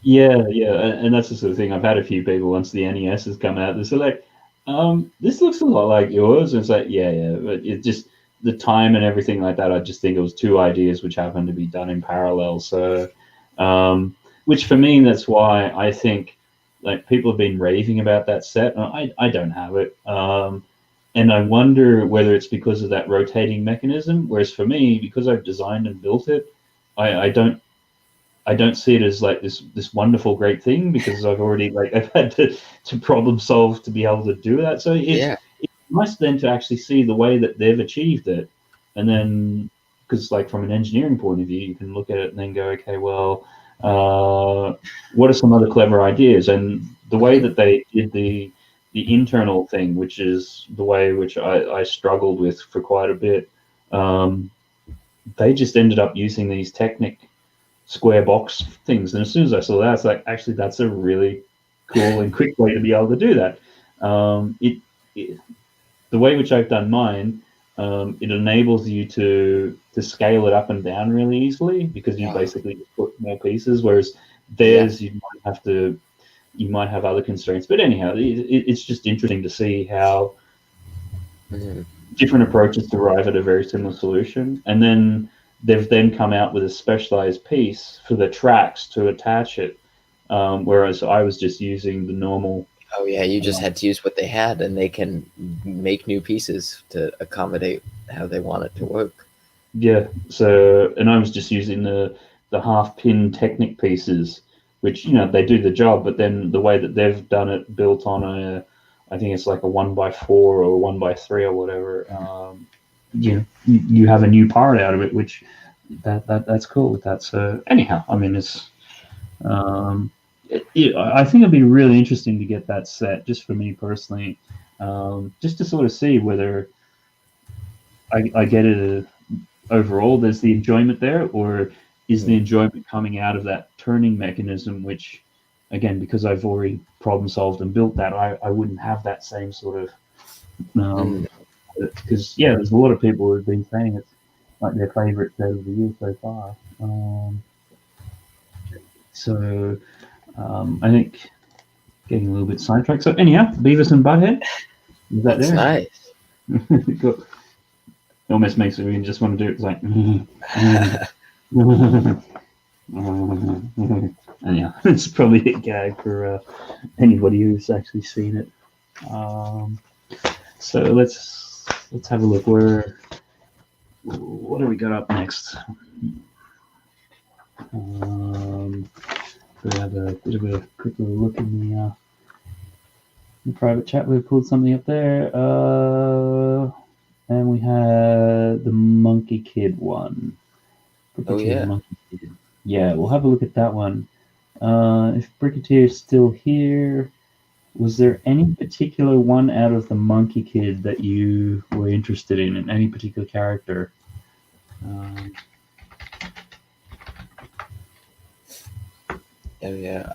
Yeah, yeah, and that's the sort of thing. I've had a few people once the NES has come out. They're like, this looks a lot like yours. And it's like, yeah, yeah, but it just the time and everything like that. I just think it was two ideas which happened to be done in parallel. So, which for me, that's why I think like people have been raving about that set. And I don't have it. And I wonder whether it's because of that rotating mechanism. Whereas for me, because I've designed and built it, I don't see it as like this wonderful great thing because I've already like I've had to problem solve to be able to do that. So yeah, it's nice then to actually see the way that they've achieved it, and then because like from an engineering point of view, you can look at it and then go, okay, well, what are some other clever ideas? And the way mhm, that they did the internal thing, which is the way which I struggled with for quite a bit. Um, they just ended up using these Technic square box things. And as soon as I saw that, it's like, actually, that's a really cool and quick way to be able to do that. It the way which I've done mine, it enables you to scale it up and down really easily because you yeah, basically just put more pieces. Whereas yeah, theirs, you might have other constraints. But anyhow, it's just interesting to see how mhm, different approaches to arrive at a very similar solution. And then they've then come out with a specialized piece for the tracks to attach it, whereas I was just using the normal. Oh yeah, you just had to use what they had, and they can make new pieces to accommodate how they want it to work. Yeah, so and I was just using the half pin Technic pieces, which they do the job, but then the way that they've done it, built on I think it's like a 1x4 or 1x3 or whatever. You have a new part out of it, which that's cool with that. So anyhow, I mean I think it'd be really interesting to get that set, just for me personally, just to sort of see whether I get it. Overall, there's the enjoyment there, or is the enjoyment coming out of that turning mechanism, which, again, because I've already problem solved and built that, I wouldn't have that same sort of, because there's a lot of people who've been saying it's like their favorite set of the year so far. I think getting a little bit sidetracked. So anyhow, Beavis and Butthead, is that That's there? nice. It almost makes me just want to do it. It's like, anyhow, it's probably a gag for anybody who's actually seen it. So let's have a look. What do we got up next? We have a bit of a quick little look in the private chat. We've pulled something up there. And we had the Monkey Kid one. Oh yeah. Monkey Kid. Yeah, we'll have a look at that one. If Bricketeer is still here, was there any particular one out of the Monkey Kid that you were interested in any particular character? Oh yeah,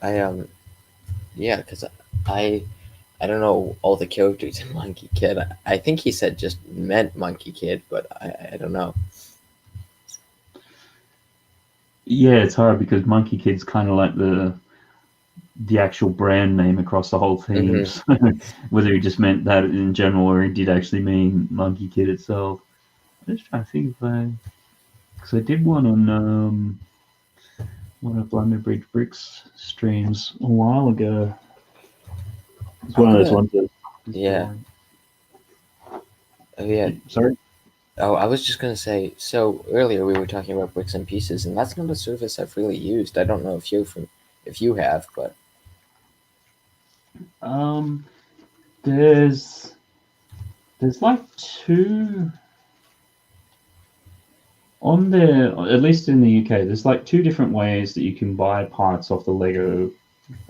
because I don't know all the characters in Monkey Kid. I think he said just meant Monkey Kid, but I don't know. Yeah, it's hard because Monkey Kid's kind of like the actual brand name across the whole theme. Mm-hmm. Whether he just meant that in general or he did actually mean Monkey Kid itself. I'm just trying to think because I did one on one of Family Bricks streams a while ago. It's one of those ones that. Yeah. Oh yeah. Sorry. Oh, I was just gonna say. So earlier we were talking about Bricks and Pieces, and that's not a service I've really used. I don't know if you have, but there's like two on there, at least in the UK. There's like two different ways that you can buy parts off the Lego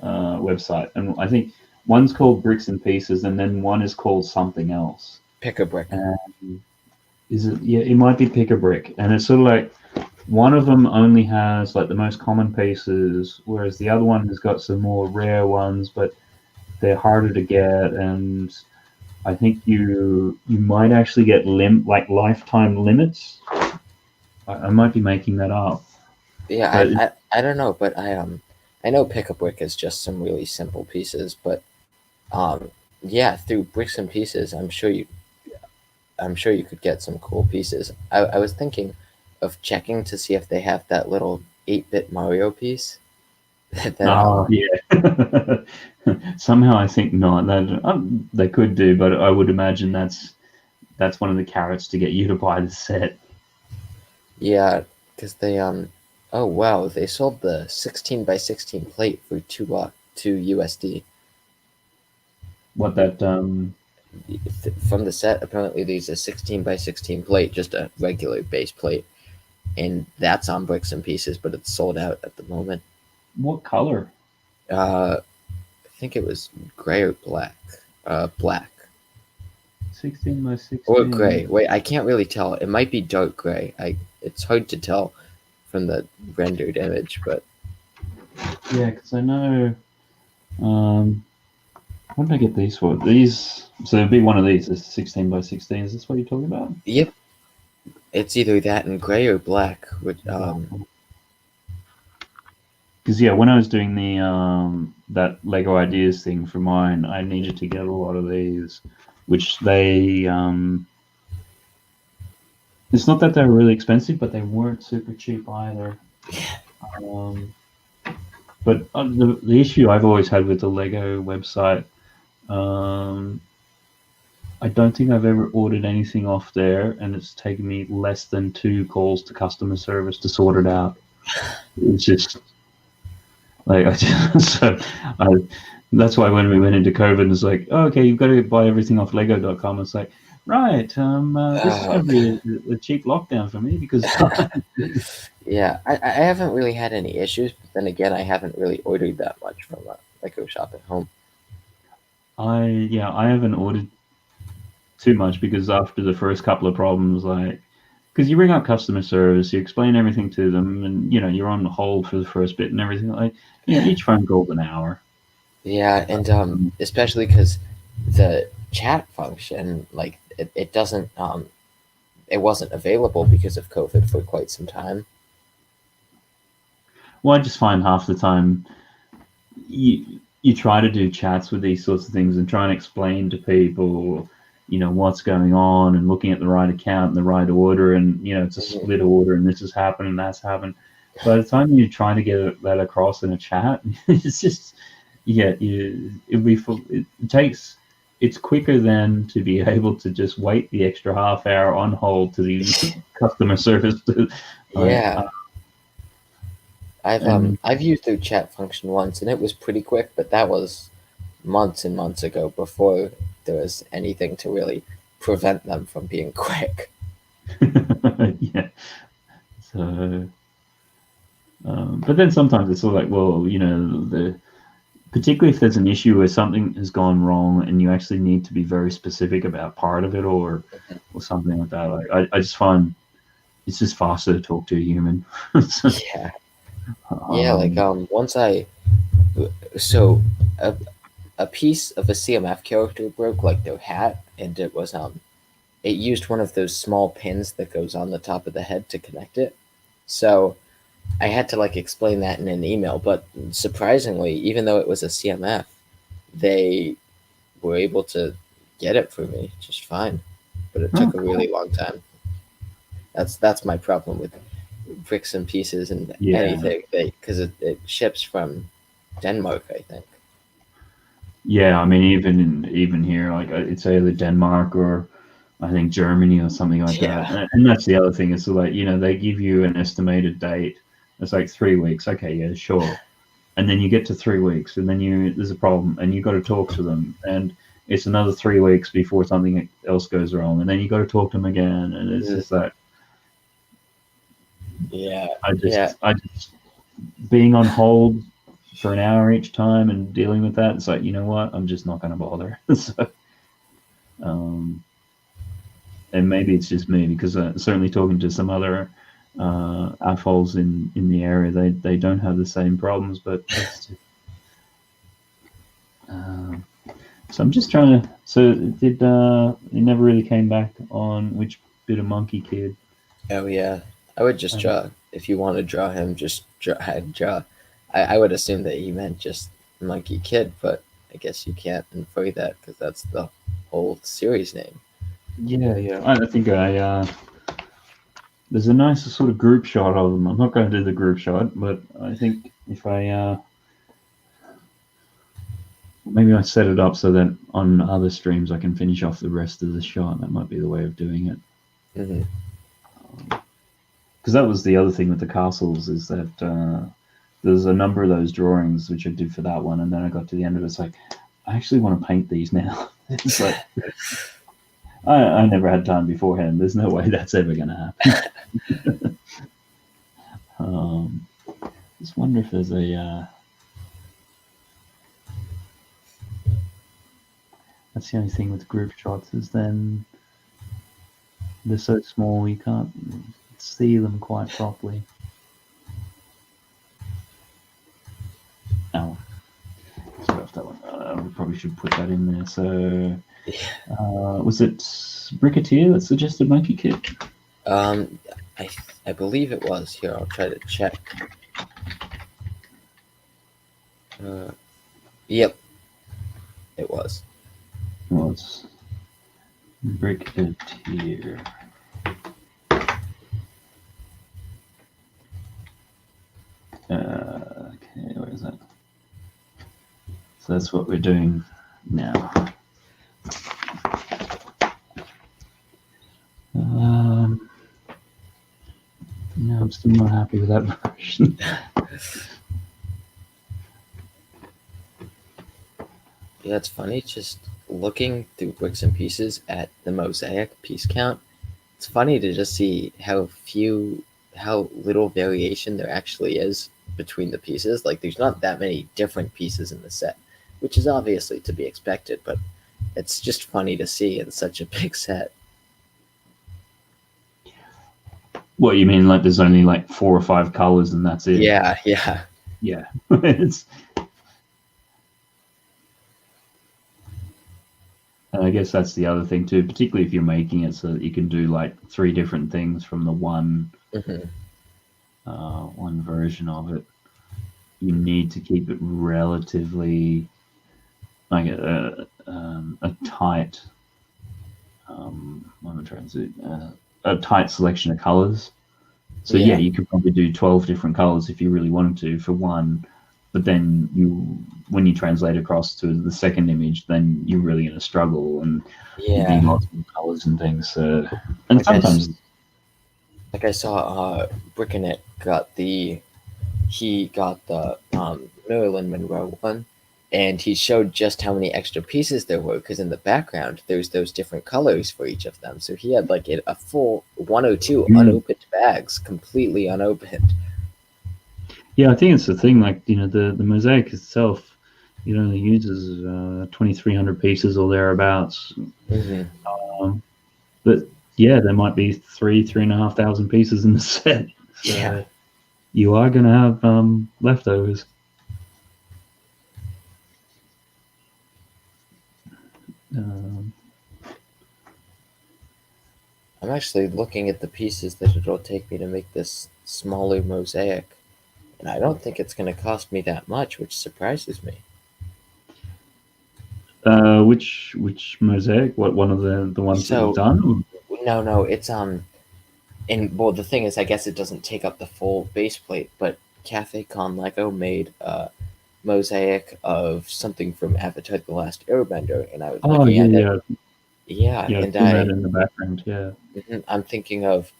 website, and I think one's called Bricks and Pieces, and then one is called something else. Pick a Brick. Is it? Yeah, it might be Pick a Brick, and it's sort of like one of them only has like the most common pieces, whereas the other one has got some more rare ones, but they're harder to get, and I think you might actually get lifetime limits. I might be making that up. Yeah, I don't know, but I know Pick a Brick is just some really simple pieces, but through Bricks and Pieces, I'm sure you could get some cool pieces. I was thinking of checking to see if they have that little 8-bit Mario piece. Yeah. Somehow I think not. That they could do, but I would imagine that's one of the carrots to get you to buy the set. Yeah, because they oh wow, they sold the 16x16 plate for $2 USD. What that from the set, apparently there's a 16x16 plate, just a regular base plate, and that's on Bricks and Pieces, but it's sold out at the moment. What color? I think it was gray or black. Black. 16x16. Or gray. Wait, I can't really tell. It might be dark gray. It's hard to tell from the rendered image, but yeah, because I know. What did I get these for? These, so it'd be one of these. Is 16x16. Is this what you're talking about? Yep. It's either that in gray or black. Which because when I was doing the that Lego Ideas thing for mine, I needed to get a lot of these, which they It's not that they were really expensive, but they weren't super cheap either. Um, but the issue I've always had with the Lego website, um, I don't think I've ever ordered anything off there, and it's taken me less than 2 calls to customer service to sort it out. It's just like so I, that's why when we went into COVID, it's like, oh, okay, you've got to buy everything off Lego.com. It's like, right, this is going Oh, to be a cheap lockdown for me because yeah, I haven't really had any issues, but then again, I haven't really ordered that much from a Lego shop at home. I haven't ordered too much because after the first couple of problems, like, because you ring up customer service, you explain everything to them, and you're on hold for the first bit and everything. Like, each phone call's an hour. Yeah, and Um, especially because the chat function, like it doesn't, it wasn't available because of COVID for quite some time. well, I just find half the time you try to do chats with these sorts of things and try and explain to people, what's going on and looking at the right account and the right order, and it's a Mhm. split order and this has happened and that's happened. By the time you try to get that across in a chat, it's just it takes it's quicker than to be able to just wait the extra half hour on hold to the customer service to, like, Yeah, and I've used their chat function once, and it was pretty quick, but that was months and months ago before there was anything to really prevent them from being quick. yeah. So, but then sometimes it's all like, well, particularly if there's an issue where something has gone wrong and you actually need to be very specific about part of it, or something like that. Like, I just find it's just faster to talk to a human. So, Yeah, yeah. Like um, once I so a a piece of a CMF character broke, like their hat, and it was it used one of those small pins that goes on the top of the head to connect it. So I had to like explain that in an email, but surprisingly, even though it was a CMF, they were able to get it for me just fine. But it oh, took a cool. really long time. That's my problem with bricks and pieces and Yeah, anything, because it ships from Denmark, I think. yeah. I mean, even here, like, it's either Denmark or I think Germany or something like that. Yeah. And that's the other thing. Is like, they give you an estimated date. It's like 3 weeks. Okay, yeah, sure. And then you get to 3 weeks, and then there's a problem, and you got to talk to them, and it's another 3 weeks before something else goes wrong, and then you got to talk to them again, and it's Mhm. just that Yeah. I Yeah. just I just being on hold for an hour each time and dealing with that. It's like, you know what, I'm just not going to bother. So, um, and maybe it's just me because certainly talking to some other AFOLs in the area, they don't have the same problems, but it's just. Uh, So I'm just trying to. So did he never really came back on which bit of Monkey Kid? Oh yeah. I would just Uh, draw. If you want to draw him, just draw. I'd draw. I would assume that he meant just Monkey Kid, but I guess you can't infer that because that's the whole series name. yeah, yeah. I think there's a nice sort of group shot of them. I'm not going to do the group shot, but I think if I maybe I set it up so that on other streams I can finish off the rest of the shot. That might be the way of doing it. Hmm. Because that was the other thing with the castles, is that there's a number of those drawings which I did for that one, and then I got to the end of it. It's like, I actually want to paint these now. It's like, I never had time beforehand. There's no way that's ever going to happen. um, just wonder if there's a. That's the only thing with group shots, is then they're so small you can't see them quite properly. Oh, sorry off that one. We probably should put that in there. So, was it Bricketeer that suggested Monkey Kid? Um, I I believe it was. Here, I'll try to check. Uh, yep, it was. Well, it's Bricketeer. Okay, where is that? So that's what we're doing now. No, I'm still not happy with that version. Yeah, it's funny just looking through bricks and pieces at the mosaic piece count. It's funny to just see how little variation there actually is between the pieces. Like, there's not that many different pieces in the set, which is obviously to be expected, but it's just funny to see in such a big set. What you mean? Like there's only like 4 or 5 colors and that's it? Yeah, yeah. Yeah. It's. And I guess that's the other thing too, particularly if you're making it so that you can do like 3 different things from the one version of it. You need to keep it relatively like a tight. What am I trying to do? A tight selection of colors. So yeah, you could probably do 12 different colors if you really wanted to for one, but then when you translate across to the second image, then you're really going to struggle, and you need lots of colors and things. So, and Like sometimes, I saw Brickinet he got the Marilyn Monroe one, and he showed just how many extra pieces there were, because in the background there's those different colors for each of them. So he had like a full 102 unopened bags, completely unopened. Yeah, I think it's the thing. Like the mosaic itself, it only uses 2,300 pieces or thereabouts. But yeah, there might be 3,500 pieces in the set. So you are going to have leftovers. I'm actually looking at the pieces that it'll take me to make this smaller mosaic, and I don't think it's going to cost me that much, which surprises me. Which mosaic? What, one of the ones that you've done? No, it's and well, the thing is, I guess it doesn't take up the full base plate, but Cafe Con Lego made a mosaic of something from Avatar: The Last Airbender, and I was looking at it. Yeah, Yeah, and that in the background. Yeah. I'm thinking of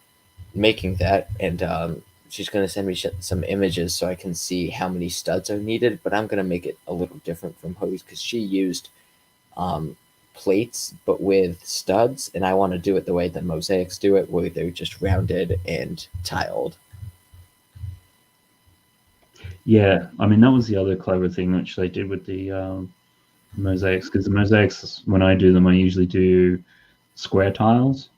making that, and she's going to send me some images so I can see how many studs are needed. But I'm going to make it a little different from hers, because she used um, plates but with studs, and I want to do it the way the mosaics do it, where they're just rounded and tiled. Yeah, I mean that was the other clever thing which they did with the mosaics, because the mosaics, when I do them, I usually do square tiles.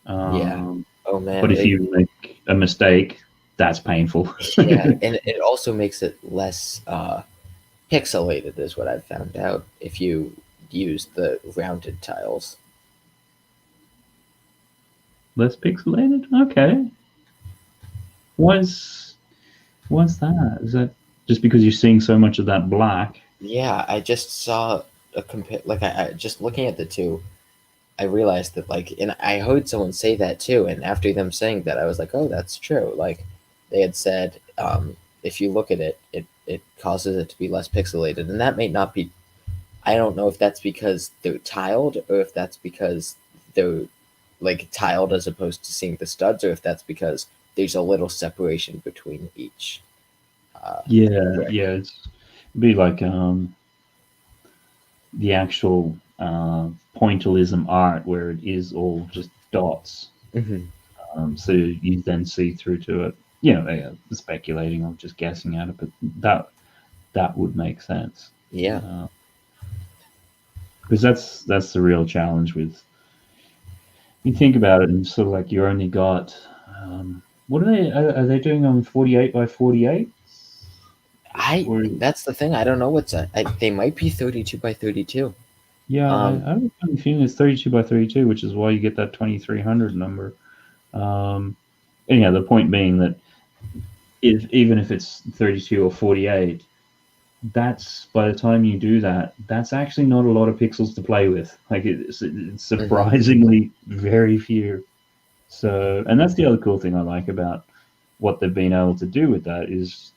Oh man. But if you make a mistake, that's painful. Yeah, and it also makes it less pixelated, is what I've found out, if you use the rounded tiles. Less pixelated? Okay. Why's that? Is that just because you're seeing so much of that black? Yeah, I just saw a like I just looking at the two, I realized that, like, and I heard someone say that too, and after them saying that, I was like, oh, that's true. Like, they had said, if you look at it, it causes it to be less pixelated, and that may not be. I don't know if that's because they're tiled, or if that's because they're like tiled as opposed to seeing the studs, or if that's because there's a little separation between each. Yeah, it'd be like the actual pointillism art where it is all just dots. So you then see through to it. Speculating or just guessing at it, but that would make sense. Yeah. Because that's the real challenge with. You think about it, and sort of like you only got. What are they doing on 48 by 48? That's the thing. I don't know what's they might be 32 by 32. Yeah, I have a funny feeling it's 32 by 32, which is why you get that 2,300 number. Anyhow, the point being that even if it's 32 or 48, that's, by the time you do that, that's actually not a lot of pixels to play with. Like it's surprisingly very few. So, and that's the other cool thing I like about what they've been able to do with that is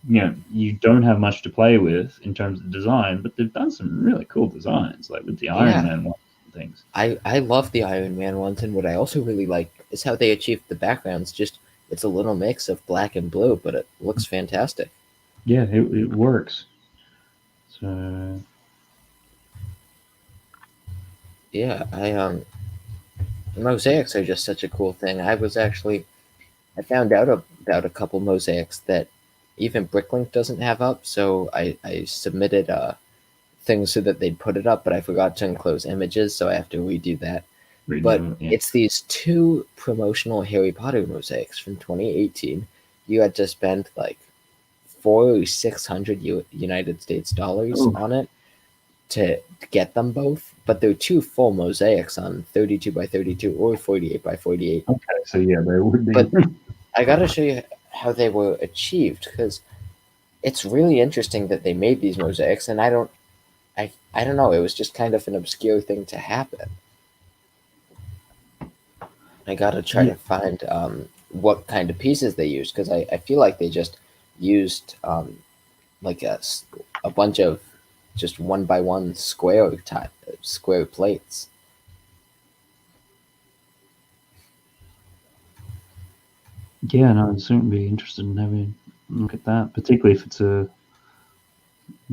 you don't have much to play with in terms of design, but they've done some really cool designs, like with the Iron Yeah, Man ones and things. I love the Iron Man ones, and what I also really like is how they achieved the backgrounds. Just it's a little mix of black and blue, but it looks fantastic. Yeah, it works. So Yeah, mosaics are just such a cool thing. I found out about a couple mosaics that even Bricklink doesn't have up, so I submitted things so that they'd put it up, but I forgot to enclose images, so I have to redo that. But redo it. Yeah. it's these two promotional Harry Potter mosaics from 2018. You had to spend like 400 or 600 United States dollars Oh, on it to get them both, but they're two full mosaics on 32 by 32 or 48 by 48. okay. So yeah, they would be. But I gotta show you how they were achieved because it's really interesting that they made these mosaics, and I don't know. It was just kind of an obscure thing to happen. I gotta try Yeah, to find what kind of pieces they used because I feel like they just used like a bunch of just one by one square plates. yeah. No, I'd certainly be interested in having a look at that, particularly if it's a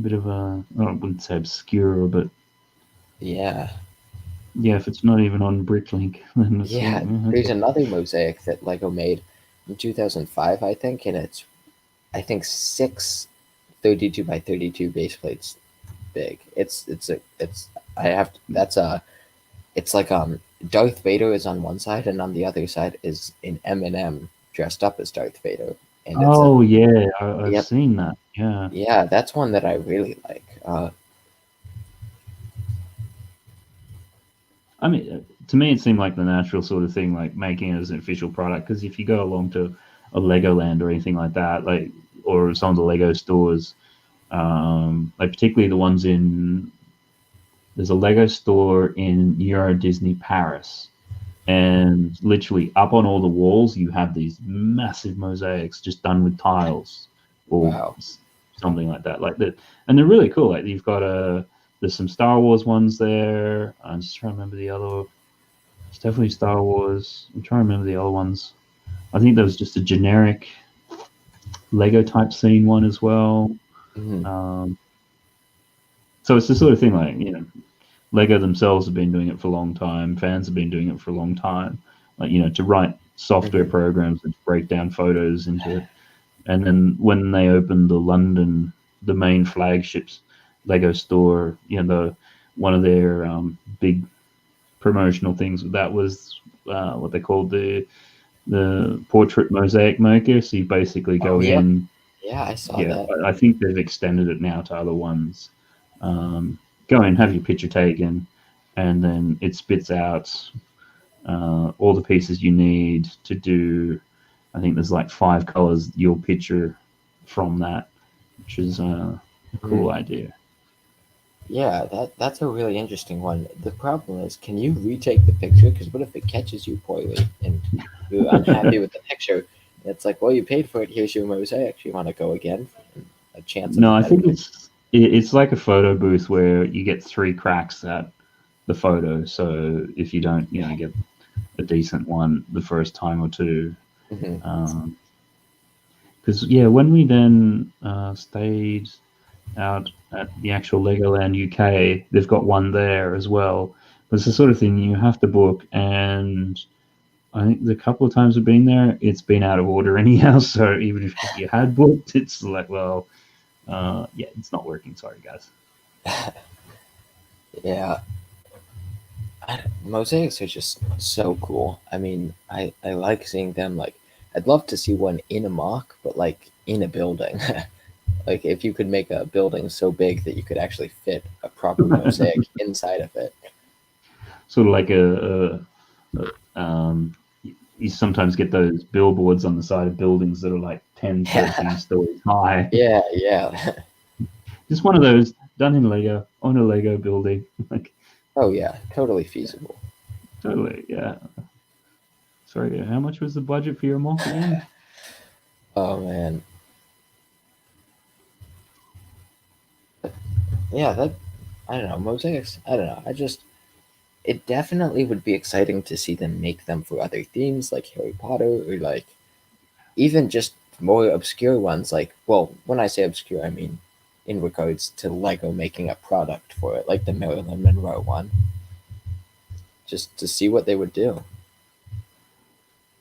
bit of a, oh, I wouldn't say obscure, but Yeah, yeah, if it's not even on Bricklink, then it's like, yeah. There's okay. another mosaic that Lego made in 2005, I think, and it's I think six 32 by 32 base plates big. It's I have that's a it's like Darth Vader is on one side and on the other side is an Eminem dressed up as Darth Vader, and it's a Oh yeah, I've yep, seen that. Yeah, yeah, that's one that I really like. I mean, to me, it seemed like the natural sort of thing, like making it as an official product. Because if you go along to a Legoland or anything like that, like or some of the Lego stores, like particularly the ones in there's a Lego store in Euro Disney Paris, and literally up on all the walls you have these massive mosaics just done with tiles or Wow. something like that. Like that, and they're really cool. Like you've got a there's some Star Wars ones there. I'm just trying to remember the other. It's definitely Star Wars. I'm trying to remember the other ones. I think there was just a generic Lego type scene one as well. Mhm. Um, so it's the sort of thing like Lego themselves have been doing it for a long time. Fans have been doing it for a long time. Like to write software Mhm. programs that break down photos into. And then when they opened the main flagships Lego store, the one of their big promotional things that was what they called the portrait mosaic maker. So you basically Oh go yeah, in. yeah, I saw Yeah, that. I think they've extended it now to other ones. Go in, have your picture taken, and then it spits out all the pieces you need to do. I think there's like 5 colors your picture from that, which is a Mhm. cool idea. Yeah, that's a really interesting one. The problem is, can you retake the picture? Because what if it catches you poorly and you're unhappy with the picture? It's like, well, you paid for it. Here's your mosaic. You want to go again for a chance of a No, I better think picture? it's like a photo booth where you get 3 cracks at the photo. So if you don't, get a decent one the first time or two, Hmm. because yeah, when we then stayed out at the actual Legoland UK, they've got one there as well. But it's the sort of thing you have to book, and I think the couple of times we've been there, it's been out of order anyhow. So even if you had booked, it's like, well, yeah, it's not working. Sorry, guys. Yeah, mosaics are just so cool. I mean, I like seeing them. Like, I'd love to see one in a mock, but like in a building. Like, if you could make a building so big that you could actually fit a proper mosaic inside of it. Sort of like you sometimes get those billboards on the side of buildings that are like 10, Yeah, 13 stories high. yeah, yeah. Just one of those done in Lego on a Lego building. Like, Oh yeah, totally yeah, feasible. totally. Yeah. Sorry, how much was the budget for your mock again? Oh man, Yeah, that I don't know mosaics. I don't know. It definitely would be exciting to see them make them for other themes like Harry Potter or like even just more obscure ones. Like, well, when I say obscure, I mean in regards to Lego making a product for it, like the Marilyn Monroe one, just to see what they would do.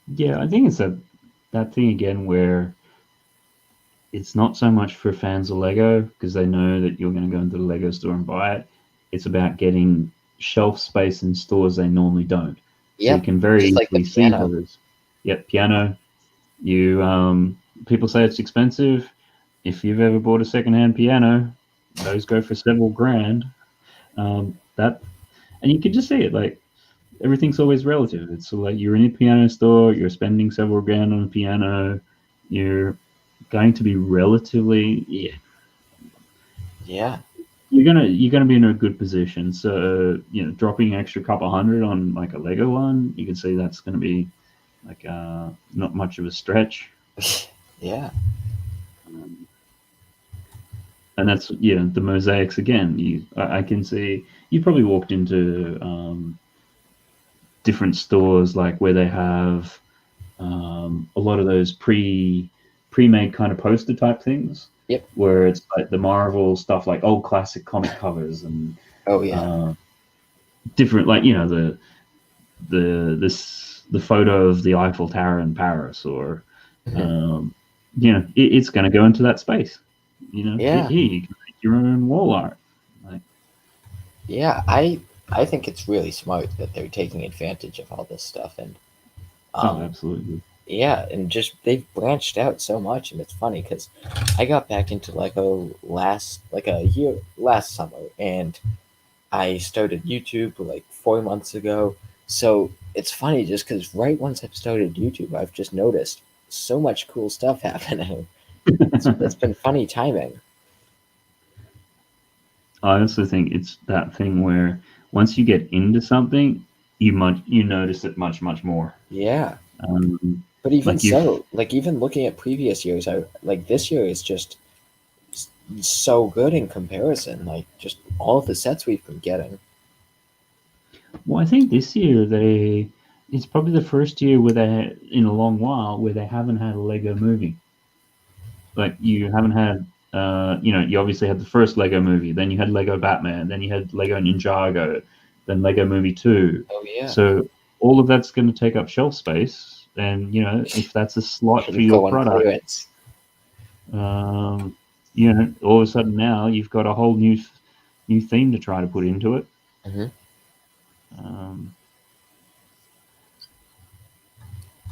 Yeah, I think it's that thing again where it's not so much for fans of Lego because they know that you're going to go into the Lego store and buy it. It's about getting shelf space in stores they normally don't. So you Yep, can very just like the easily see piano. those. Yep, piano. You people say it's expensive. If you've ever bought a secondhand piano, those go for several grand. That and you can just see it like everything's always relative. It's like you're in a piano store, you're spending several grand on a piano, you're going to be relatively yeah, Yeah, you're gonna be in a good position. So dropping an extra couple hundred on like a Lego one, you can see that's gonna be like not much of a stretch. yeah, Um, and that's the mosaics again. I can see you probably walked into different stores like where they have a lot of those pre-made kind of poster type things yep. where it's like the Marvel stuff, like old classic comic covers and Oh yeah. uh, different, like the photo of the Eiffel Tower in Paris, or Mhm. um, it's going to go into that space. Here Yeah, you can make your own wall art. Like, yeah. I think it's really smart that they're taking advantage of all this stuff and oh, um absolutely. yeah, and just they've branched out so much, and it's funny because I got back into Lego last summer, and I started YouTube like 4 months ago. So it's funny just because right once I've started YouTube, I've just noticed so much cool stuff happening. It's been funny timing. I also think it's that thing where once you get into something, you notice it much more. Yeah, Um, but even like you've so, like even looking at previous years, I like this year is just so good in comparison. Like just all of the sets we've been getting. Well, I think this year it's probably the first year where in a long while where they haven't had a Lego movie. Like you haven't had, you obviously had the first Lego movie, then you had Lego Batman, then you had Lego Ninjago, then Lego Movie 2. Oh yeah, So all of that's going to take up shelf space, and if that's a slot for and your go on product, clearance. um, all of a sudden now you've got a whole new theme to try to put into it. Hmm. Um,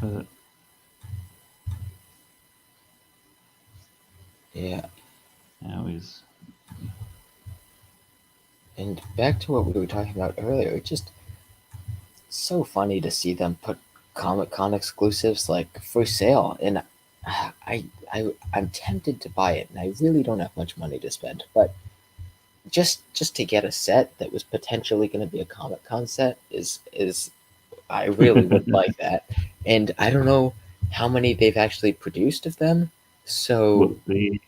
but Yeah, now is and back to what we were talking about earlier. It's just so funny to see them put Comic Con exclusives like for sale, and I I'm tempted to buy it, and I really don't have much money to spend, but just to get a set that was potentially going to be a Comic Con set is I really would like that, and I don't know how many they've actually produced of them, what so the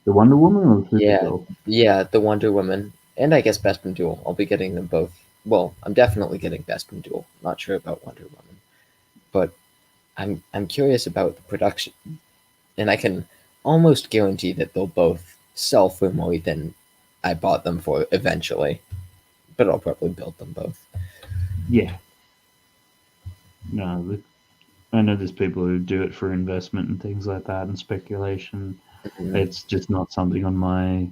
Wonder Woman or the yeah, Supergirl? yeah, the Wonder Woman, and I guess Bespin Duel. I'll be getting them both. Well, I'm definitely getting Bespin Duel. Not sure about Wonder Woman, but I'm curious about the production, and I can almost guarantee that they'll both sell for more than I bought them for eventually. But I'll probably build them both. Yeah, no, I know there's people who do it for investment and things like that and speculation. Mhm. It's just not something on my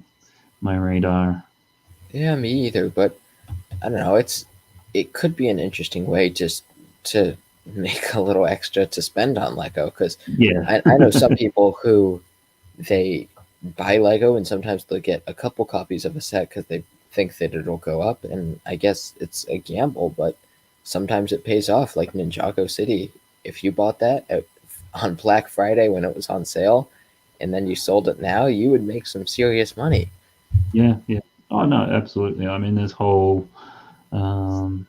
radar. Yeah, me either. But I don't know. It could be an interesting way just to make a little extra to spend on Lego because Yeah, I know some people who they buy Lego and sometimes they'll get a couple copies of a set because they think that it'll go up. And I guess it's a gamble, but sometimes it pays off. Like Ninjago City, if you bought that on Black Friday when it was on sale, and then you sold it now, you would make some serious money. yeah, yeah. Oh no, absolutely. I mean, um,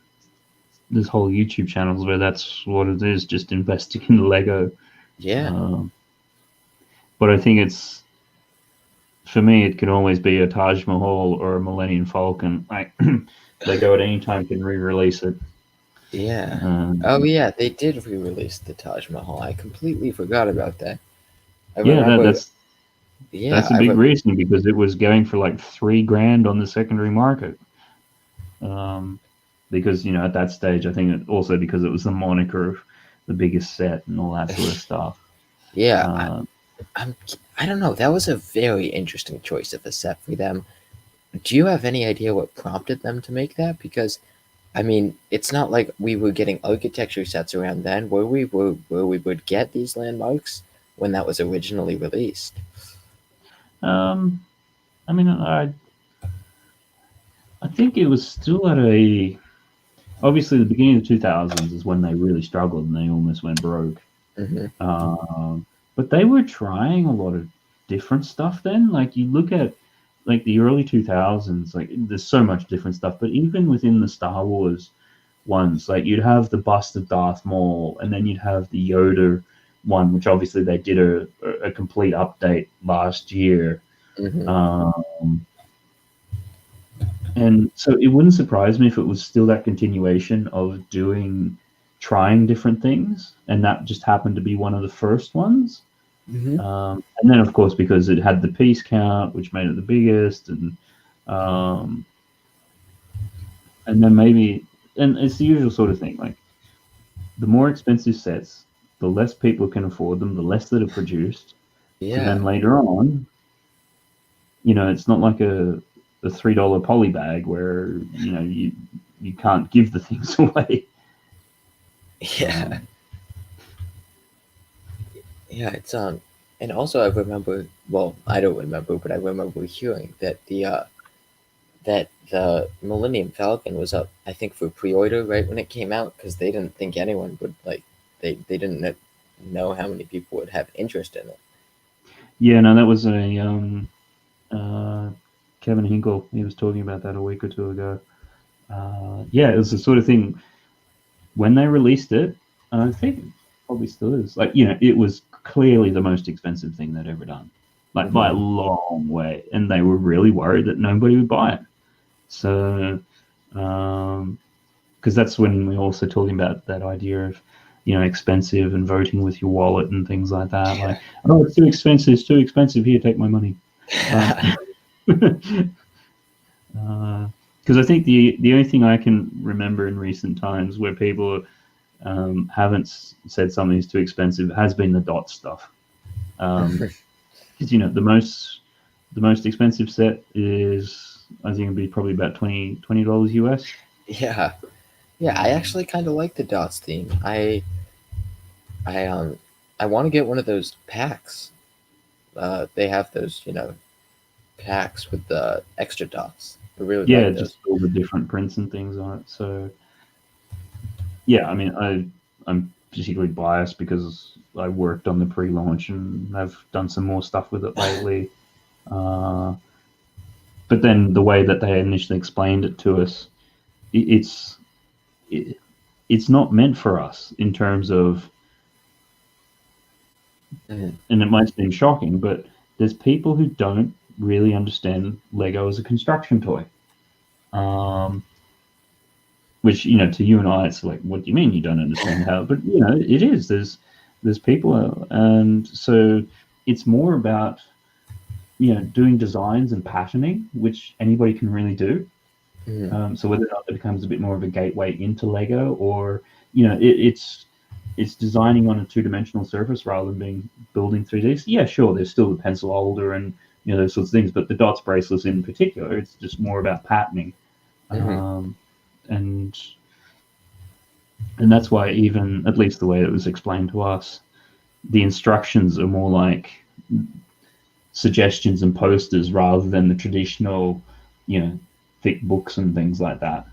there's whole YouTube channels where that's what it is, just investing in Lego. Yeah, Um, but I think for me, it could always be a Taj Mahal or a Millennium Falcon. Like Lego at any time can re-release it. Yeah. Um, Oh yeah, they did re-release the Taj Mahal. I completely forgot about that. I yeah, remember. Yeah, that's a big reason because it was going for like $3,000 on the secondary market. Um, because at that stage, I think also because it was the moniker of the biggest set and all that sort of stuff. yeah. Um, I'm. I don't know. That was a very interesting choice of a set for them. Do you have any idea what prompted them to make that? Because I mean, it's not like we were getting architecture sets around then, where we would get these landmarks when that was originally released. um, I mean, I think it was still at a obviously the beginning of the 2000s is when they really struggled and they almost went broke. Hmm. But they were trying a lot of different stuff then. Like you look at like the early 2000s, like there's so much different stuff. But even within the Star Wars ones, like you'd have the bust of Darth Maul, and then you'd have the Yoda one, which obviously they did a complete update last year. Hmm. Um, and so it wouldn't surprise me if it was still that continuation of trying different things, and that just happened to be one of the first ones. Hmm. And then, of course, because it had the piece count, which made it the biggest, um, and then maybe, and it's the usual sort of thing. Like the more expensive sets, the less people can afford them, the less that are produced, and Yeah. then later on, it's not like a $3 poly bag where you can't give the things away. Yeah. Um, Yeah. And also I remember. Well, I don't remember, but I remember hearing that the Millennium Falcon was up, I think, for pre-order right when it came out because they didn't think anyone would like. They didn't know how many people would have interest in it. yeah, no, that was a uh, Kevin Hinkle. He was talking about that a week or two ago. Yeah, it was the sort of thing when they released it. I think it probably still is. Like it was clearly the most expensive thing they'd ever done, like by Hmm. a long way, and they were really worried that nobody would buy it. So, because that's when we're also talking about that idea of expensive and voting with your wallet and things like that. Like, oh, it's too expensive. It's too expensive. Here, take my money. Because I think the only thing I can remember in recent times where people haven't said something's too expensive has been the dot stuff. Because the most expensive set is I think it'd be probably about $20 US. Yeah. Yeah, I actually kind of like the dots theme. I I want to get one of those packs. They have those, packs with the extra dots. I really Yeah, like those. just all the different prints and things on it. So yeah, I mean I'm particularly biased because I worked on the pre-launch and I've done some more stuff with it lately. Uh, but then the way that they initially explained it to us, it, it's it, it's not meant for us in terms of, Mhm. and it might seem shocking, but there's people who don't really understand Lego as a construction toy. Um, which to you and I, it's like, what do you mean you don't understand how? But it is. There's people, and so it's more about doing designs and patterning, which anybody can really do. Mhm. So whether or not it becomes a bit more of a gateway into Lego, or it's designing on a two-dimensional surface rather than being building 3D. So yeah, sure, there's still the pencil holder and those sorts of things, but the dots bracelets in particular, it's just more about patterning, Mhm. um, and and that's why even at least the way it was explained to us, the instructions are more like suggestions and posters rather than the traditional, thick books and things like that.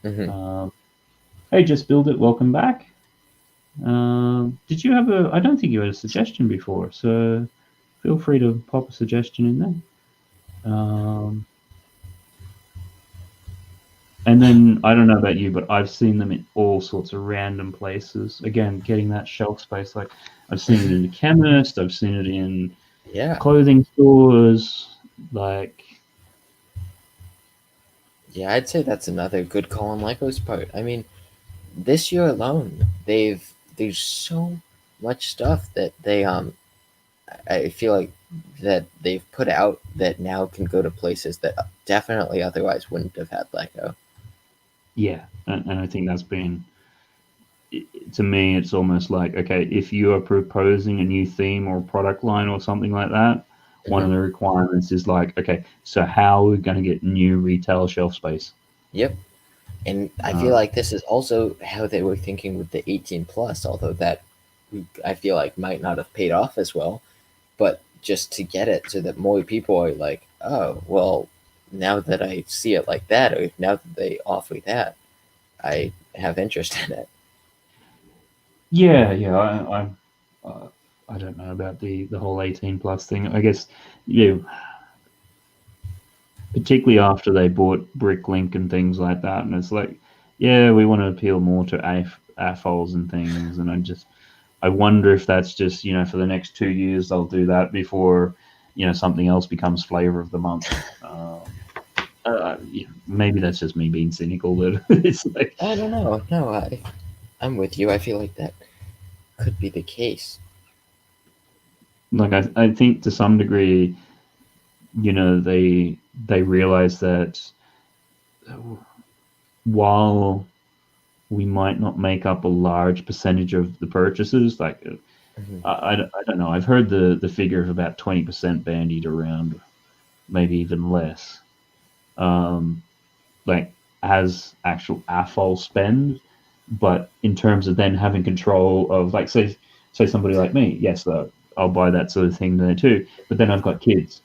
Mhm. Um, hey, just build it. Welcome back. Did you have a? I don't think you had a suggestion before, so feel free to pop a suggestion in there. And then I don't know about you, but I've seen them in all sorts of random places. Again, getting that shelf space. Like I've seen it in the chemist. I've seen it in Yeah. clothing stores. Like, Yeah, I'd say that's another good call on Lego's part. I mean, this year alone, there's so much stuff that I feel like that they've put out that now can go to places that definitely otherwise wouldn't have had Lego. yeah, and I think that's been, to me, it's almost like, okay, if you are proposing a new theme or product line or something like that, one Hmm. of the requirements is like, okay, so how are we going to get new retail shelf space? Yep. And I feel Uh, like this is also how they were thinking with the 18 plus, although that I feel like might not have paid off as well. But just to get it so that more people are like, oh, well, now that I see it like that, or now that they offer that, I have interest in it. yeah, yeah, I don't know about the whole 18 plus thing. I guess, yeah, particularly after they bought Bricklink and things like that, and it's like, yeah, we want to appeal more to AFOLs and things, and I wonder if that's just, for the next 2 years they'll do that before, something else becomes flavor of the month. Yeah, maybe that's just me being cynical, but it's like, I don't know. No, I'm with you. I feel like that could be the case. I think to some degree, they realize that while we might not make up a large percentage of the purchases, like, Hmm. I don't know. I've heard the figure of about 20% bandied around, maybe even less. Um, like, as actual AFOL spend, but in terms of then having control of, like, say somebody like me, yes, I'll buy that sort of thing there too. But then I've got kids,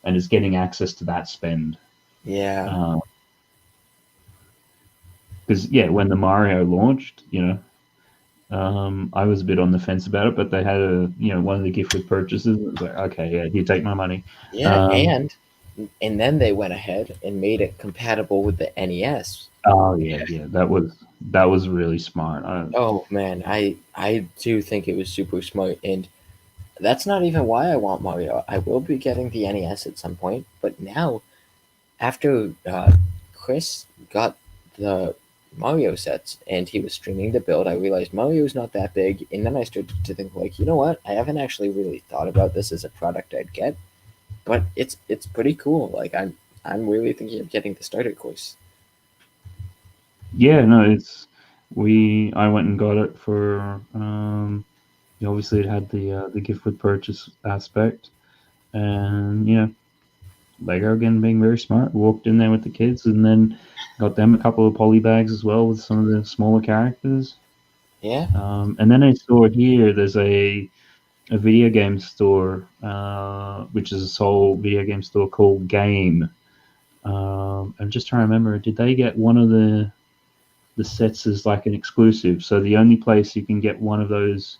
and it's getting access to that spend. Yeah. Because yeah, when the Mario launched, I was a bit on the fence about it, but they had one of the gift with purchases. It was like, okay, yeah, you take my money. Yeah, Um, and then they went ahead and made it compatible with the NES. oh yeah, yeah, that was really smart. Oh man, I do think it was super smart, and that's not even why I want Mario. I will be getting the NES at some point, but now after Chris got the Mario sets and he was streaming the build, I realized Mario's not that big, and then I started to think like, you know what? I haven't actually really thought about this as a product I'd get, but it's pretty cool. Like I'm really thinking of getting the starter course. Yeah, no, I went and got it for, obviously it had the gift with purchase aspect, and Lego again being very smart, walked in there with the kids, and then got them a couple of poly bags as well with some of the smaller characters. Yeah. And then I saw here there's a video game store, which is a sole video game store called Game. I'm just trying to remember, did they get one of the sets as like an exclusive? So the only place you can get one of those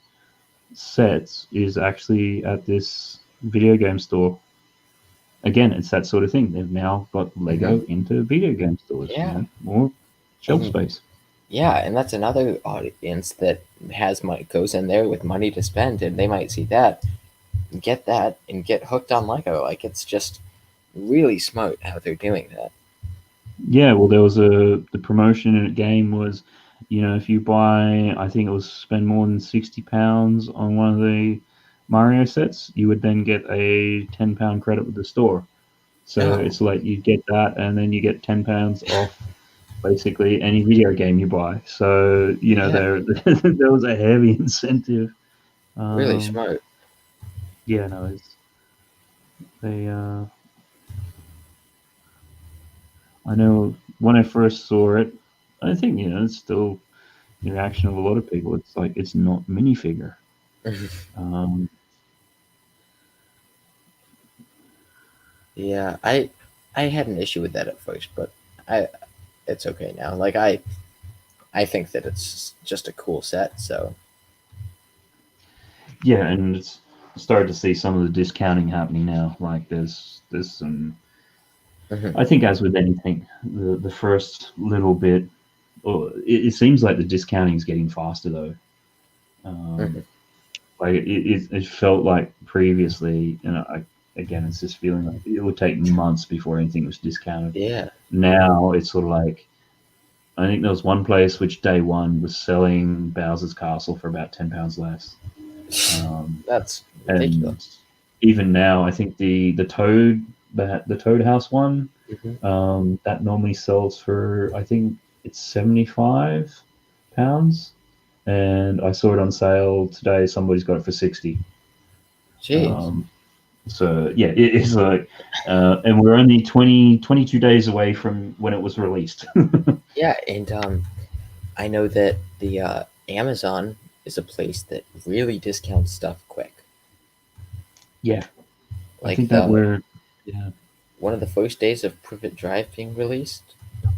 sets is actually at this video game store. Again, it's that sort of thing. They've now got Hmm. Lego into video game stores. Yeah. More shelf And space. yeah, and that's another audience that has money goes in there with money to spend, and they might see that, and get hooked on Lego. Like it's just really smart how they're doing that. Yeah, well, there was the promotion in the game was, if you buy, I think it was spend more than £60 on one of the Mario sets, you would then get a £10 credit with the store. So Oh, it's like you get that, and then you get £10 off basically any video game you buy. So yeah, there was a heavy incentive. really Um, smart. yeah, no, they. I know when I first saw it, I think it's still the reaction of a lot of people. It's like it's not minifigure. Um, Yeah, I had an issue with that at first, but I it's okay now. Like I think that it's just a cool set. So yeah, and it's started to see some of the discounting happening now. Like there's some. mhm, I think as with anything, the first little bit, or it seems like the discounting is getting faster though. mhm, Like it felt like previously, again, it's just feeling like it would take months before anything was discounted. Yeah. Now it's sort of like, I think there was one place which day one was selling Bowser's Castle for about £10 less. That's ridiculous. And even now, I think the Toad House one, Hmm. that normally sells for, I think it's £75, and I saw it on sale today. Somebody's got it for 60. Jeez. Um, so yeah, it is like, and we're only 22 days away from when it was released. Yeah, and I know that the Amazon is a place that really discounts stuff quick. Yeah, I Like think that the we're, yeah. one of the first days of Privet Drive being released,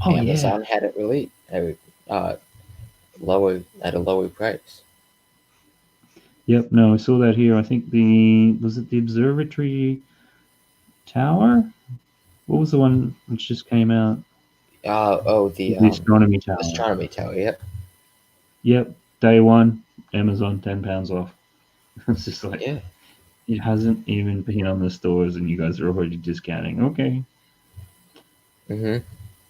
Oh yeah. Amazon had it released uh, lower at a lower price. Yep. No, I saw that here. I think the observatory tower. What was the one which just came out? Oh, The astronomy tower. astronomy tower. Yep. Yep. Day one, Amazon £10 off. It's just like, Yeah. it hasn't even been on the stores, and you guys are already discounting. Okay. Mhm.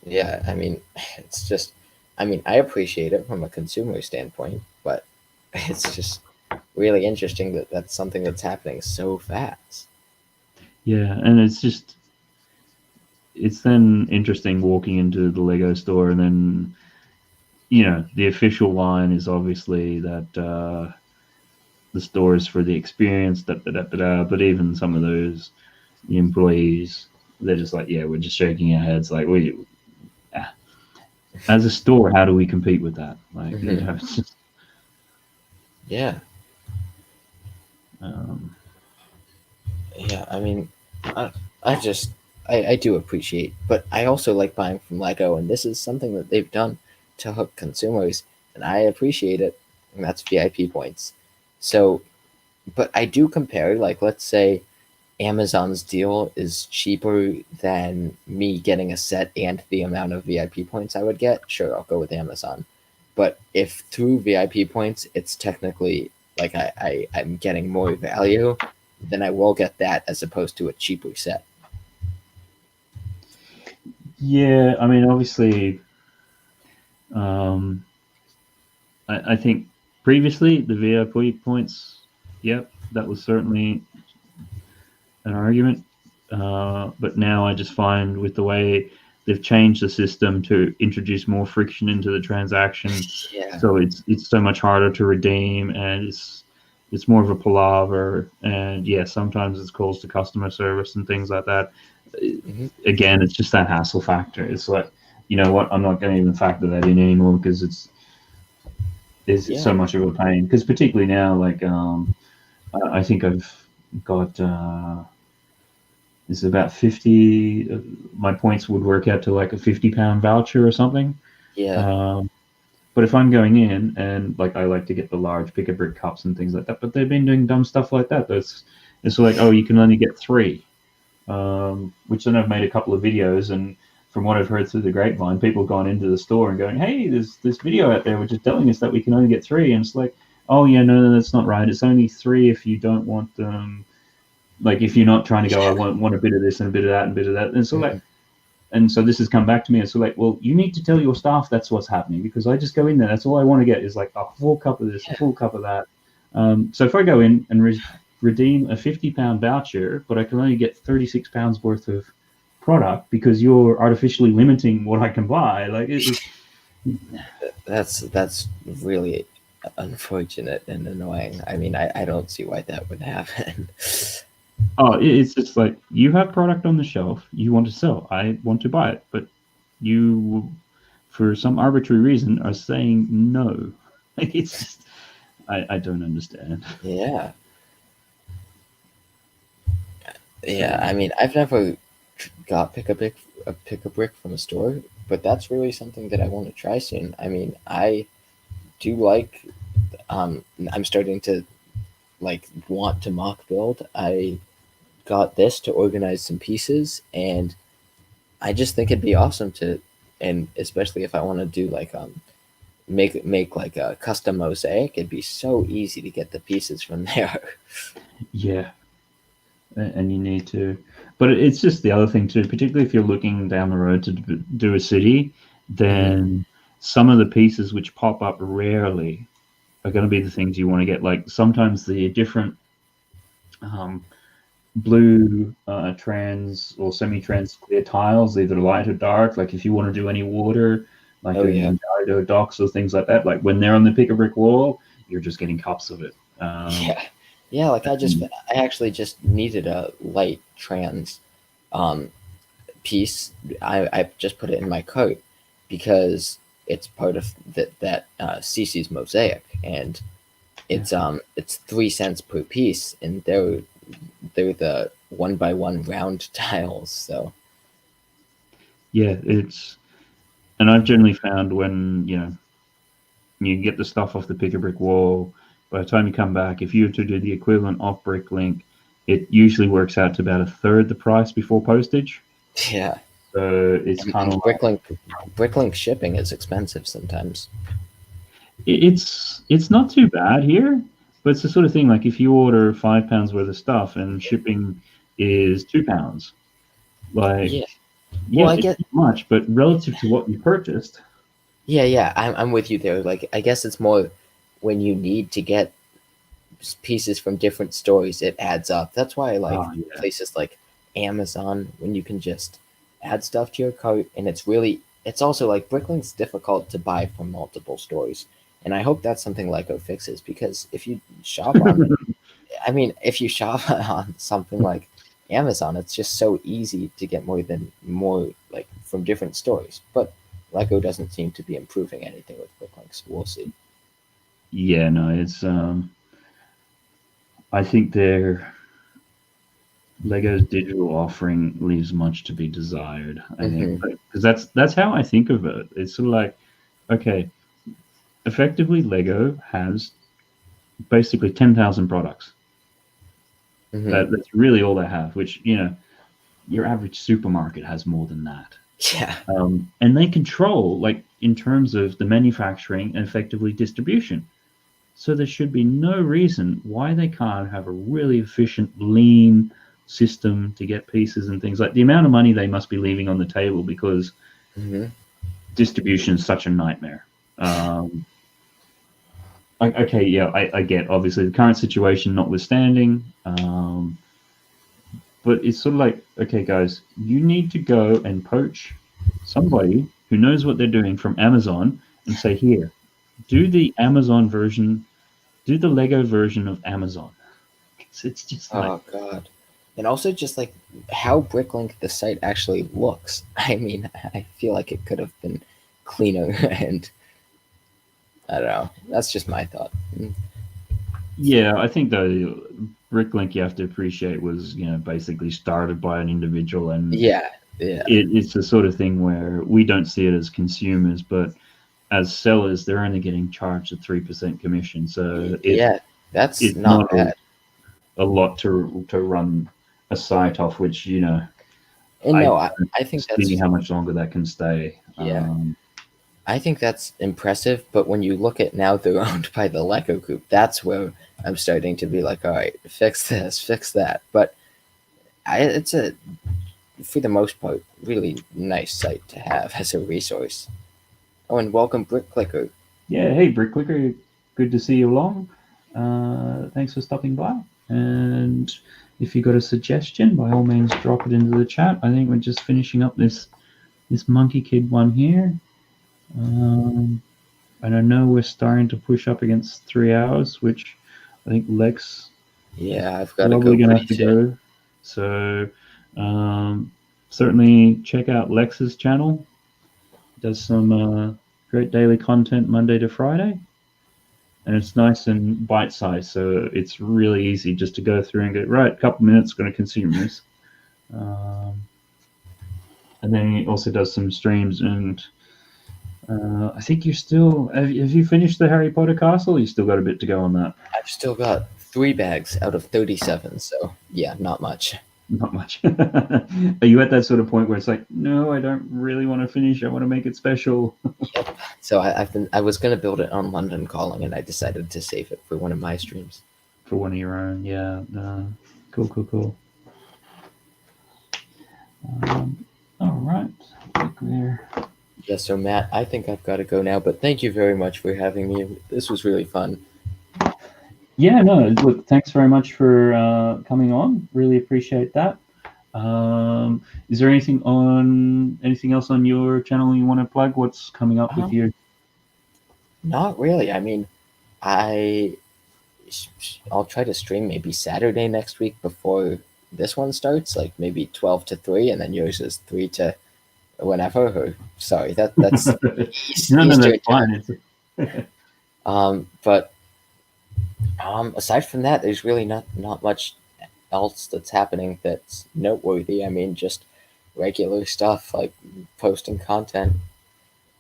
Yeah. I mean, it's just. I mean, I appreciate it from a consumer standpoint, but it's just really interesting that that's something that's happening so fast. Yeah, and it's then interesting walking into the Lego store, and then the official line is obviously that the store is for the experience, da, da, da, da, da, but even some of those employees, they're just like, yeah, we're just shaking our heads like, we as a store, how do we compete with that? Like, Hmm. it's just, Yeah. um, Yeah. I mean, I, I just I do appreciate, but I also like buying from Lego, and this is something that they've done to hook consumers, and I appreciate it. And that's VIP points. So, but I do compare, like, let's say Amazon's deal is cheaper than me getting a set and the amount of VIP points I would get. Sure, I'll go with Amazon. But if through VIP points, it's technically like I'm getting more value, then I will get that as opposed to a cheaper set. yeah, I mean, obviously, um, I think previously the VIP points, yep, that was certainly an argument. But now I just find with the way they've changed the system to introduce more friction into the transaction, Yeah. so it's so much harder to redeem, and it's more of a palaver. And yeah, sometimes it's calls to customer service and things like that. Hmm. Again, it's just that hassle factor. It's like, you know what, I'm not going to even factor that in anymore because it's Yeah. so much of a pain. Because particularly now, like I think I've got is about 50. My points would work out to like a £50 voucher or something. Yeah. Um, but if I'm going in and like I like to get the large pick a brick cups and things like that, but they've been doing dumb stuff like that. It's like, oh, you can only get three, which then I've made a couple of videos, and from what I've heard through the grapevine, people have gone into the store and going, hey, there's this video out there which is telling us that we can only get three, and it's like, oh yeah, no, that's not right. It's only three if you don't want like if you're not trying to go, I Yeah. want a bit of this and a bit of that and a bit of that, and so Hmm. like, and so this has come back to me, and so like, well, you need to tell your staff that's what's happening, because I just go in there, that's all I want to get is like a full cup of this, a Yeah. full cup of that. So if I go in and redeem a £50 voucher, but I can only get £36 worth of product because you're artificially limiting what I can buy, like That's really unfortunate and annoying. I mean, I don't see why that would happen. oh, it's just like, you have product on the shelf you want to sell, I want to buy it, but you, for some arbitrary reason, are saying no. Like, it's just, I don't understand. Yeah. So Yeah, I mean, I've never got pick a brick from a store, but that's really something that I want to try soon. I mean, I do like. I'm starting to like want to mock build. I got this to organize some pieces, and I just think it'd be awesome to, and especially if I want to do like make like a custom mosaic, it'd be so easy to get the pieces from there. yeah, and you need to. But it's just the other thing too, particularly if you're looking down the road to do a city, then some of the pieces which pop up rarely are going to be the things you want to get. Like sometimes the different um, blue trans or semi-trans clear tiles, either light or dark. Like if you want to do any water, like Oh doing yeah. Nintendo docks or things like that, like when they're on the pick a brick wall, you're just getting cups of it. Yeah. Yeah, like And I actually just needed a light trans um piece. I just put it in my cart because it's part of that CC's mosaic, and yeah, it's 3 cents per piece, and they're the one by one round tiles. So yeah, it's and I've generally found when you get the stuff off the pick a brick wall, by the time you come back, if you were to do the equivalent off Bricklink, it usually works out to about a third the price before postage. yeah, So it's kind and of like Bricklink shipping is expensive sometimes. it's not too bad here, but it's the sort of thing like if you order £5 worth of stuff and shipping is £2, like Yeah. yeah, Well, I it's get. not much, but relative to what you purchased, Yeah, yeah, I'm with you there. Like, I guess it's more when you need to get pieces from different stores, it adds up. That's why I like oh yeah, places like Amazon when you can just add stuff to your cart, and it's also like Bricklink's difficult to buy from multiple stores. And I hope that's something Lego fixes, because if you shop on, I mean, if you shop on something like Amazon, it's just so easy to get more like from different stores. But Lego doesn't seem to be improving anything with Bricklink, so we'll see. yeah, no, it's I think their Lego's digital offering leaves much to be desired. I think Hmm. because that's how I think of it. It's sort of like okay, effectively Lego has basically 10,000 products. Hmm. That's really all they have. Which your average supermarket has more than that. Yeah. And they control like in terms of the manufacturing and effectively distribution. So there should be no reason why they can't have a really efficient, lean system to get pieces and things like the amount of money they must be leaving on the table because Hmm. distribution is such a nightmare. Um, okay, yeah, I get obviously the current situation notwithstanding, but it's sort of like, okay, guys, you need to go and poach somebody who knows what they're doing from Amazon and say, here, do the Amazon version, do the Lego version of Amazon. It's just like, Oh god. And also just like how Bricklink the site actually looks. I mean, I feel like it could have been cleaner and I don't know. That's just my thought. yeah, I think the Bricklink you have to appreciate was, basically started by an individual, and Yeah, yeah. it's the sort of thing where we don't see it as consumers, but as sellers, they're only getting charged a 3% commission. So Yeah, that's it's not not bad. a lot to run a site off, which, And I no, don't I think see that's how much longer that can stay. yeah. I think that's impressive, but when you look at now they're owned by the Lego group, that's where I'm starting to be like, all right, fix this, fix that. But it's a for the most part really nice site to have as a resource. Oh, and welcome Brick Clicker. Yeah, hey, Brick Clicker, good to see you along. Thanks for stopping by. And if you got a suggestion, by all means, drop it into the chat. I think we're just finishing up this Monkey Kid one here. Um, and I know we're starting to push up against 3 hours, which I think Lex is Yeah, I've got to probably go going to pretty have to soon. go. So certainly check out Lex's channel. He does some great daily content Monday to Friday. And it's nice and bite sized, so it's really easy just to go through and go right. A couple minutes, going to consume this, um, and then he also does some streams. And I think you're still have you finished the Harry Potter castle? You still got a bit to go on that. I've still got 3 bags out of 37, so yeah, not much. Not much. Are you at that sort of point where it's like, no, I don't really want to finish. I want to make it special. Yep. So I was gonna build it on London Calling, and I decided to save it for one of my streams. For one of your own. Yeah. Cool. All right. I think we're... Yeah, so Matt, I think I've got to go now, but thank you very much for having me. This was really fun. Yeah, no, look, thanks very much for coming on. Really appreciate that. Is there anything else on your channel you want to plug? What's coming up with Um, your... Not really. I mean, I I'll try to stream maybe Saturday next week before this one starts, like maybe 12 to 3, and then yours is 3 to whenever. Or, sorry, that's No, no, Eastern that's time. fine. It's... But aside from that, there's really not much else that's happening that's noteworthy. I mean, just regular stuff like posting content.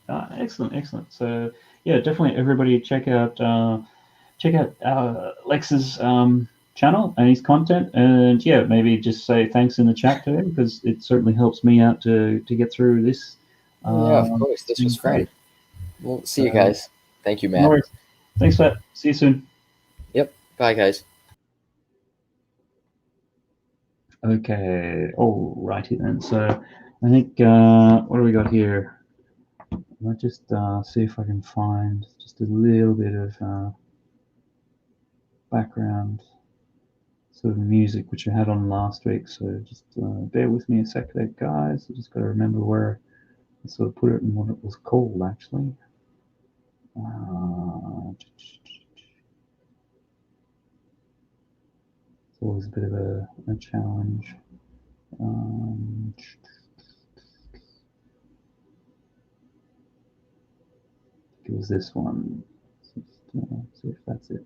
Excellent, excellent. So yeah, definitely everybody check out Lex's channel and his content, and yeah, maybe just say thanks in the chat to him because it certainly helps me out to get through this. Oh, yeah, of course. It's This been was fun. great. We'll see you So guys. Thank you, no Matt. worries. Thanks for that. See you soon. Yep. Bye, guys. Okay. All righty then. So I think what do we got here? I'll just see if I can find just a little bit of background sort of music which I had on last week. So just bear with me a sec there, guys. I just got to remember where I sort of put it and what it was called actually. It's always a bit of a challenge. It was this one. Let's see if that's it.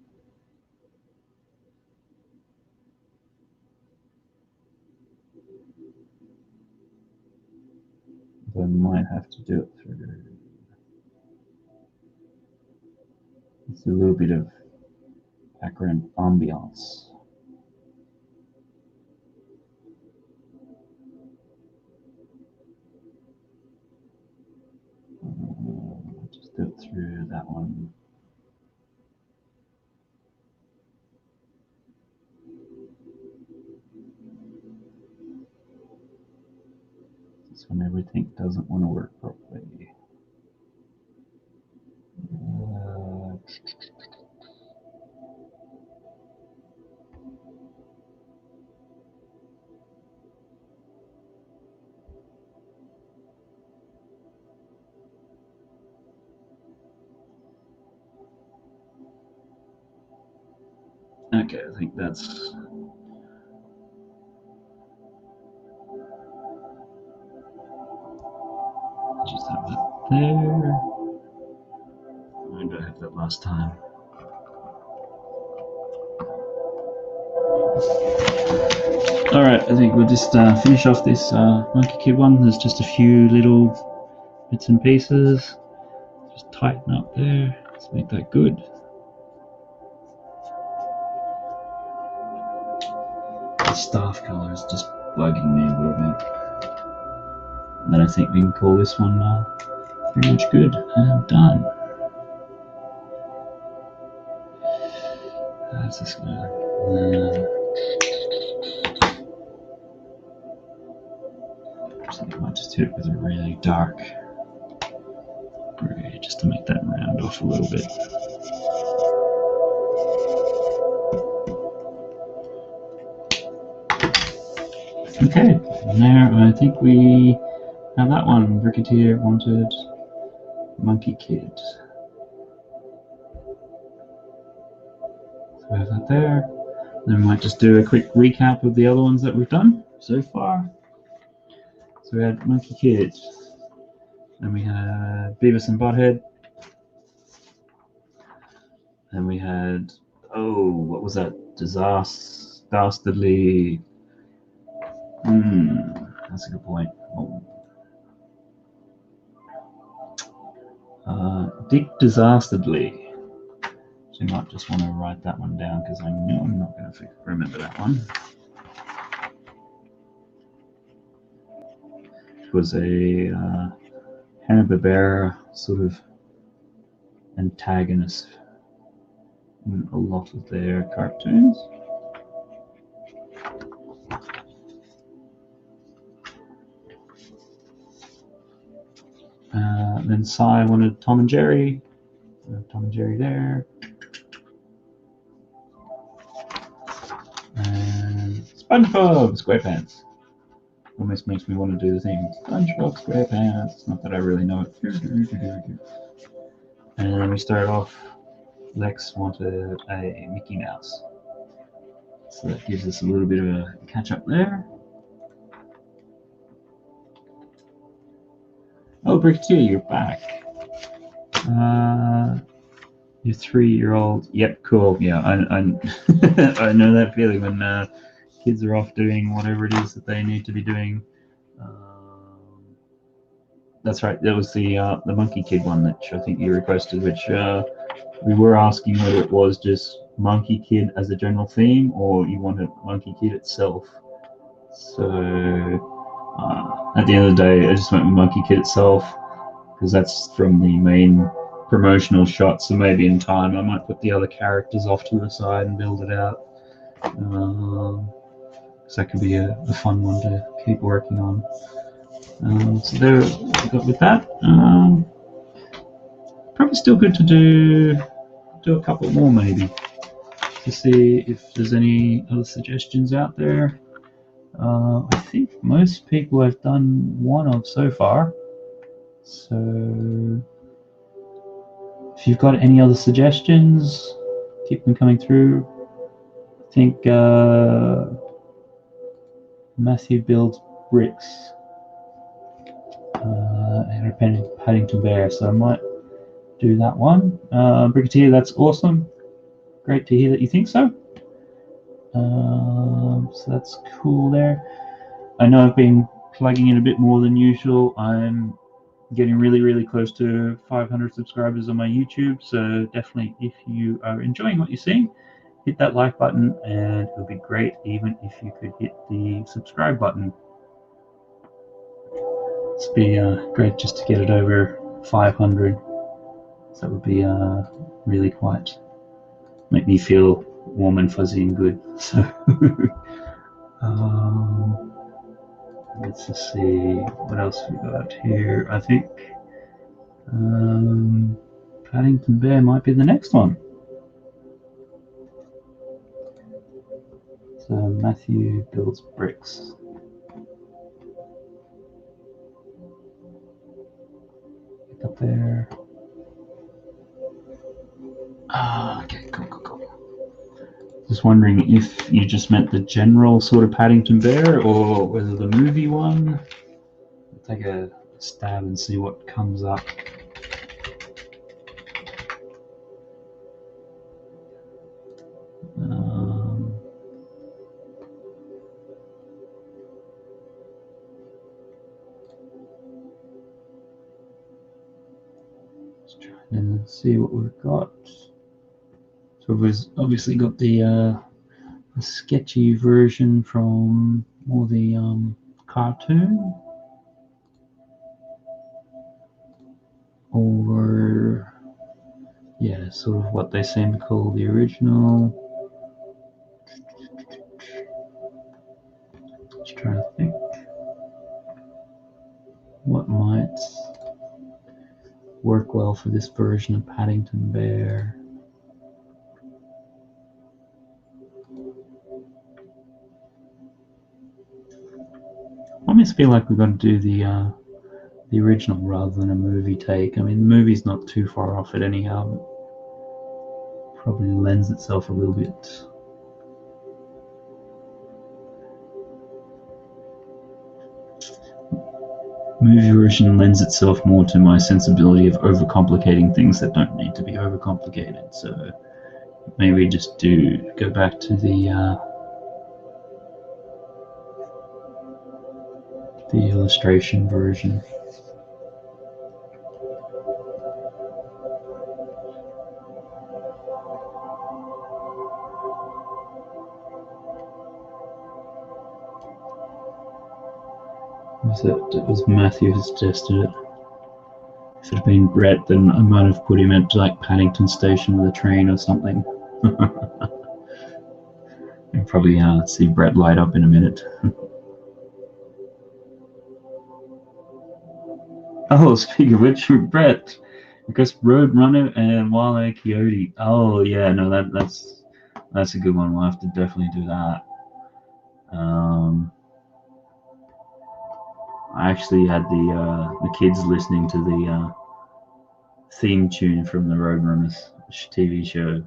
I might have to do it through. It's a little bit of background ambiance. Just do it through that one. This one everything doesn't want to work properly. Okay, I think that's just have that there. Why did I have that last time? All right, I think we'll just finish off this Monkey Kid one. There's just a few little bits and pieces. Just tighten up there. Let's make that good. The staff color is just bugging me a little bit. And then I think we can call this one pretty much good and done. How's this gonna? I might just do it with a really dark grey just to make that round off a little bit. Okay, there I think we have that one. Bricketeer wanted Monkey Kid. So we have that there. Then we might just do a quick recap of the other ones that we've done so far. So we had Monkey Kid. Then we had Beavis and Butthead. Then we had, oh, what was that? Dastardly. That's a good point. Dick Disastedly. So you might just want to write that one down because I know I'm not going to remember that one. It was a Hanna-Barbera sort of antagonist in a lot of their cartoons. Then Cy wanted Tom and Jerry. Tom and Jerry there. And SpongeBob SquarePants. Almost makes me want to do the thing. SpongeBob SquarePants. Not that I really know it. And then we start off. Lex wanted a Mickey Mouse. So that gives us a little bit of a catch up there. Oh, Bricketeer, you're back. Your 3-year-old. Yep, cool. Yeah, I I know that feeling when kids are off doing whatever it is that they need to be doing. That's right. That was the Monkey Kid one that I think you requested, which we were asking whether it was just Monkey Kid as a general theme or you wanted Monkey Kid itself. So at the end of the day, I just went with Monkey Kid itself because that's from the main promotional shot. So maybe in time I might put the other characters off to the side and build it out. Because that could be a fun one to keep working on. So there we got with that. Probably still good to do a couple more maybe to see if there's any other suggestions out there. I think most people have done one of so far. So if you've got any other suggestions, keep them coming through. I think Matthew builds bricks and a Paddington Bear, so I might do that one. Brigadier, that's awesome. Great to hear that you think so. So that's cool there. I know I've been plugging in a bit more than usual. I'm getting really close to 500 subscribers on my YouTube, so definitely if you are enjoying what you're seeing, hit that like button, and it would be great even if you could hit the subscribe button. It'd be great just to get it over 500. So that would be really quite make me feel warm and fuzzy and good. So let's just see what else we got here. I think Paddington Bear might be the next one. So Matthew builds bricks. Get up there. Okay, cool. Just wondering if you just meant the general sort of Paddington Bear or whether the movie one. I'll take a stab and see what comes up. Just trying to see what we've got. So we've obviously got the sketchy version from more the cartoon, or yeah, sort of what they seem to call the original. Just trying to think what might work well for this version of Paddington Bear. I almost feel like we've got to do the original rather than a movie take. I mean, the movie's not too far off it anyhow, but probably lends itself a little bit. Movie version lends itself more to my sensibility of overcomplicating things that don't need to be overcomplicated. So maybe just go back to the illustration version. It was Matthew who suggested it. If it had been Brett, then I might have put him at like Paddington Station with a train or something. You'll probably see Brett light up in a minute. Oh, speaking of which, Brett, I guess Roadrunner and Wile E. Coyote. Oh yeah, no, that's a good one. We'll have to definitely do that. I actually had the kids listening to the theme tune from the Roadrunners TV show.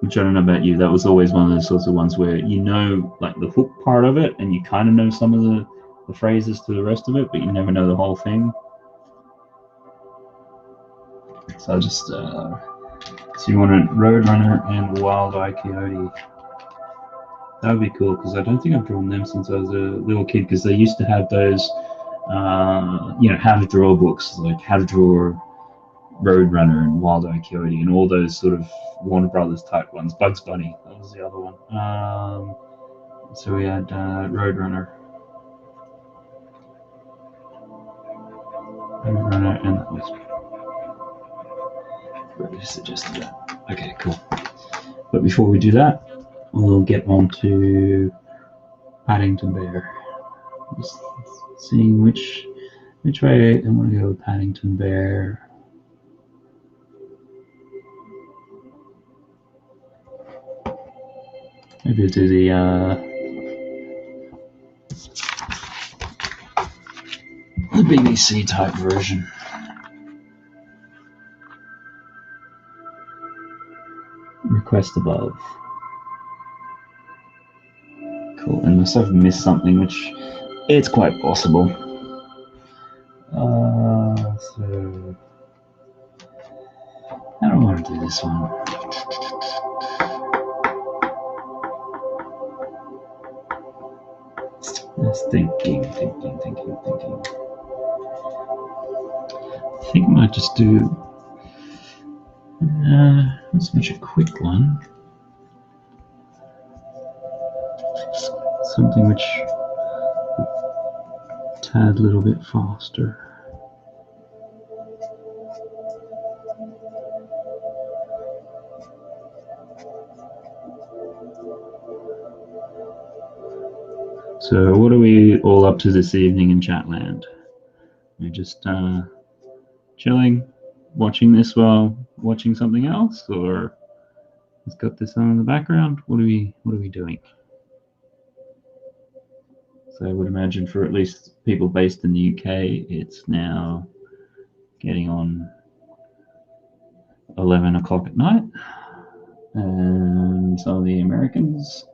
Which I don't know about you, that was always one of those sorts of ones where you know like the hook part of it and you kind of know some of the phrases to the rest of it, but you never know the whole thing. So I just so you want a Roadrunner and Wild Eye Coyote. That would be cool because I don't think I've drawn them since I was a little kid because they used to have those how to draw books, like how to draw Roadrunner and Wild Eye Coyote and all those sort of Warner Brothers type ones. Bugs Bunny, that was the other one. So we had Roadrunner, and that was Brody suggested that. Okay, cool. But before we do that, we'll get on to Paddington Bear. Just seeing which way I want to go with Paddington Bear. Maybe we'll do the BBC type version. Request above. Cool. Unless I've missed something, which it's quite possible. So I don't want to do this one. Just thinking. I think I might just do not so much a quick one. Something which a tad little bit faster. So what are we all up to this evening in Chatland? We're just chilling, watching this while watching something else, or it's got this on in the background? What are we doing? So I would imagine for at least people based in the UK, it's now getting on 11 o'clock at night, and some of the Americans,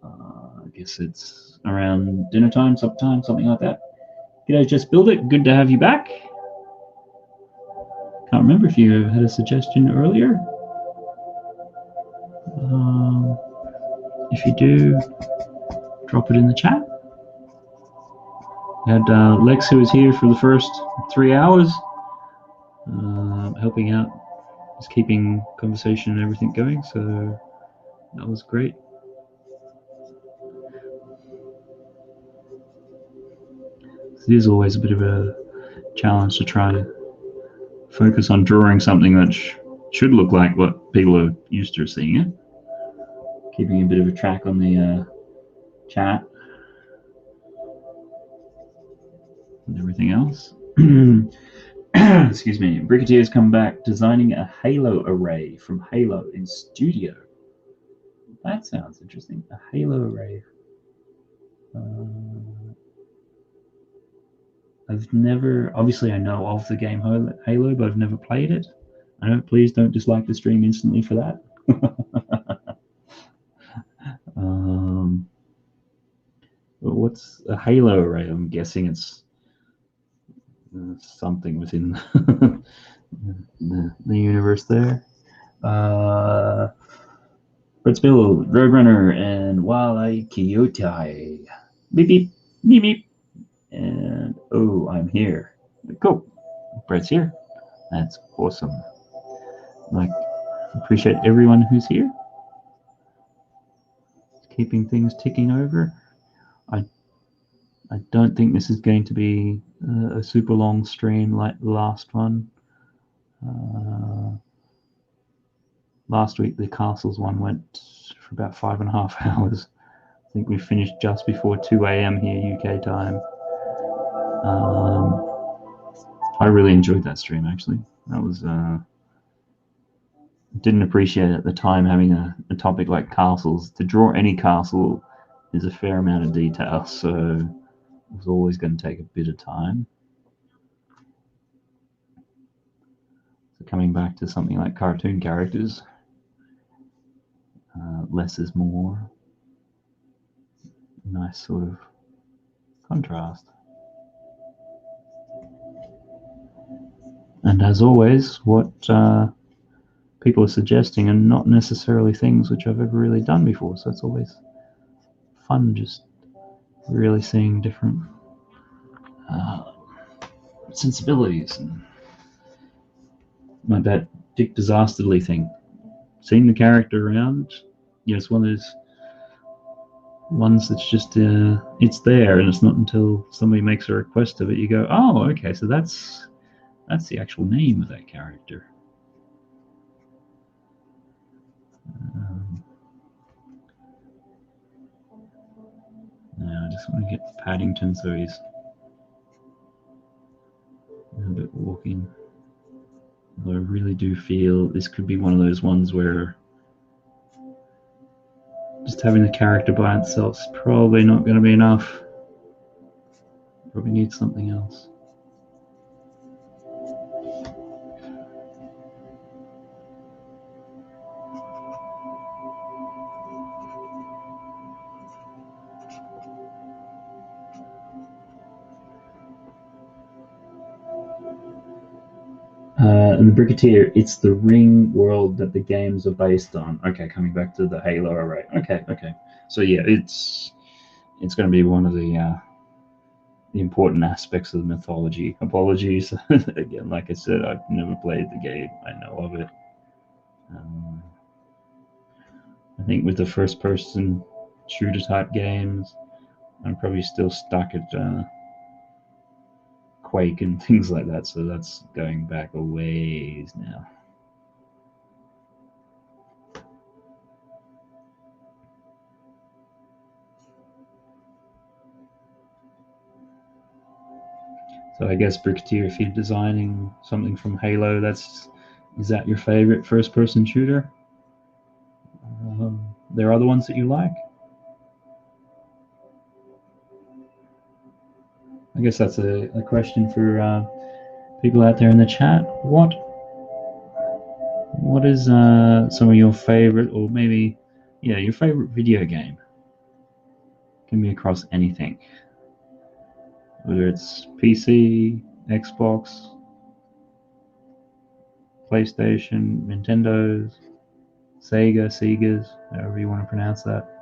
I guess it's around dinner time, sometime, something like that. G'day, Just Build It. Good to have you back. Can't remember if you had a suggestion earlier. If you do, drop it in the chat. We had Lex, who was here for the first 3 hours, helping out, just keeping conversation and everything going, so that was great. It is always a bit of a challenge to try to focus on drawing something that should look like what people are used to seeing it. Keeping a bit of a track on the chat and everything else. Excuse me. Bricketier's come back designing a halo array from Halo in Studio. That sounds interesting. A halo array. I've never, obviously I know of the game Halo, but I've never played it. I know, please don't dislike the stream instantly for that. But what's a halo array? I'm guessing it's something within the universe there. Let's build Roadrunner and Wile E. Coyote. Beep beep, beep beep. And oh, I'm here. Cool. Brett's here. That's awesome. Like, appreciate everyone who's here. Keeping things ticking over. I don't think this is going to be a super long stream like the last one. Last week the castles one went for about 5.5 hours. think we finished just before 2 a.m. here, UK time. I really enjoyed that stream, actually. That was... didn't appreciate at the time having a topic like castles. To draw any castle is a fair amount of detail, so it was always going to take a bit of time. So coming back to something like cartoon characters, less is more. Nice sort of contrast. And as always, what people are suggesting are not necessarily things which I've ever really done before, so it's always fun just really seeing different sensibilities. And like that Dick Disasterly thing, seeing the character around, it's one of those ones that's just it's there, and it's not until somebody makes a request of it you go, oh, okay, so that's the actual name of that character. Now I just want to get Paddington so he's a bit walking. Although I really do feel this could be one of those ones where just having the character by itself is probably not going to be enough. Probably need something else. And the Bricketeer, it's the ring world that the games are based on. Okay, coming back to the Halo array. Okay. So yeah, it's going to be one of the important aspects of the mythology. Apologies again. Like I said, I've never played the game. I know of it. I think with the first-person shooter type games, I'm probably still stuck at Quake and things like that, so that's going back a ways now. So I guess Bricketeer, if you're designing something from Halo, is that your favorite first-person shooter? There are other ones that you like? I guess that's a question for people out there in the chat. What is some of your favorite, or maybe your favorite video game? Can be across anything, whether it's PC, Xbox, PlayStation, Nintendo's, Sega's, however you want to pronounce that.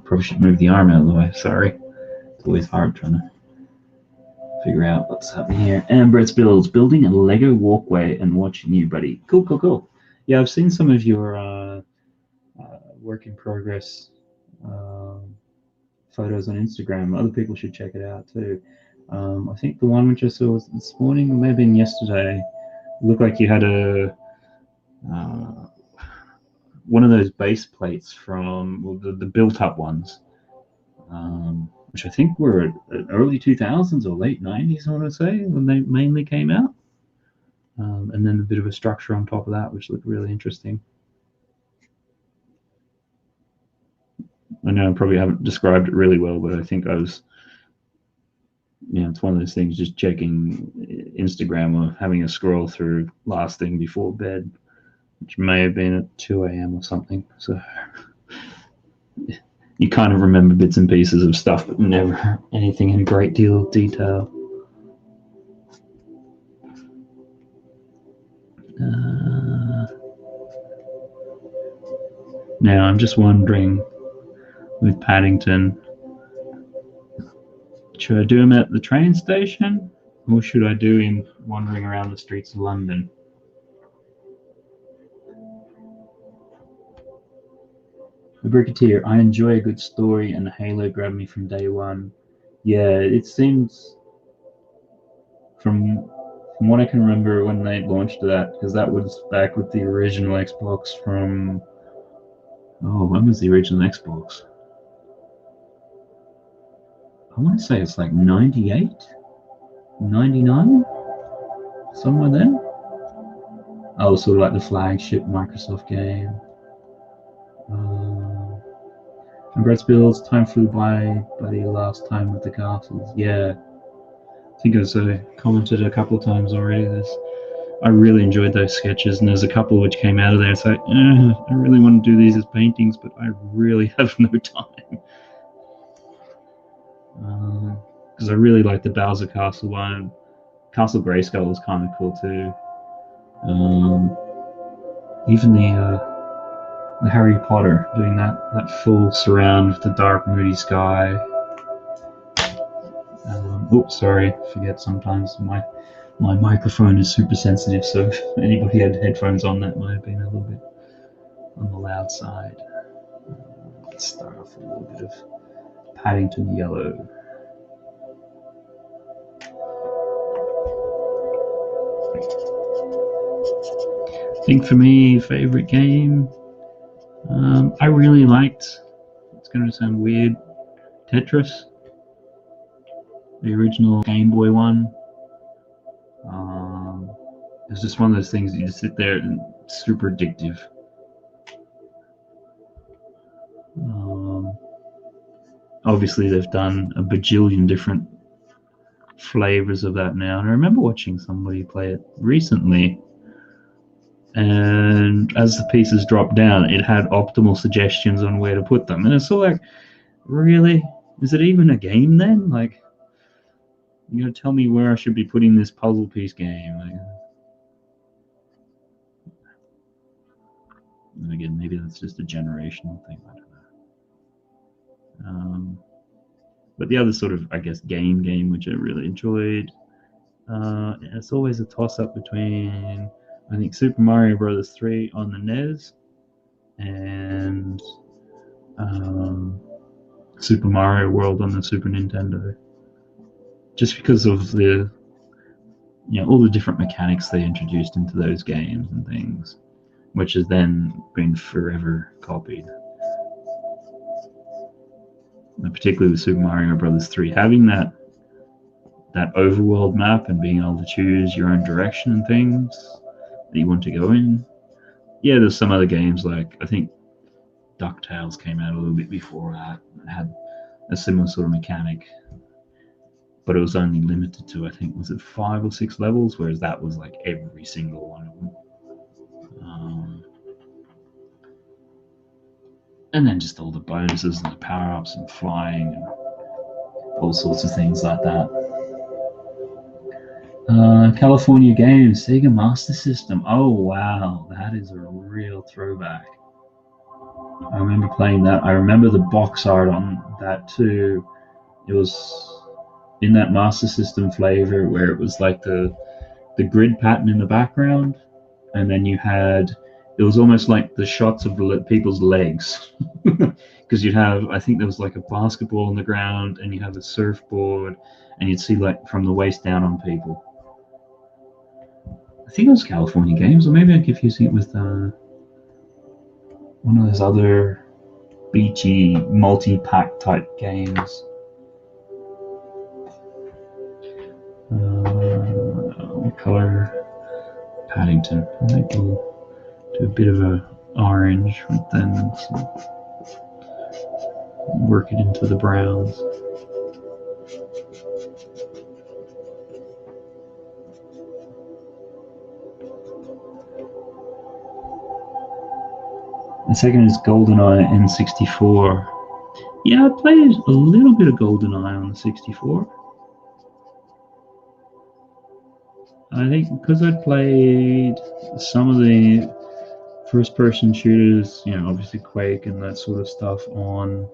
Probably should move the arm out of the way. Sorry, it's always hard trying to figure out what's happening here. Amber's building a Lego walkway and watching you, buddy. Cool. Yeah, I've seen some of your work in progress photos on Instagram. Other people should check it out too. I think the one which I saw was this morning, or maybe yesterday, looked like you had one of those base plates from the built-up ones, which I think were early 2000s or late 90s, I want to say, when they mainly came out. And then a bit of a structure on top of that, which looked really interesting. I know I probably haven't described it really well, but I think I was, it's one of those things, just checking Instagram or having a scroll through last thing before bed, which may have been at 2 a.m. or something. So you kind of remember bits and pieces of stuff, but never anything in a great deal of detail. Now I'm just wondering, with Paddington, should I do him at the train station, or should I do him wandering around the streets of London? The Bricketeer, I enjoy a good story, and Halo grabbed me from day one. Yeah, it seems from from what I can remember when they launched that, because that was back with the original Xbox from. Oh, when was the original Xbox? I want to say it's like 98, 99, somewhere then. Oh, sort of like the flagship Microsoft game. And Brett Spills, time flew by, buddy, last time with the castles. Yeah, I think I commented a couple of times already. I really enjoyed those sketches, and there's a couple which came out of there. It's like, I really want to do these as paintings, but I really have no time. Because I really like the Bowser Castle one. Castle Grayskull was kind of cool too. Even the Harry Potter, doing that full surround with the dark, moody sky. Oops, sorry, forget sometimes my microphone is super sensitive, so if anybody had headphones on, that might have been a little bit on the loud side. Let's start off with a little bit of Paddington Yellow. I think for me, favorite game, I really liked, it's going to sound weird, Tetris, the original Game Boy one. It's just one of those things that you just sit there and it's super addictive. Obviously, they've done a bajillion different flavors of that now, and I remember watching somebody play it recently. And as the pieces dropped down, it had optimal suggestions on where to put them. And it's all like, really? Is it even a game then? Like, you're going to tell me where I should be putting this puzzle piece game? Like, and again, maybe that's just a generational thing. I don't know. But the other sort of, I guess, game which I really enjoyed, it's always a toss-up between, I think, Super Mario Bros. 3 on the NES and Super Mario World on the Super Nintendo. Just because of the, all the different mechanics they introduced into those games and things, which has then been forever copied. And particularly with Super Mario Bros. 3, having that overworld map and being able to choose your own direction and things that you want to go in. Yeah, there's some other games, like I think DuckTales came out a little bit before that and had a similar sort of mechanic, but it was only limited to, I think, was it 5 or 6 levels, whereas that was like every single one of them. And then just all the bonuses and the power-ups and flying and all sorts of things like that. California Games, Sega Master System. Oh wow, that is a real throwback. I remember playing that. I remember the box art on that too. It was in that Master System flavor where it was like the grid pattern in the background, and then you had, it was almost like the shots of people's legs. Because you'd have, I think there was like a basketball on the ground, and you have a surfboard, and you'd see like from the waist down on people. I think it was California Games, or maybe I'm confusing it with one of those other beachy multi-pack type games. What color? Paddington. I think we'll do a bit of a orange with them, so work it into the browns. The second is GoldenEye N64. Yeah, I played a little bit of GoldenEye on the 64. I think because I played some of the first-person shooters, obviously Quake and that sort of stuff on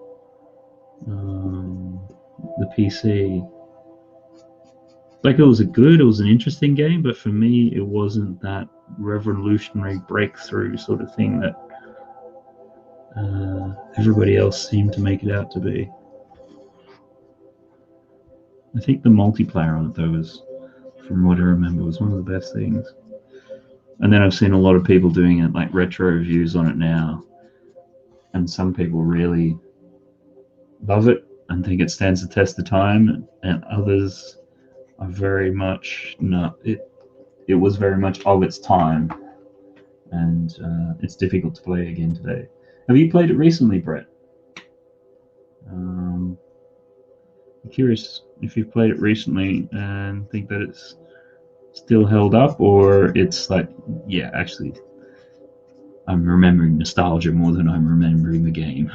the PC. Like, it was an interesting game, but for me, it wasn't that revolutionary breakthrough sort of thing that everybody else seemed to make it out to be. I think the multiplayer on it, though, was from what I remember, was one of the best things. And then I've seen a lot of people doing it, like retro reviews on it now, and some people really love it and think it stands the test of time, and others are very much no. It was very much of its time, and it's difficult to play again today. Have you played it recently, Brett? I'm curious if you've played it recently and think that it's still held up, or it's like, yeah, actually, I'm remembering nostalgia more than I'm remembering the game.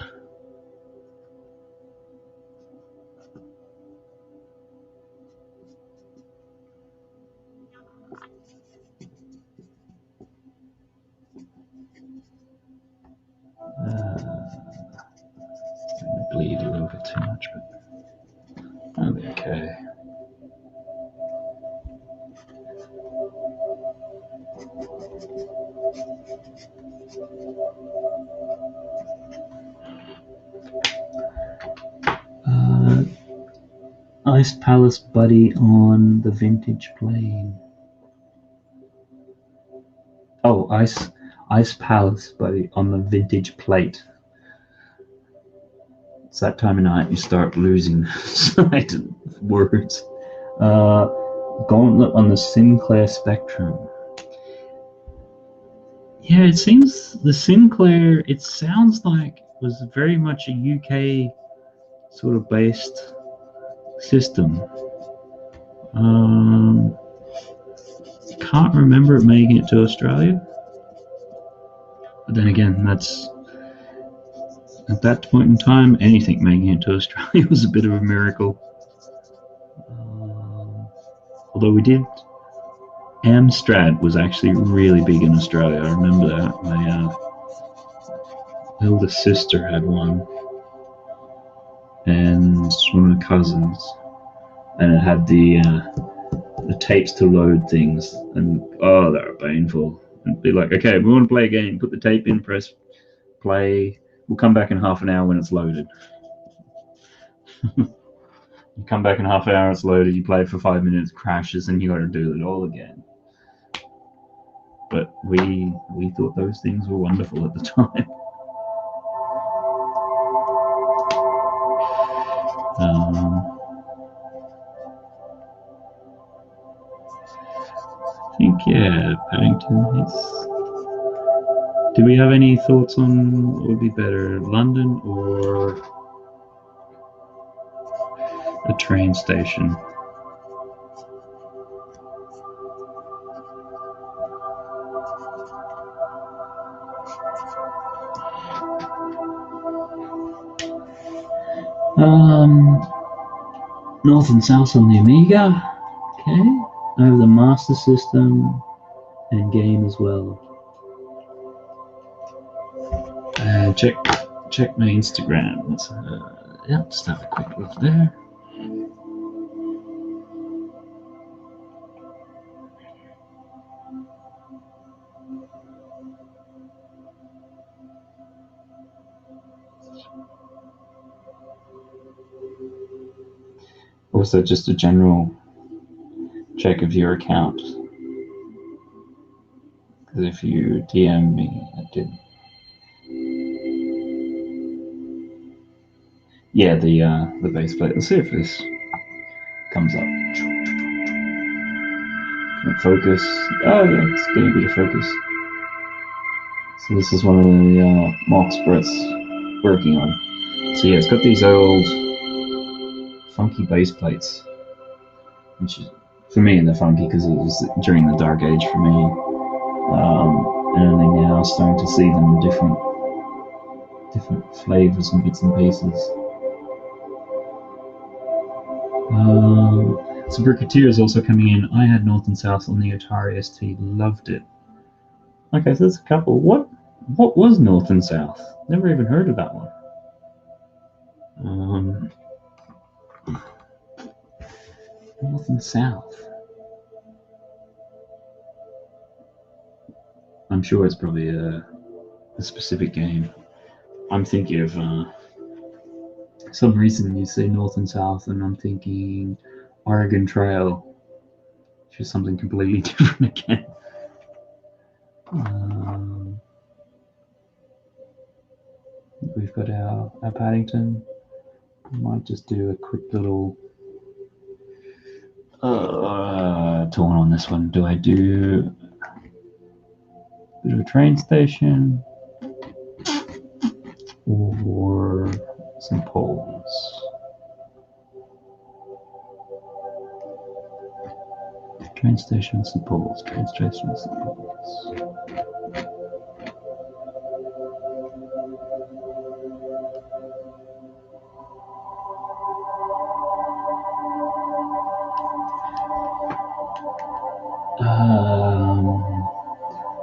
Bleed a little bit too much, but I'll be okay. Ice Palace Buddy on the vintage plane. Oh, Ice Palace Buddy on the vintage plate. It's that time of night you start losing sight of words. Gauntlet on the Sinclair Spectrum. Yeah, it seems the Sinclair, it sounds like was very much a UK sort of based system. Can't remember it making it to Australia. But then again, that's at that point in time, anything making it to Australia was a bit of a miracle. Although we did, Amstrad was actually really big in Australia. I remember that. My eldest sister had one, and one of my cousins, and it had the tapes to load things, and oh, they were painful. And be like, okay, we want to play a game. Put the tape in, press play. We'll come back in half an hour when it's loaded. You come back in half an hour, it's loaded. You play it for 5 minutes, crashes, and you got to do it all again. But we thought those things were wonderful at the time. I think, yeah, Paddington is. Do we have any thoughts on what would be better, London or a train station? North and South on the Amiga, okay, over the Master System and game as well. Check my Instagram. Let's, yeah, just have a quick look there. Also, just a general check of your account. Because if you DM me, I did. Yeah, the base plate. Let's see if this comes up. Can it focus? Oh yeah, it's getting a bit of focus. So this is one of the mocks Brett's working on. So yeah, it's got these old funky base plates, which is, for me, they're funky because it was during the dark age for me. And only now starting to see them in different flavors and bits and pieces. So Bricketeer is also coming in. I had North and South on the Atari ST, loved it. Okay, so there's a couple. What was North and South? Never even heard of that one. North and South. I'm sure it's probably a specific game. I'm thinking of some reason you say North and South, and I'm thinking Oregon Trail. which is something completely different again. We've got our Paddington. We might just do a quick little torn on this one. Do I do a bit of a train station or some poles? Train station, some poles. Train station, some poles.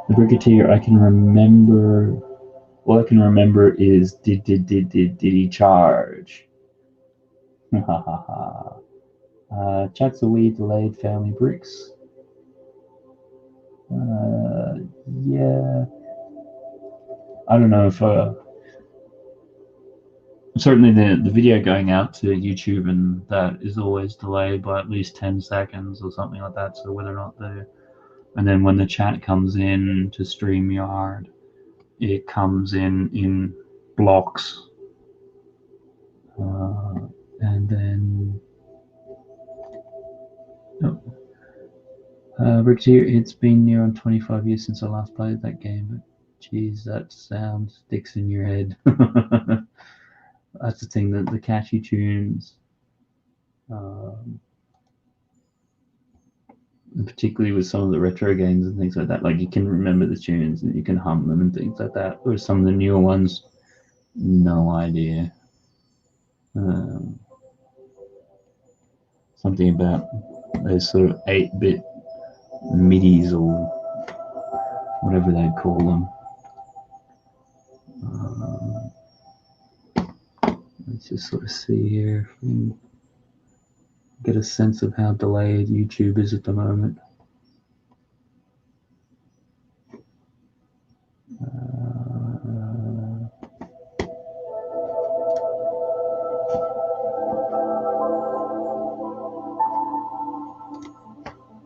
The Brigadier, I can remember. All I can remember is did he charge? Ha ha ha. Chat's a wee delayed Family Bricks. Yeah. I don't know if certainly the video going out to YouTube and that is always delayed by at least 10 seconds or something like that. So whether or not and then when the chat comes in to StreamYard, it comes in blocks, and then Brigadier, it's been near on 25 years since I last played that game, but geez, that sound sticks in your head. That's the thing, that the catchy tunes, particularly with some of the retro games and things like that, like you can remember the tunes and you can hum them and things like that. Or some of the newer ones, no idea. Something about those sort of 8-bit midis or whatever they'd call them. Let's just sort of see here if we can get a sense of how delayed YouTube is at the moment.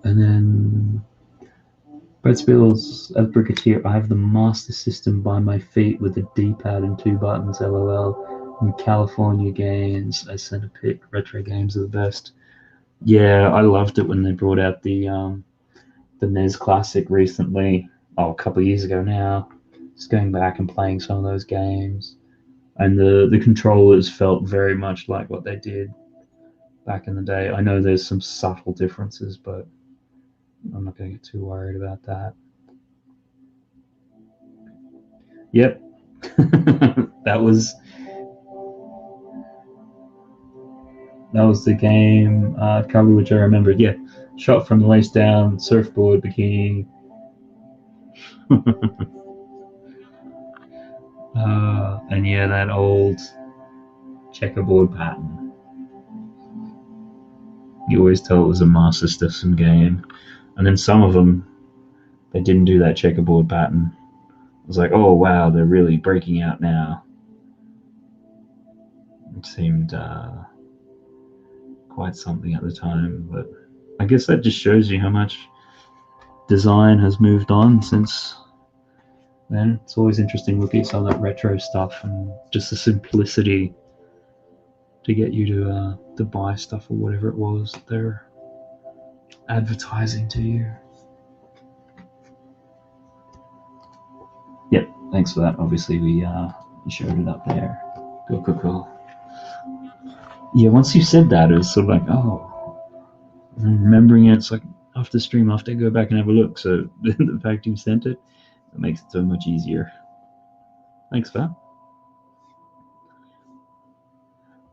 And then Brett Spills as Brigadier, I have the Master System by my feet with a D-pad and 2 buttons, LOL. And California games, I sent a pic. Retro games are the best. Yeah, I loved it when they brought out the NES Classic recently. Oh, a couple of years ago now. Just going back and playing some of those games. And the controllers felt very much like what they did back in the day. I know there's some subtle differences, but I'm not going to get too worried about that. Yep. that was the game cover, which I remembered. Yeah, shot from the waist down, surfboard, bikini. And yeah, that old checkerboard pattern. You always tell it was a Master System game. And then some of them, they didn't do that checkerboard pattern. It was like, oh wow, they're really breaking out now. It seemed quite something at the time, but I guess that just shows you how much design has moved on since then. It's always interesting looking at some of that retro stuff and just the simplicity to get you to buy stuff or whatever it was they're advertising to you. Yep, thanks for that. Obviously, we showed it up there. Cool. Yeah, once you said that, it was sort of like, oh, remembering it, it's like after stream, after I go back and have a look. So the fact you sent it, it makes it so much easier. Thanks for that.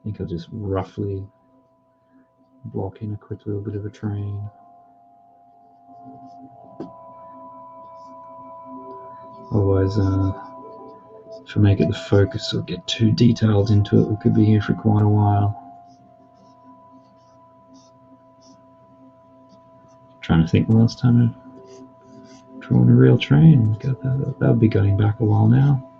I think I'll just roughly block in a quick little bit of a train. Otherwise, if we make it the focus or get too detailed into it, we could be here for quite a while. Trying to think the last time I drawn a real train. That'll be going back a while now.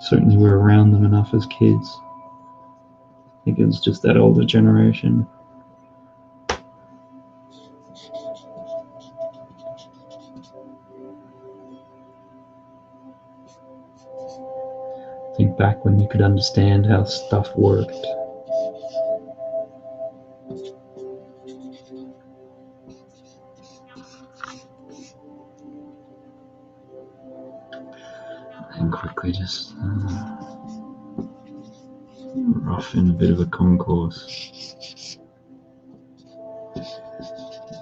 Certainly we're around them enough as kids. think it was just that older generation. Think back when you could understand how stuff worked. And quickly just rough in a bit of a concourse.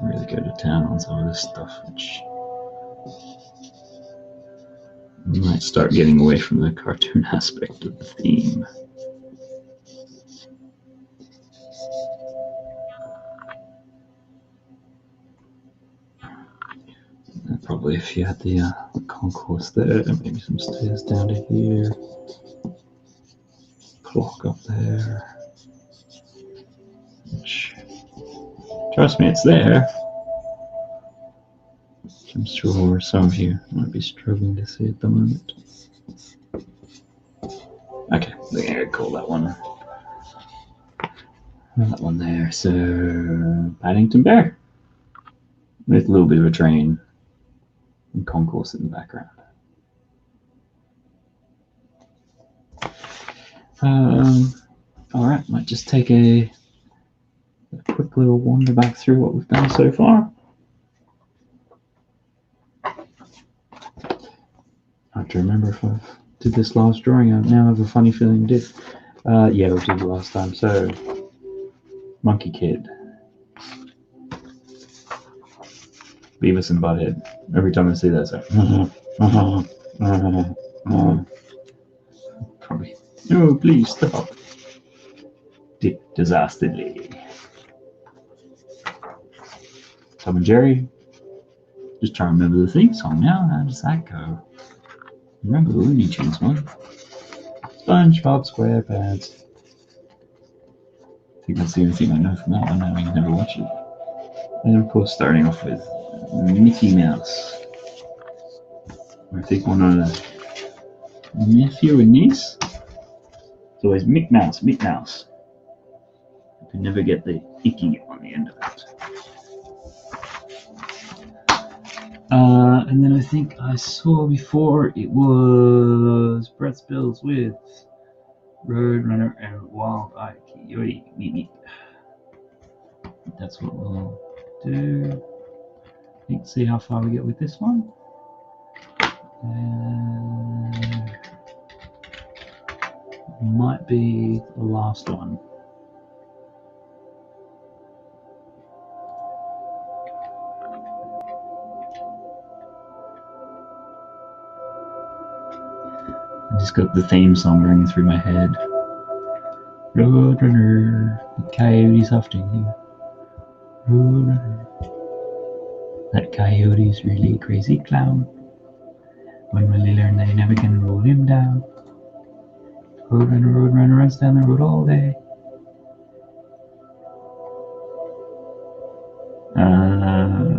Really go to town on some of this stuff, which might start getting away from the cartoon aspect of the theme. And probably if you had the concourse there, maybe some stairs down to here, clock up there. Which, trust me, it's there. Which I'm sure some of you might be struggling to see at the moment. Okay, I'm gonna call that one. That one there. So Paddington Bear, with a little bit of a train and concourse in the background. All right, might just take a quick little wander back through what we've done so far. I have to remember if I did this last drawing. I now have a funny feeling I did. Yeah, we did it last time. So, Monkey Kid. Beavis and Butthead. Every time I see that, it's like, probably. Oh, please stop. Dick Disastedly. Tom and Jerry. Just trying to remember the theme song now. How does that go? Remember the Looney Tunes one? SpongeBob SquarePants. I think that's the only thing I know from that one, having never watched it. And of course, starting off with Mickey Mouse. I think one of the nephew and niece. It's always Mick Mouse, Mick Mouse. You can never get the icky on the end of it. And then I think I saw before it was Brett Spills with Roadrunner and Wild Eye Coyote. That's what we'll do. I think see how far we get with this one. Might be the last one. I just got the theme song ringing through my head. Roadrunner, the coyote's after you. Roadrunner. That coyote's really a crazy clown. When will he learn that he never can roll him down? Roadrunner runs down the road all day.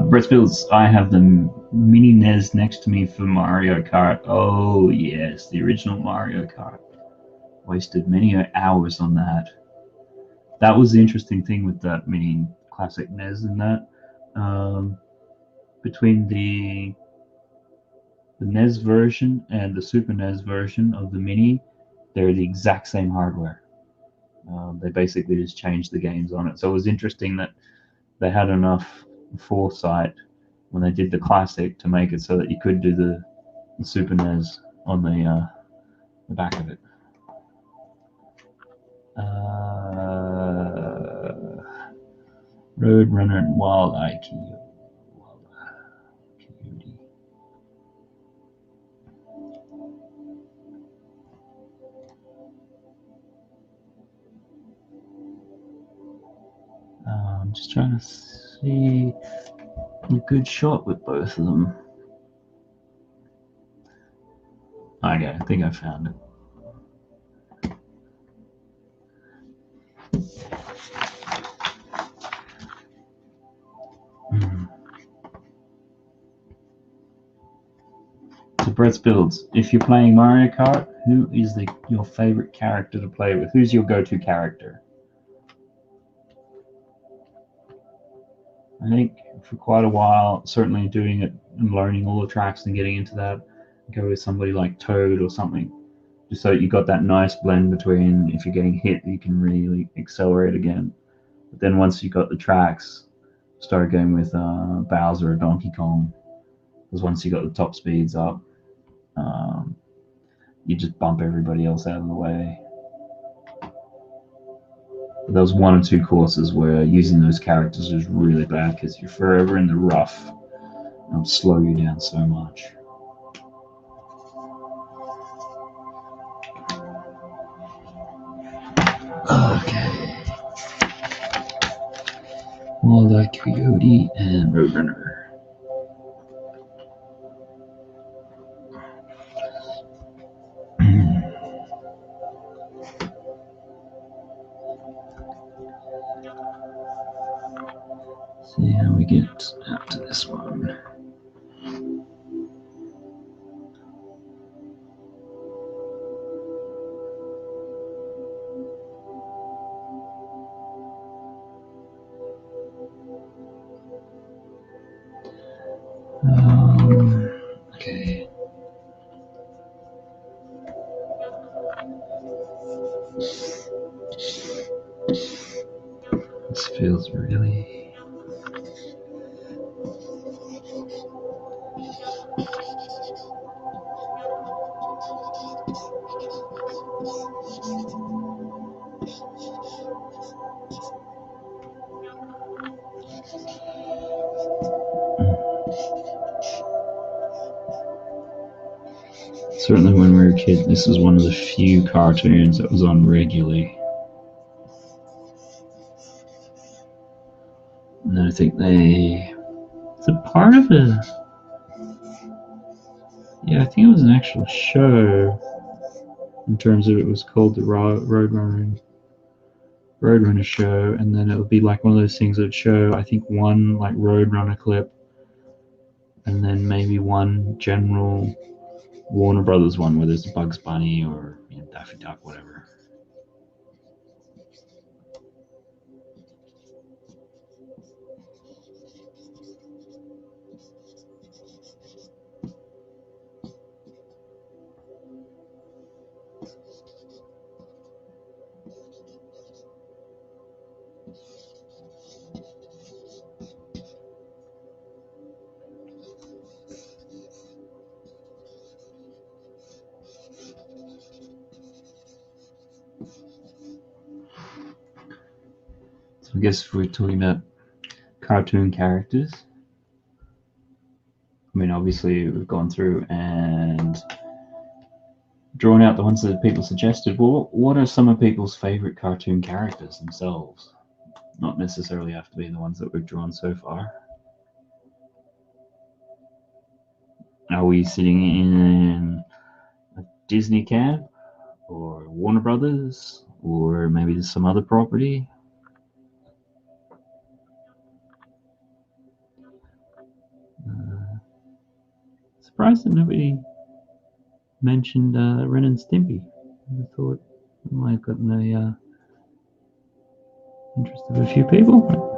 Brett Spills, I have the mini NES next to me for Mario Kart. Oh yes, the original Mario Kart. Wasted many hours on that. That was the interesting thing with that mini classic NES and that. Between the NES version and the Super NES version of the Mini, they're the exact same hardware. They basically just changed the games on it. So it was interesting that they had enough foresight when they did the Classic to make it so that you could do the Super NES on the back of it. Roadrunner and Wild Eye Coyote. I'm just trying to see a good shot with both of them. Okay, I think I found it. So Brett Spills, if you're playing Mario Kart, who is your favorite character to play with? Who's your go-to character? I think for quite a while, certainly doing it and learning all the tracks and getting into that, go with somebody like Toad or something, just so you got that nice blend between if you're getting hit, you can really accelerate again. But then once you got the tracks, start going with Bowser or Donkey Kong, because once you got the top speeds up, you just bump everybody else out of the way. But there was one or two courses where using those characters was really bad because you're forever in the rough. It'll slow you down so much. Okay. All that Coyote and Roadrunner. See how we get after this one. Okay. This feels really... Certainly when we were a kid, this was one of the few cartoons that was on regularly. And I think it's a part of a... Yeah, I think it was an actual show in terms of it was called the Roadrunner show, and then it would be like one of those things that would show, I think, one like Roadrunner clip, and then maybe one general Warner Brothers one where there's Bugs Bunny or Daffy Duck, whatever. So I guess if we're talking about cartoon characters, I mean, obviously we've gone through and drawn out the ones that people suggested. Well, what are some of people's favorite cartoon characters themselves? Not necessarily have to be the ones that we've drawn so far. Are we sitting in a Disney camp or Warner Brothers or maybe there's some other property? Surprised that nobody mentioned Ren and Stimpy. I thought it might have gotten the interest of a few people.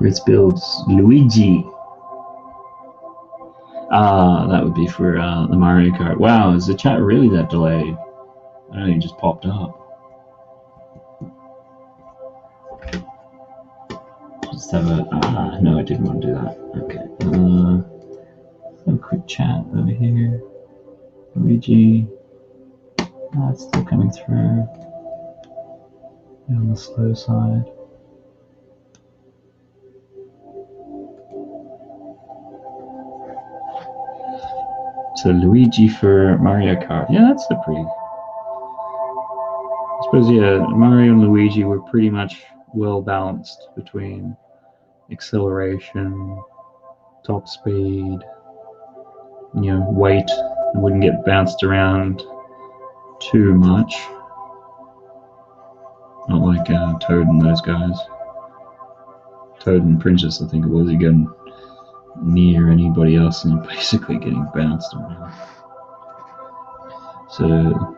Let's build Luigi. That would be for the Mario Kart. Wow, is the chat really that delayed? I don't think it just popped up. Just have a... no, I didn't want to do that. Okay. Have a quick chat over here. Luigi. It's still coming through. On the slow side. So Luigi for Mario Kart. Yeah, that's a pretty... I suppose, yeah, Mario and Luigi were pretty much well balanced between acceleration, top speed, weight. It wouldn't get bounced around too much. Not like Toad and those guys. Toad and Princess, I think it was. You get near anybody else and you're basically getting bounced around. So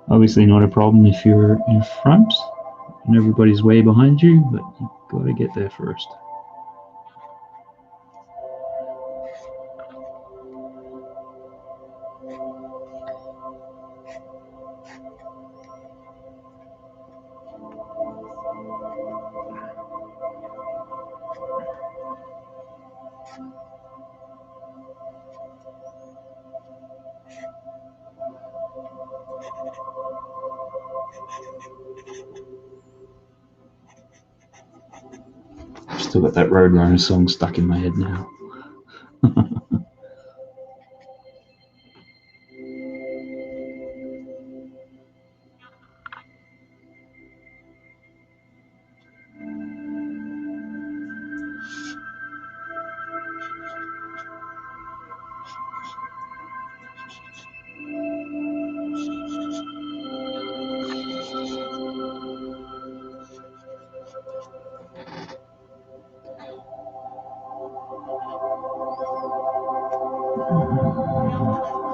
obviously not a problem if you're in front and everybody's way behind you, but you've got to get there first. I've still got that Roadrunner song stuck in my head now.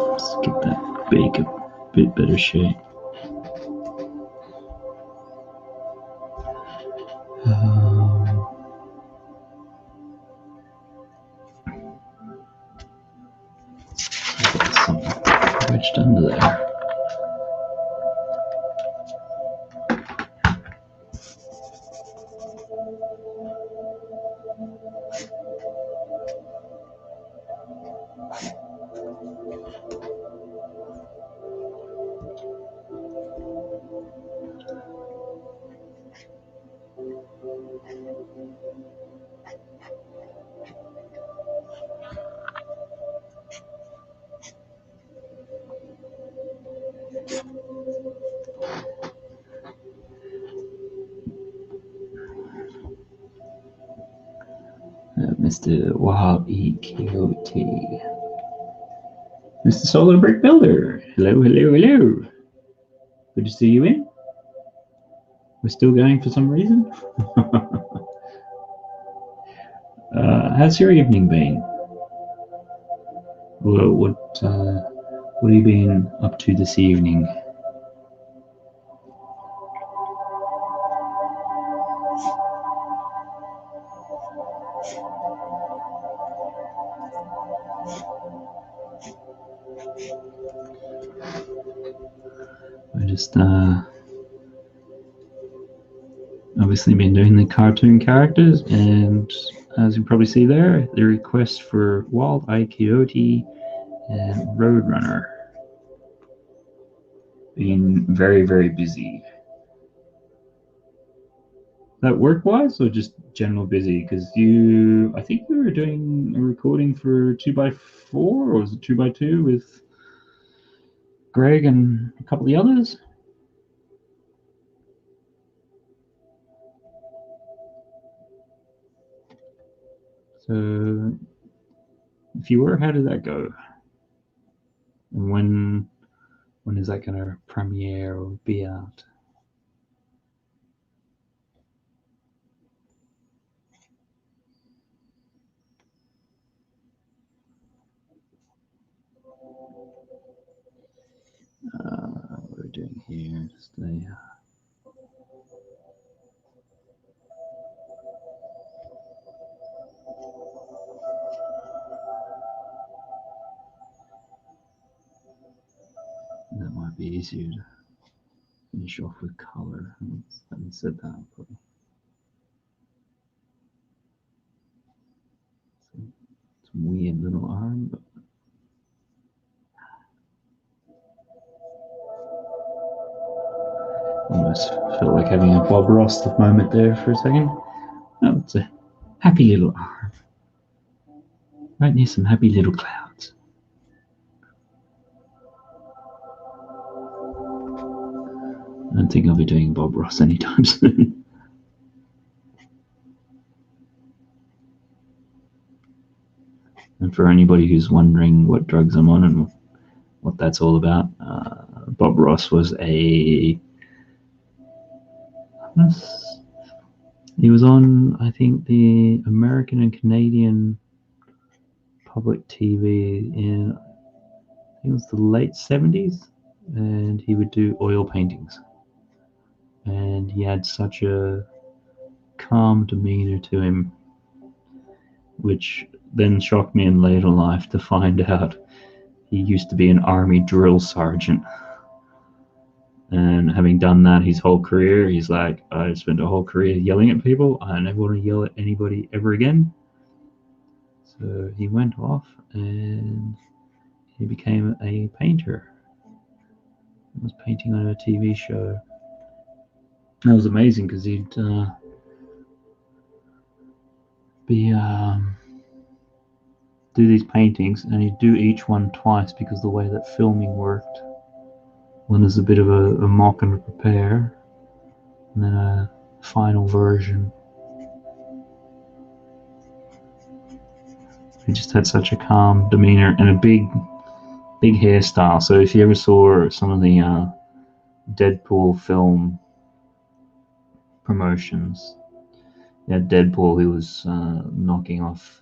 Let's get that bake a bit better shape. Get something wedged under there. Mr. Wahabi Coyote. Mr. Solar Brick Builder. Hello, hello, hello. Good to see you in. We're still going for some reason. How's your evening been? What have you been up to this evening? I just obviously been doing the cartoon characters, and as you probably see there, the request for Wild-Eye Coyote and Roadrunner. Being very, very busy. That work-wise or just general busy? Because I think you were doing a recording for 2x4, or was it 2x2 with Greg and a couple of the others? So if you were, how did that go? And when is that going to premiere or be out? What we're doing here, just that might be easier to finish off with color. Having said that, probably. It's a weird little arm, but almost felt like having a Bob Ross moment there for a second. Oh, it's a happy little arm. Right near some happy little clouds. I don't think I'll be doing Bob Ross anytime soon. And for anybody who's wondering what drugs I'm on and what that's all about, Bob Ross was he was on, I think, the American and Canadian public TV in, I think it was the late 70s, and he would do oil paintings. And he had such a calm demeanor to him, which then shocked me in later life to find out he used to be an army drill sergeant. And having done that his whole career, he's like, I spent a whole career yelling at people. I never want to yell at anybody ever again. So he went off and he became a painter. He was painting on a TV show. That was amazing because he'd be do these paintings, and he'd do each one twice because the way that filming worked. One is a bit of a mock and prepare, and then a final version. He just had such a calm demeanor and a big hairstyle. So if you ever saw some of the Deadpool film promotions, Deadpool, he was knocking off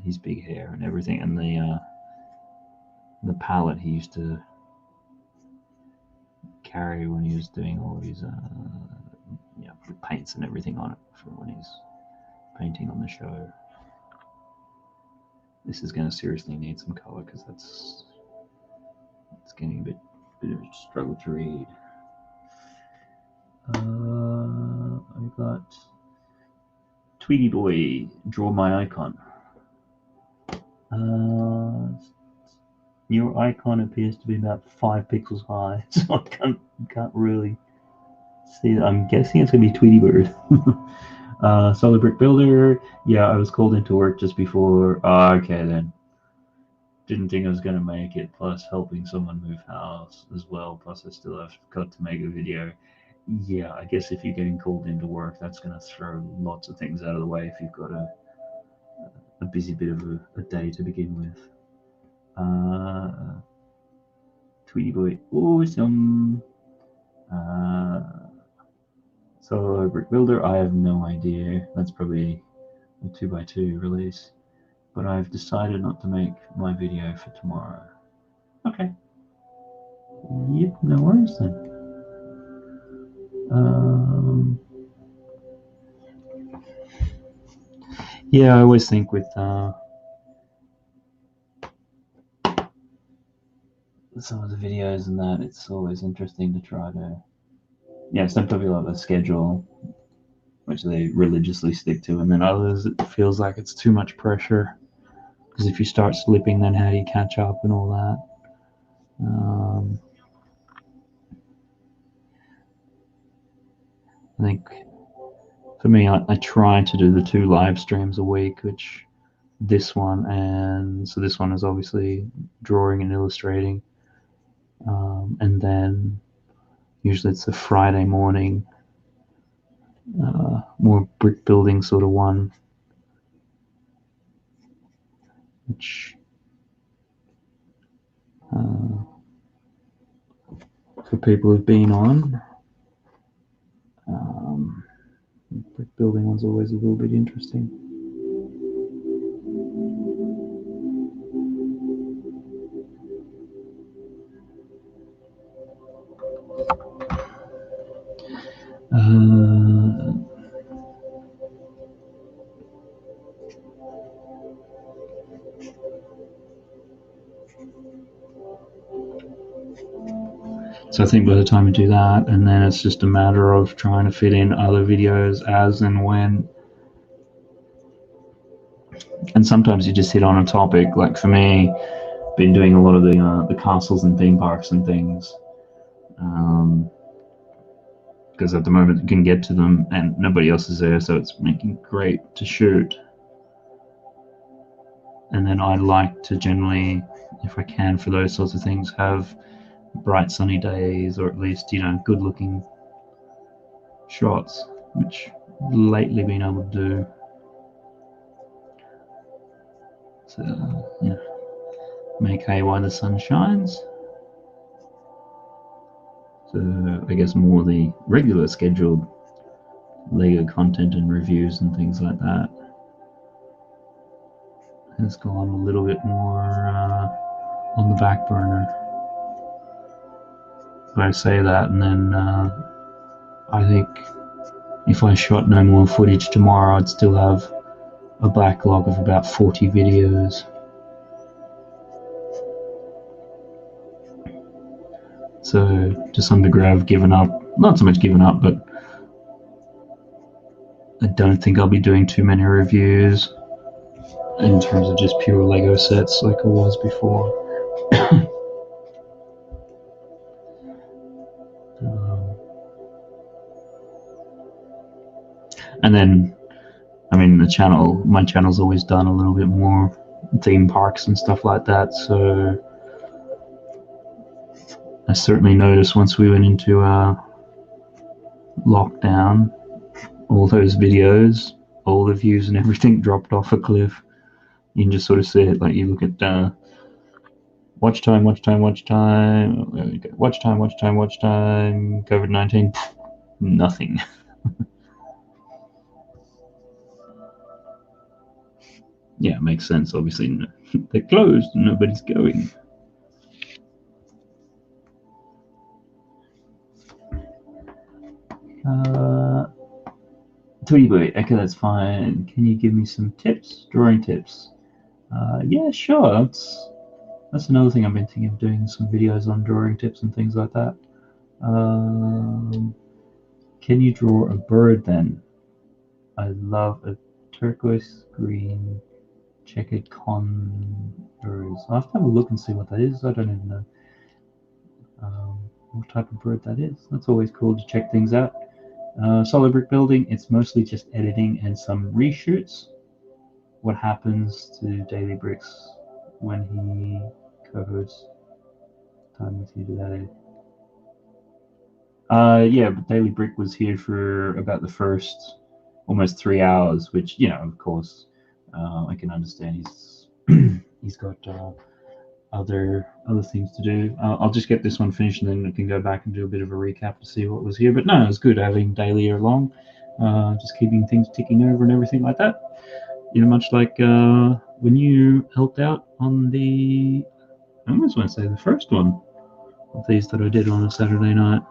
his big hair and everything, and the palette he used to carry when he was doing all of his paints and everything on it for when he's painting on the show. This is going to seriously need some color because it's getting a bit of a struggle to read. I've got Tweety Boy, draw my icon. Your icon appears to be about 5 pixels high, so I can't really see that. I'm guessing it's going to be Tweety Bird. Solid Brick Builder. Yeah, I was called into work just before. Okay then. Didn't think I was going to make it, plus helping someone move house as well, plus I still have got to make a video. Yeah, I guess if you're getting called into work, that's going to throw lots of things out of the way if you've got a busy bit of a day to begin with. Tweety Boy, awesome. So Brick Builder, I have no idea. That's probably a 2x2 release. But I've decided not to make my video for tomorrow. Okay. Yep, no worries then. Yeah, I always think with some of the videos and that, it's always interesting to try to, some people have a schedule which they religiously stick to, and then others it feels like it's too much pressure because if you start slipping, then how do you catch up and all that? I think for me, I try to do the 2 live streams a week, which this one is obviously drawing and illustrating, and then usually it's a Friday morning, more brick building sort of one, which for people who've been on, brick building one's always a little bit interesting. So I think by the time you do that, and then it's just a matter of trying to fit in other videos as and when. And sometimes you just hit on a topic. Like for me, been doing a lot of the castles and theme parks and things, because at the moment you can get to them and nobody else is there, so it's making great to shoot. And then I like to generally, if I can, for those sorts of things, have bright sunny days, or at least good looking shots, which lately been able to do. to make hay while the sun shines. So I guess more the regular scheduled Lego content and reviews and things like that has gone a little bit more on the back burner. I say that, and then I think if I shot no more footage tomorrow, I'd still have a backlog of about 40 videos. So to some degree I've given up, not so much given up, but I don't think I'll be doing too many reviews in terms of just pure Lego sets like I was before. And then, I mean, my channel's always done a little bit more theme parks and stuff like that, so I certainly noticed once we went into lockdown, all those videos, all the views and everything dropped off a cliff. You can just sort of see it, like you look at watch time, COVID-19, nothing. Yeah, it makes sense, obviously. They're closed, nobody's going. Tweety Boy, okay, that's fine. Can you give me some tips? Drawing tips? Yeah, sure. That's another thing I've been thinking of doing, some videos on drawing tips and things like that. Can you draw a bird then? I love a turquoise green checkered condors. I'll have to have a look and see what that is. I don't even know what type of bird that is. That's always cool to check things out. Solid brick building, it's mostly just editing and some reshoots. What happens to Daily Bricks when he co-hosts Time with You today? Yeah, but Daily Brick was here for about the first almost 3 hours, which, of course, I can understand he's got other things to do. I'll just get this one finished and then I can go back and do a bit of a recap to see what was here. But no, it was good having Daily along, just keeping things ticking over and everything like that. Much like when you helped out on I almost want to say the first one of these that I did on a Saturday night.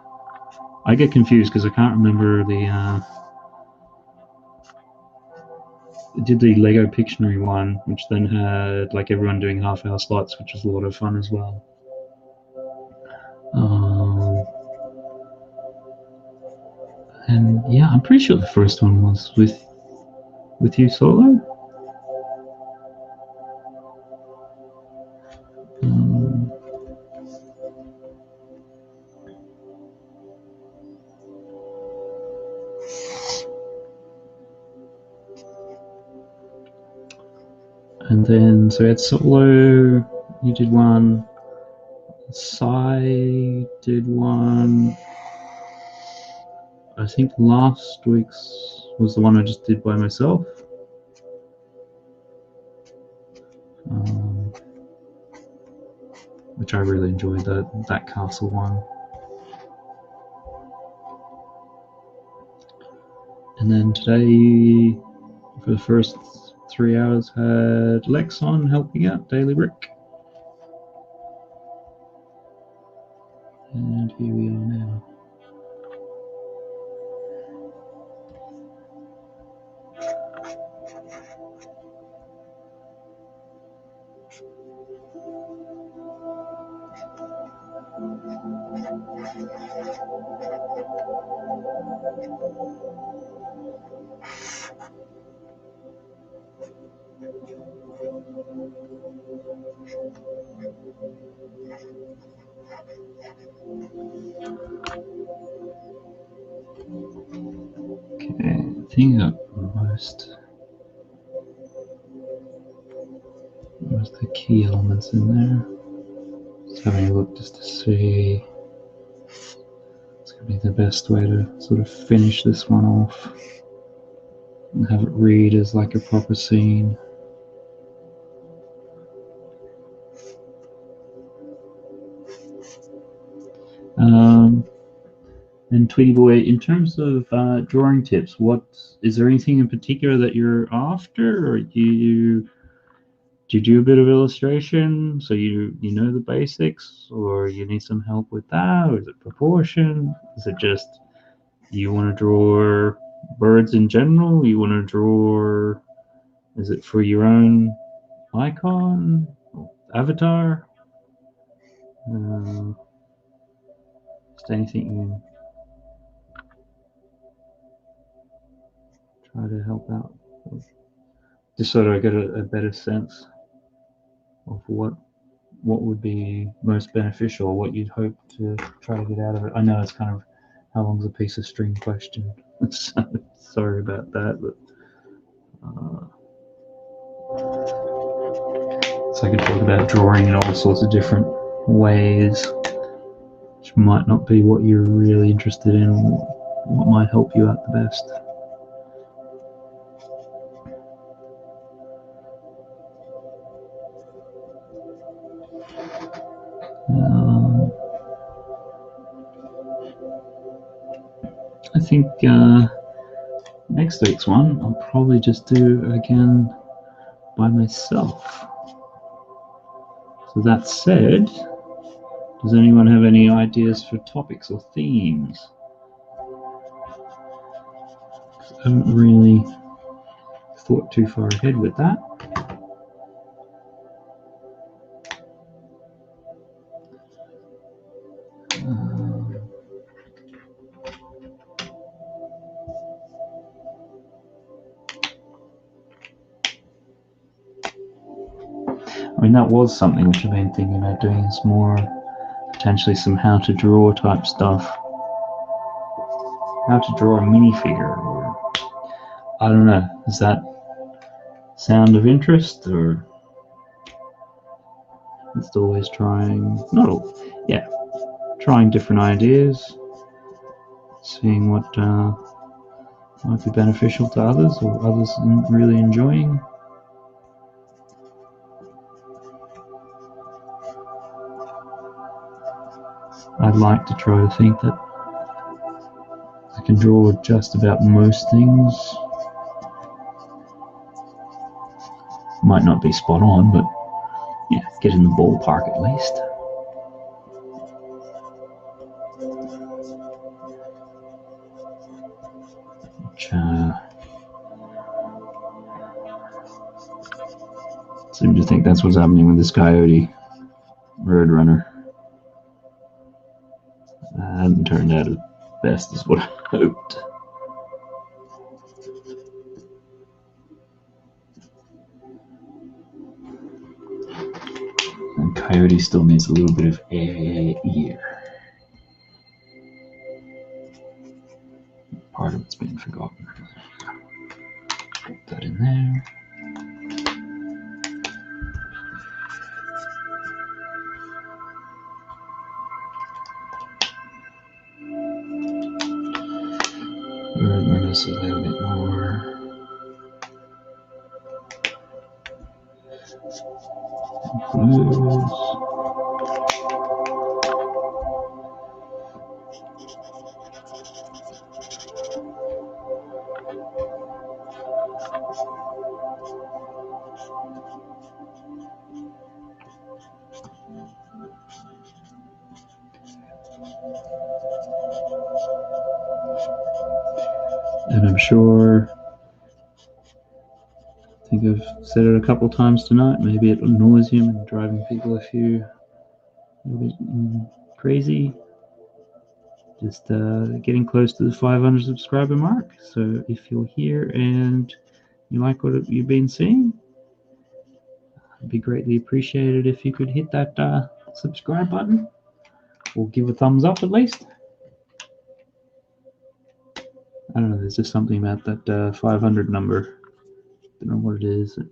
I get confused because I can't remember I did the Lego Pictionary one, which then had like everyone doing half-hour slots, which was a lot of fun as well. And yeah, I'm pretty sure the first one was with you solo. And then, so we had solo, you did one, Sai did one. I think last week's was the one I just did by myself. Which I really enjoyed, that castle one. And then today, for the first 3 hours, had Lex on helping out, Daily Brick. And here we are now. Okay, I think I got most of the key elements in there. Just having a look just to see. It's going to be the best way to sort of finish this one off and have it read as like a proper scene. And Tweety Boy, in terms of drawing tips, is there anything in particular that you're after, or do you do a bit of illustration so you know the basics, or you need some help with that, or is it proportion? Is it just you want to draw birds in general? You want to draw? Is it for your own icon, avatar? Just anything you can try to help out. Just so that I get a better sense of what would be most beneficial, what you'd hope to try to get out of it. I know it's kind of how long's a piece of string question. So, sorry about that, but so I could talk about drawing in all sorts of different ways, which might not be what you're really interested in, or what might help you out the best. I think next week's one I'll probably just do again by myself. So that said, does anyone have any ideas for topics or themes? I haven't really thought too far ahead with that. I mean, that was something which I've been thinking about doing, is more potentially some how to draw type stuff. How to draw a minifigure, or I don't know, does that sound of interest, or just always trying, not all, yeah, trying different ideas, seeing what might be beneficial to others, or others really enjoying. I'd like to try to think that I can draw just about most things. Might not be spot on, but yeah, get in the ballpark at least. Which seem to think that's what's happening with this coyote roadrunner. Hadn't turned out as best as what I hoped. And coyote still needs a little bit of ear. Part of it's been forgotten. Put that in there. Notice a little bit more. Blues. And I'm sure, I think I've said it a couple times tonight, maybe at nauseum and driving people a little bit crazy. Just getting close to the 500 subscriber mark. So if you're here and you like what you've been seeing, it'd be greatly appreciated if you could hit that subscribe button, or give a thumbs up at least. I don't know, there's just something about that 500 number. I don't know what it is. It'd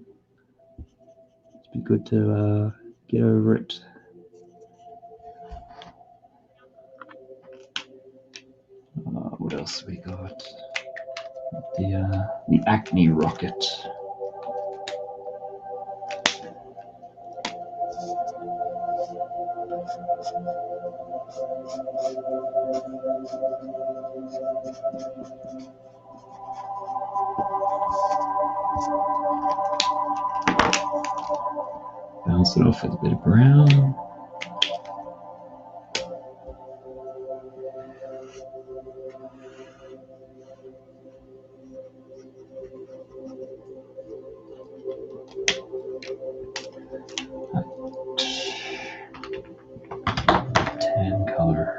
be good to get over it. What else we got? The Acne Rocket. Bounce it off with a bit of brown. Tan color.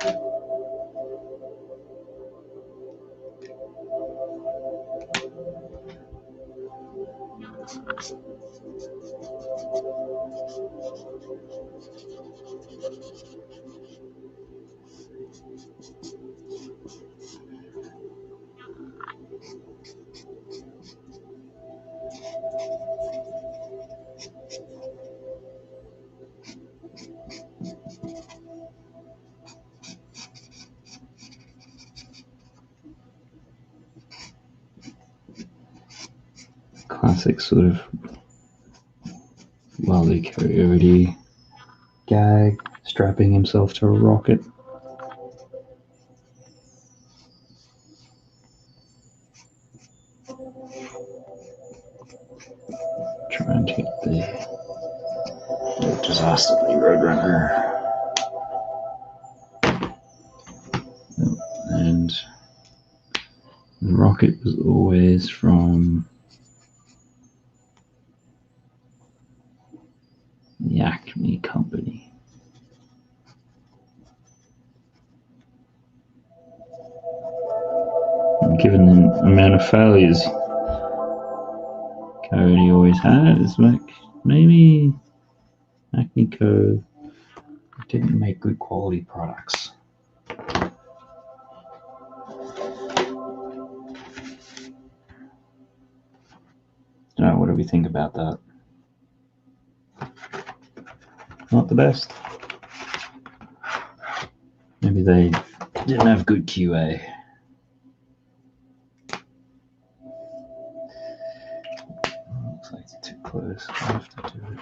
Classic sort of Wile E. Coyote gag, strapping himself to a rocket. Trying to get the Disastly Roadrunner. And the rocket was always from the Acme Company. And given the amount of failures Coyote always has, like maybe Acme Co. didn't make good quality products. What do we think about that? Not the best. Maybe they didn't have good QA. Looks like it's too close. I have to do it.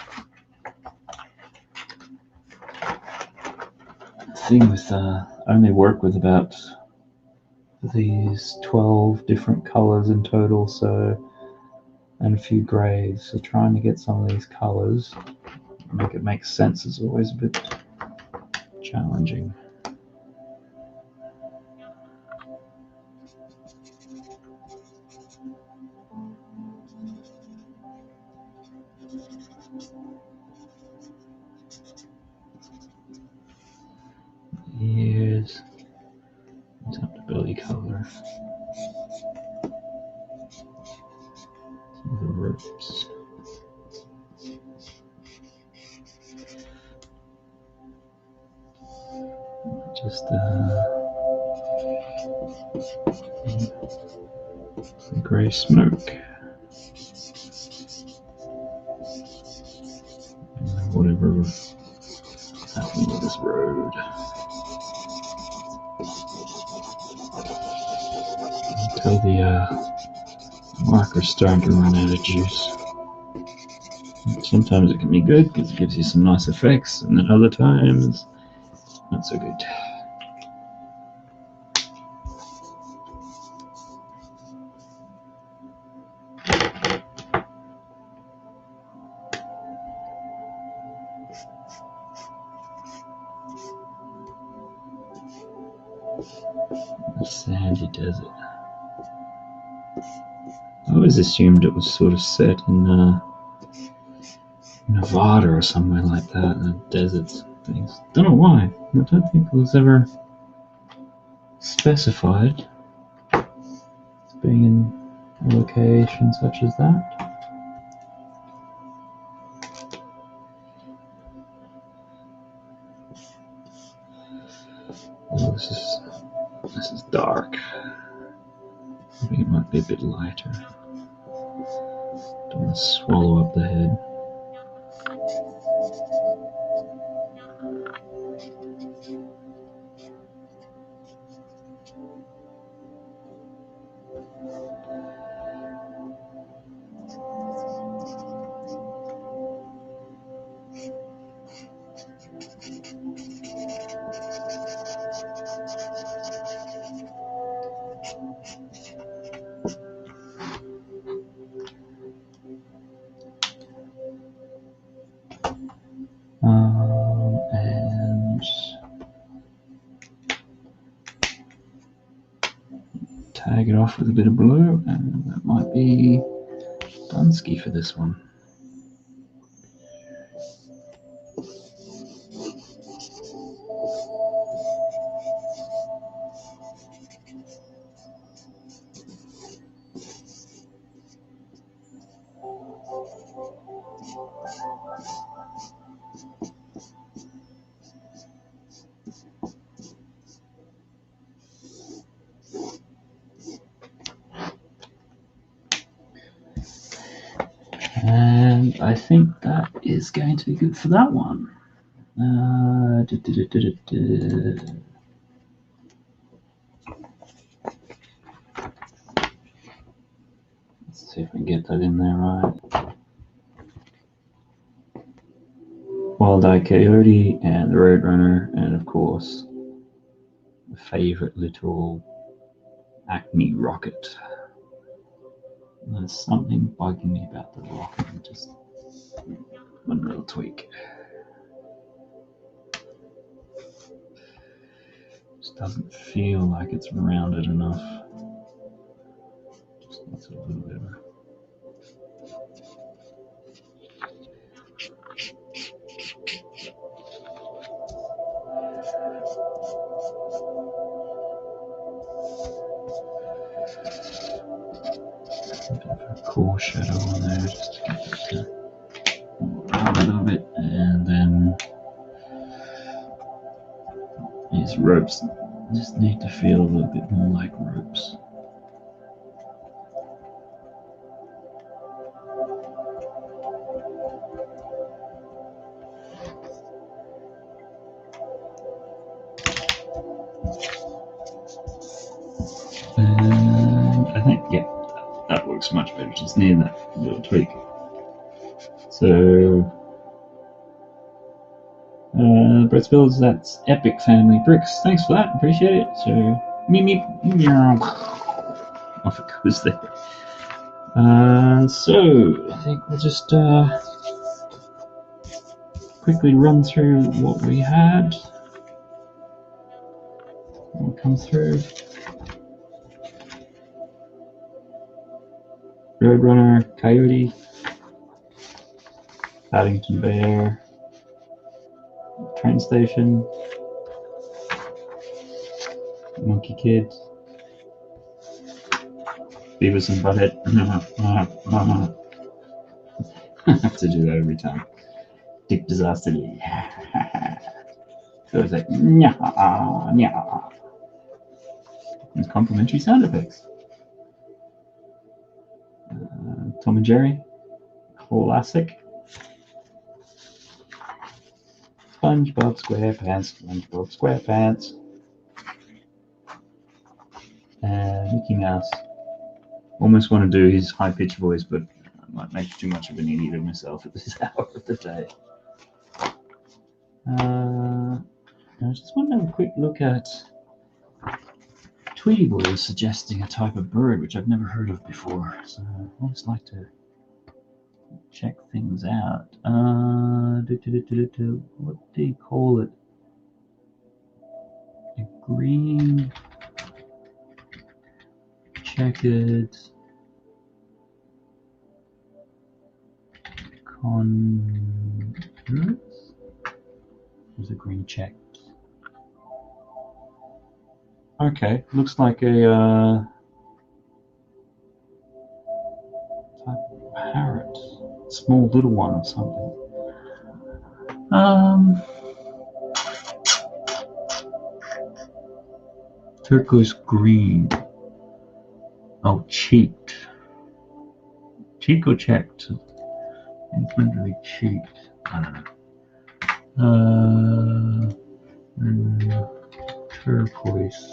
The thing with I only work with about these 12 different colors in total, so, and a few grays. So trying to get some of these colors, make it make sense, is always a bit challenging. Here's the belly color. Some of the ropes. Just some gray smoke. And whatever happened to this road. Until the marker's starting to run out of juice. Sometimes it can be good because it gives you some nice effects, and then other times, not so good. The sandy desert. I always assumed it was sort of set in Nevada or somewhere like that, the deserts things. Don't know why. I don't think it was ever specified as being in a location such as that. Oh, this is dark. I think it might be a bit lighter. Don't want to swallow up the head. off with a bit of blue, and that might be Dunsky for this one. And I think that is going to be good for that one. Let's see if we can get that in there right. Wild-Eyed Coyote and the Roadrunner, and of course, the favourite little Acme rocket. There's something bugging me about the rocket, just one little tweak. Just doesn't feel like it's rounded enough. Just needs a little bit of a... core shadow on there just to get it to round a little bit, and then these ropes just need to feel a little bit more like ropes. And I think, yeah, that works much better. Just need that little tweak. So, Brett Spills, that's Epic Family Bricks. Thanks for that, appreciate it. So, meow. Off it goes there. So, I think we'll just quickly run through what we had. We'll come through. Roadrunner, Coyote, Paddington Bear, Train Station, Monkey Kid, Beavis and Butthead. I have to do that every time. Dick Disasterly. So it's like, nya, nya. It's complimentary sound effects. Tom and Jerry, classic. SpongeBob SquarePants, SpongeBob SquarePants. And Mickey Mouse. Almost want to do his high-pitched voice, but I might make too much of an idiot of myself at this hour of the day. I just want to have a quick look at Tweety Boy is suggesting a type of bird which I've never heard of before, so I always like to check things out. What do you call it? A green checkered converse? There's a green check. Okay, looks like a type of parrot, small little one or something. Turquoise green. Oh, cheeked. Cheek or checked? It's meant to be cheeked. I don't know. Turquoise.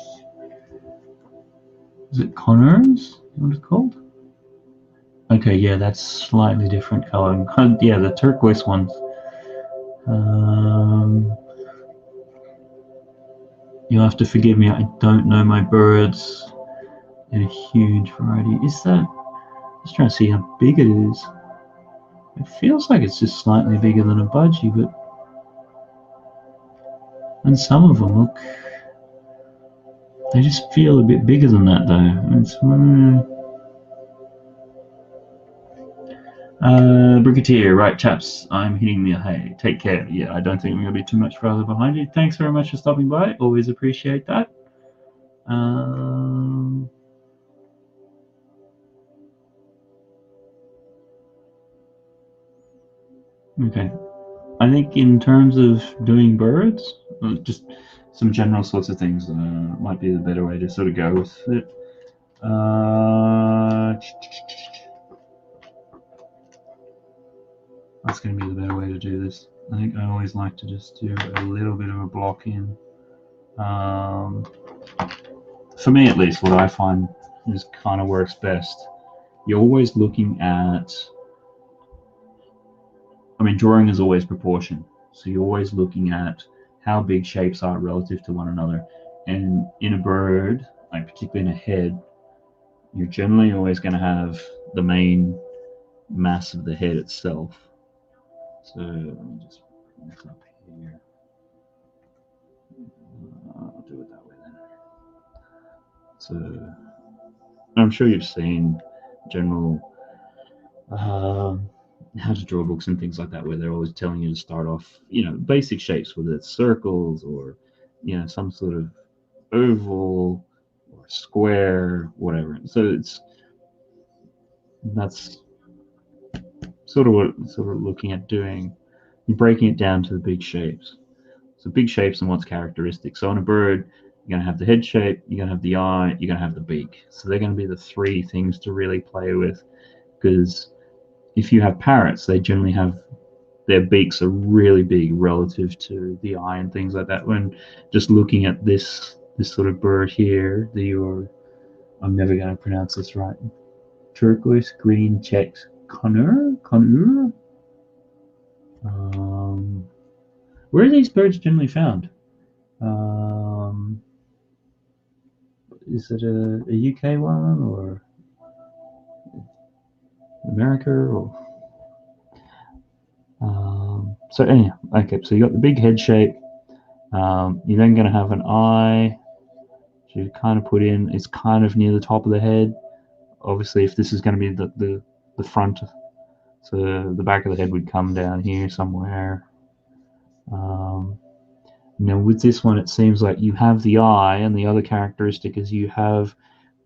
Is it Connors? What it's called? Okay, yeah, that's slightly different color. Yeah, the turquoise ones. You'll have to forgive me, I don't know my birds in a huge variety. Is that... I'm just trying to see how big it is. It feels like it's just slightly bigger than a budgie, but... And some of them look They just feel a bit bigger than that, though. It's, Brigadier, right, chaps. I'm hitting the hay. Take care. Yeah, I don't think I'm going to be too much further behind you. Thanks very much for stopping by. Always appreciate that. Okay. I think in terms of doing birds, just some general sorts of things might be the better way to sort of go with it. That's going to be the better way to do this. I think I always like to just do a little bit of a block in. For me, at least, what I find is kind of works best. You're always looking at. I mean, drawing is always proportion. So you're always looking at how big shapes are relative to one another. And in a bird, like particularly in a head, you're generally always going to have the main mass of the head itself. So let me just bring this up here. I'll do it that way then. So I'm sure you've seen general how to draw books and things like that, where they're always telling you to start off, basic shapes, whether it's circles or, some sort of oval or square, whatever. So that's sort of what looking at doing. You're breaking it down to the big shapes. So big shapes and what's characteristic. So on a bird, you're going to have the head shape, you're going to have the eye, you're going to have the beak. So they're going to be the three things to really play with, because if you have parrots, they generally have their beaks are really big relative to the eye and things like that. When just looking at this sort of bird here, I'm never going to pronounce this right. Turquoise green checked conure. Where are these birds generally found? Is it a UK one or America or? So anyhow, okay. So you got the big head shape. You're then going to have an eye. So you kind of put in. It's kind of near the top of the head. Obviously, if this is going to be the front, so the back of the head would come down here somewhere. Now with this one, it seems like you have the eye, and the other characteristic is you have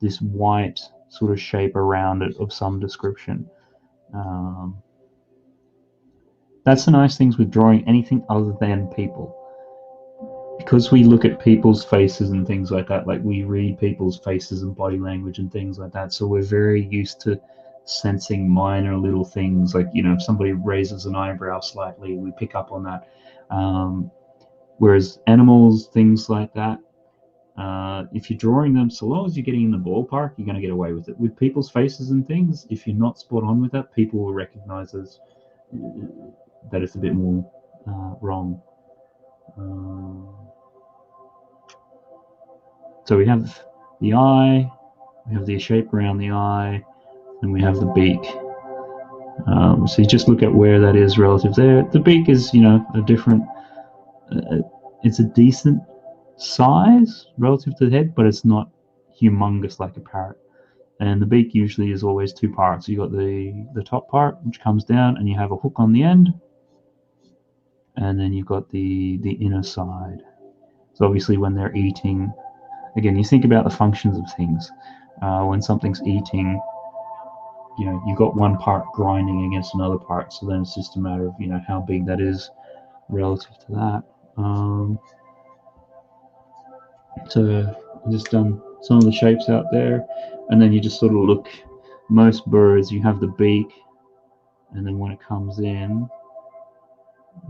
this white sort of shape around it of some description. That's the nice things with drawing anything other than people. Because we look at people's faces and things like that, like we read people's faces and body language and things like that, so we're very used to sensing minor little things, like, if somebody raises an eyebrow slightly, we pick up on that. Whereas animals, things like that, if you're drawing them, so long as you're getting in the ballpark, you're going to get away with it. With people's faces and things, if you're not spot on with that, people will recognize as that it's a bit more wrong. So we have the eye, we have the shape around the eye, and we have the beak. So you just look at where that is relative there. The beak is, a different, it's a decent size relative to the head, but it's not humongous like a parrot. And the beak usually is always two parts. You got the top part, which comes down, and you have a hook on the end, and then you've got the inner side. So obviously when they're eating, again, you think about the functions of things. When something's eating, you've got one part grinding against another part, so then it's just a matter of, how big that is relative to that. So I've just done some of the shapes out there, and then you just sort of look. Most birds, you have the beak, and then when it comes in,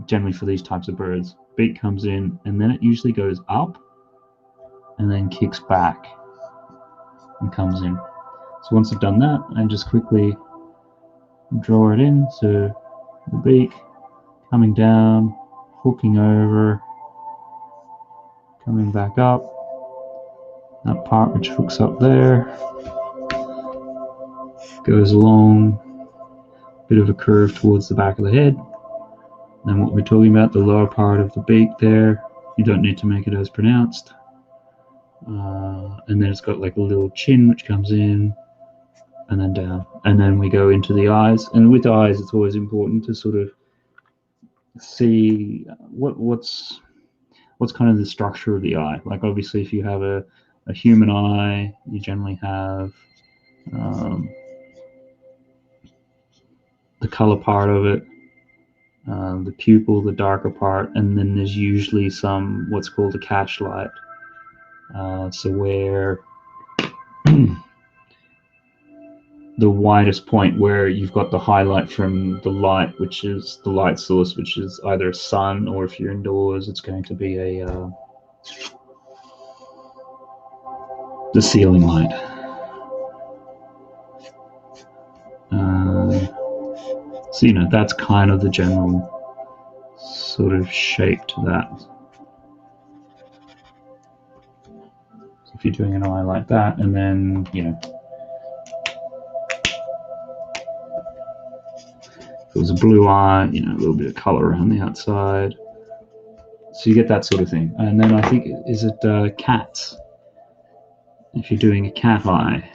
generally for these types of birds, beak comes in, and then it usually goes up, and then kicks back, and comes in. So once I've done that, I just quickly draw it in. So the beak coming down, hooking over, coming back up. That part which hooks up there goes along, bit of a curve towards the back of the head. Then what we're talking about, the lower part of the beak there, you don't need to make it as pronounced. and then it's got like a little chin which comes in and then down, and then we go into the eyes. And with eyes, it's always important to sort of see what's kind of the structure of the eye. Like obviously, if you have a human eye, you generally have the color part of it, the pupil, the darker part, and then there's usually some what's called a catch light. So where the widest point where you've got the highlight from the light, which is the light source, which is either a sun, or if you're indoors, it's going to be the ceiling light. So that's kind of the general sort of shape to that. So if you're doing an eye like that, and then if it was a blue eye, a little bit of color around the outside. So you get that sort of thing. And then I think, is it cats? If you're doing a cat eye,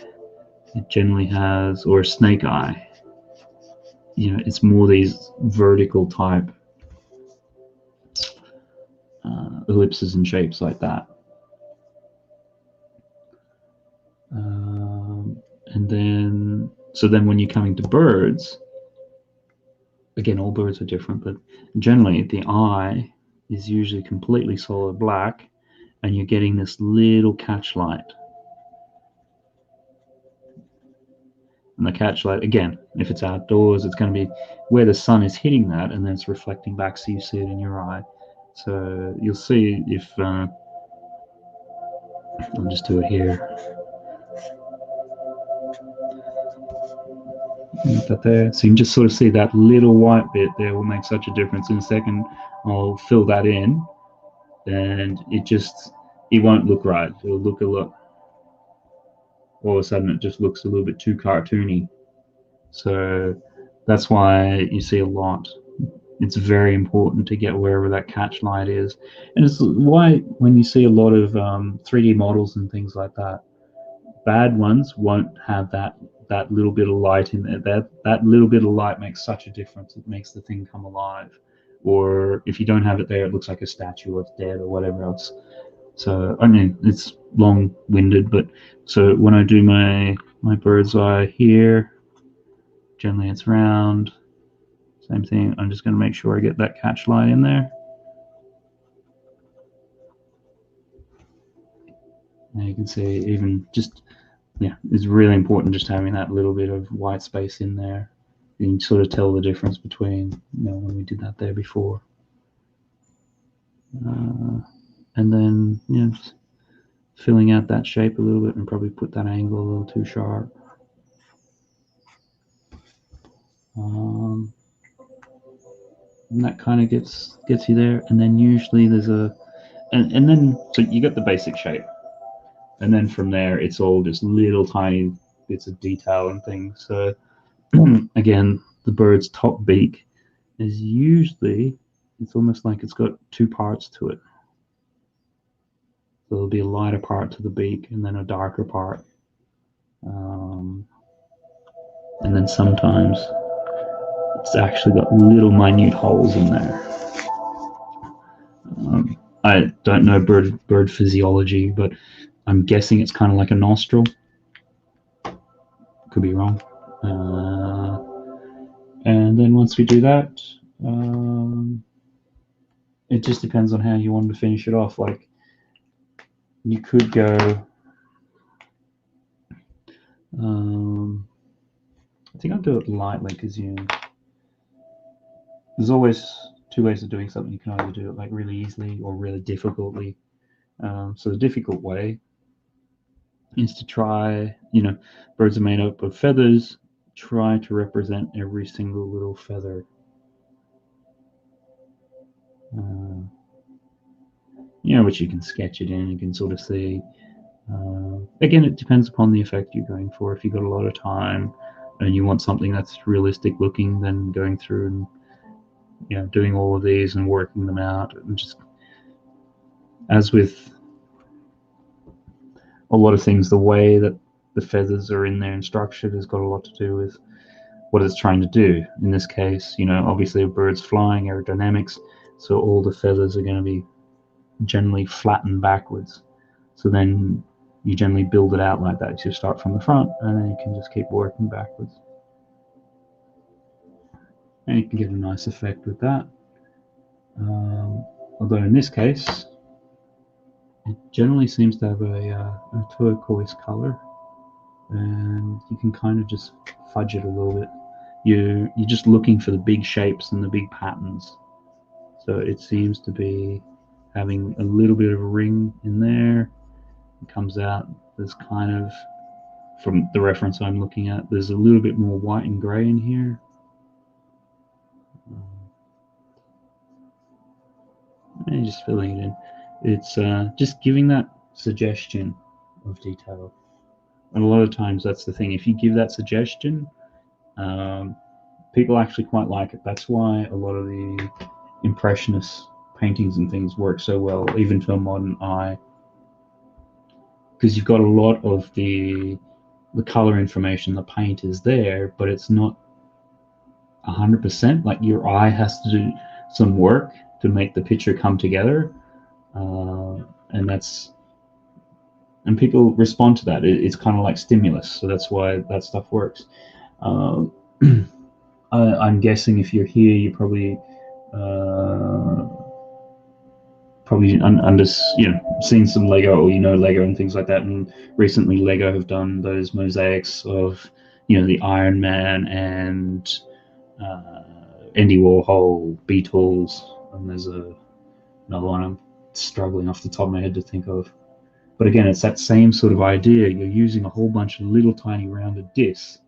it generally has, or a snake eye, it's more these vertical type ellipses and shapes like that. And then, when you're coming to birds, again, all birds are different, but generally the eye is usually completely solid black, and you're getting this little catch light. And the catch light, again, if it's outdoors, it's going to be where the sun is hitting that, and then it's reflecting back, so you see it in your eye. So you'll see if I'll just do it here. That there, so you can just sort of see that little white bit there will make such a difference. In a second, I'll fill that in, and it won't look right. It'll look a lot. All of a sudden, it just looks a little bit too cartoony. So that's why you see a lot. It's very important to get wherever that catch light is, and it's why when you see a lot of 3D models and things like that, bad ones won't have that little bit of light in there. That little bit of light makes such a difference. It makes the thing come alive. Or if you don't have it there, it looks like a statue or it's dead or whatever else. So I mean, it's long-winded, but so when I do my bird's eye here, generally it's round. Same thing. I'm just going to make sure I get that catch light in there. And you can see even just, it's really important just having that little bit of white space in there. You can sort of tell the difference between, when we did that there before. And then, just filling out that shape a little bit, and probably put that angle a little too sharp. And that kind of gets you there. And then usually there's and then, so you got the basic shape. And then from there, it's all just little tiny bits of detail and things. So again, the bird's top beak is usually, it's almost like it's got two parts to it. So there'll be a lighter part to the beak and then a darker part. And then sometimes it's actually got little minute holes in there. I don't know bird physiology, but I'm guessing it's kind of like a nostril. Could be wrong. And then once we do that, it just depends on how you want to finish it off. Like, you could go, I think I'll do it lightly, because there's always two ways of doing something. You can either do it like really easily or really difficultly. So the difficult way is to try, birds are made up of feathers, try to represent every single little feather. Which you can sketch it in, you can sort of see. Again, it depends upon the effect you're going for. If you've got a lot of time and you want something that's realistic looking, then going through and doing all of these and working them out, and just as with a lot of things, the way that the feathers are in there and structured has got a lot to do with what it's trying to do. In this case, obviously a bird's flying, aerodynamics, so all the feathers are going to be generally flattened backwards. So then you generally build it out like that. So you start from the front, and then you can just keep working backwards. And you can get a nice effect with that. Although in this case, it generally seems to have a turquoise color, and you can kind of just fudge it a little bit. You're just looking for the big shapes and the big patterns. So it seems to be having a little bit of a ring in there. It comes out, there's kind of, from the reference I'm looking at, there's a little bit more white and grey in here. And just filling it in. It's just giving that suggestion of detail. And a lot of times that's the thing. If you give that suggestion, people actually quite like it. That's why a lot of the impressionist paintings and things work so well, even to a modern eye, because you've got a lot of the color information, the paint is there, but it's not 100%. Like, your eye has to do some work to make the picture come together, and people respond to that. It's kind of like stimulus, so that's why that stuff works. I'm guessing if you're here, you probably seen some Lego, or Lego and things like that. And recently, Lego have done those mosaics of the Iron Man and Andy Warhol, Beatles, and there's another one I'm struggling off the top of my head to think of. But again, it's that same sort of idea. You're using a whole bunch of little tiny rounded discs,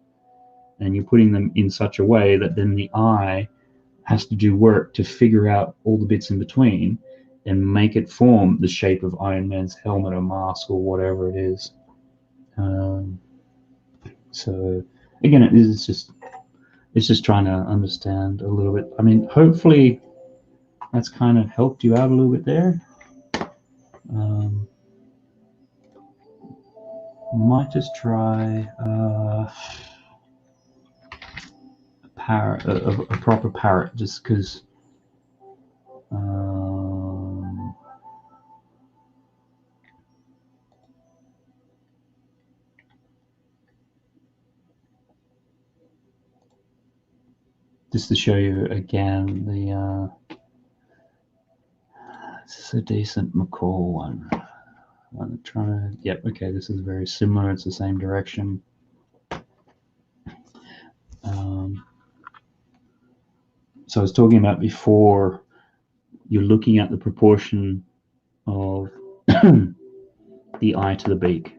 and you're putting them in such a way that then the eye has to do work to figure out all the bits in between and make it form the shape of Iron Man's helmet or mask or whatever it is. So again, it's just trying to understand a little bit. I mean, hopefully that's kind of helped you out a little bit there. Might just try a parrot, a proper parrot, just because just to show you again, this is a decent macaw one. I'm trying to, yep, okay, this is very similar, it's the same direction. So I was talking about before, you're looking at the proportion of the eye to the beak.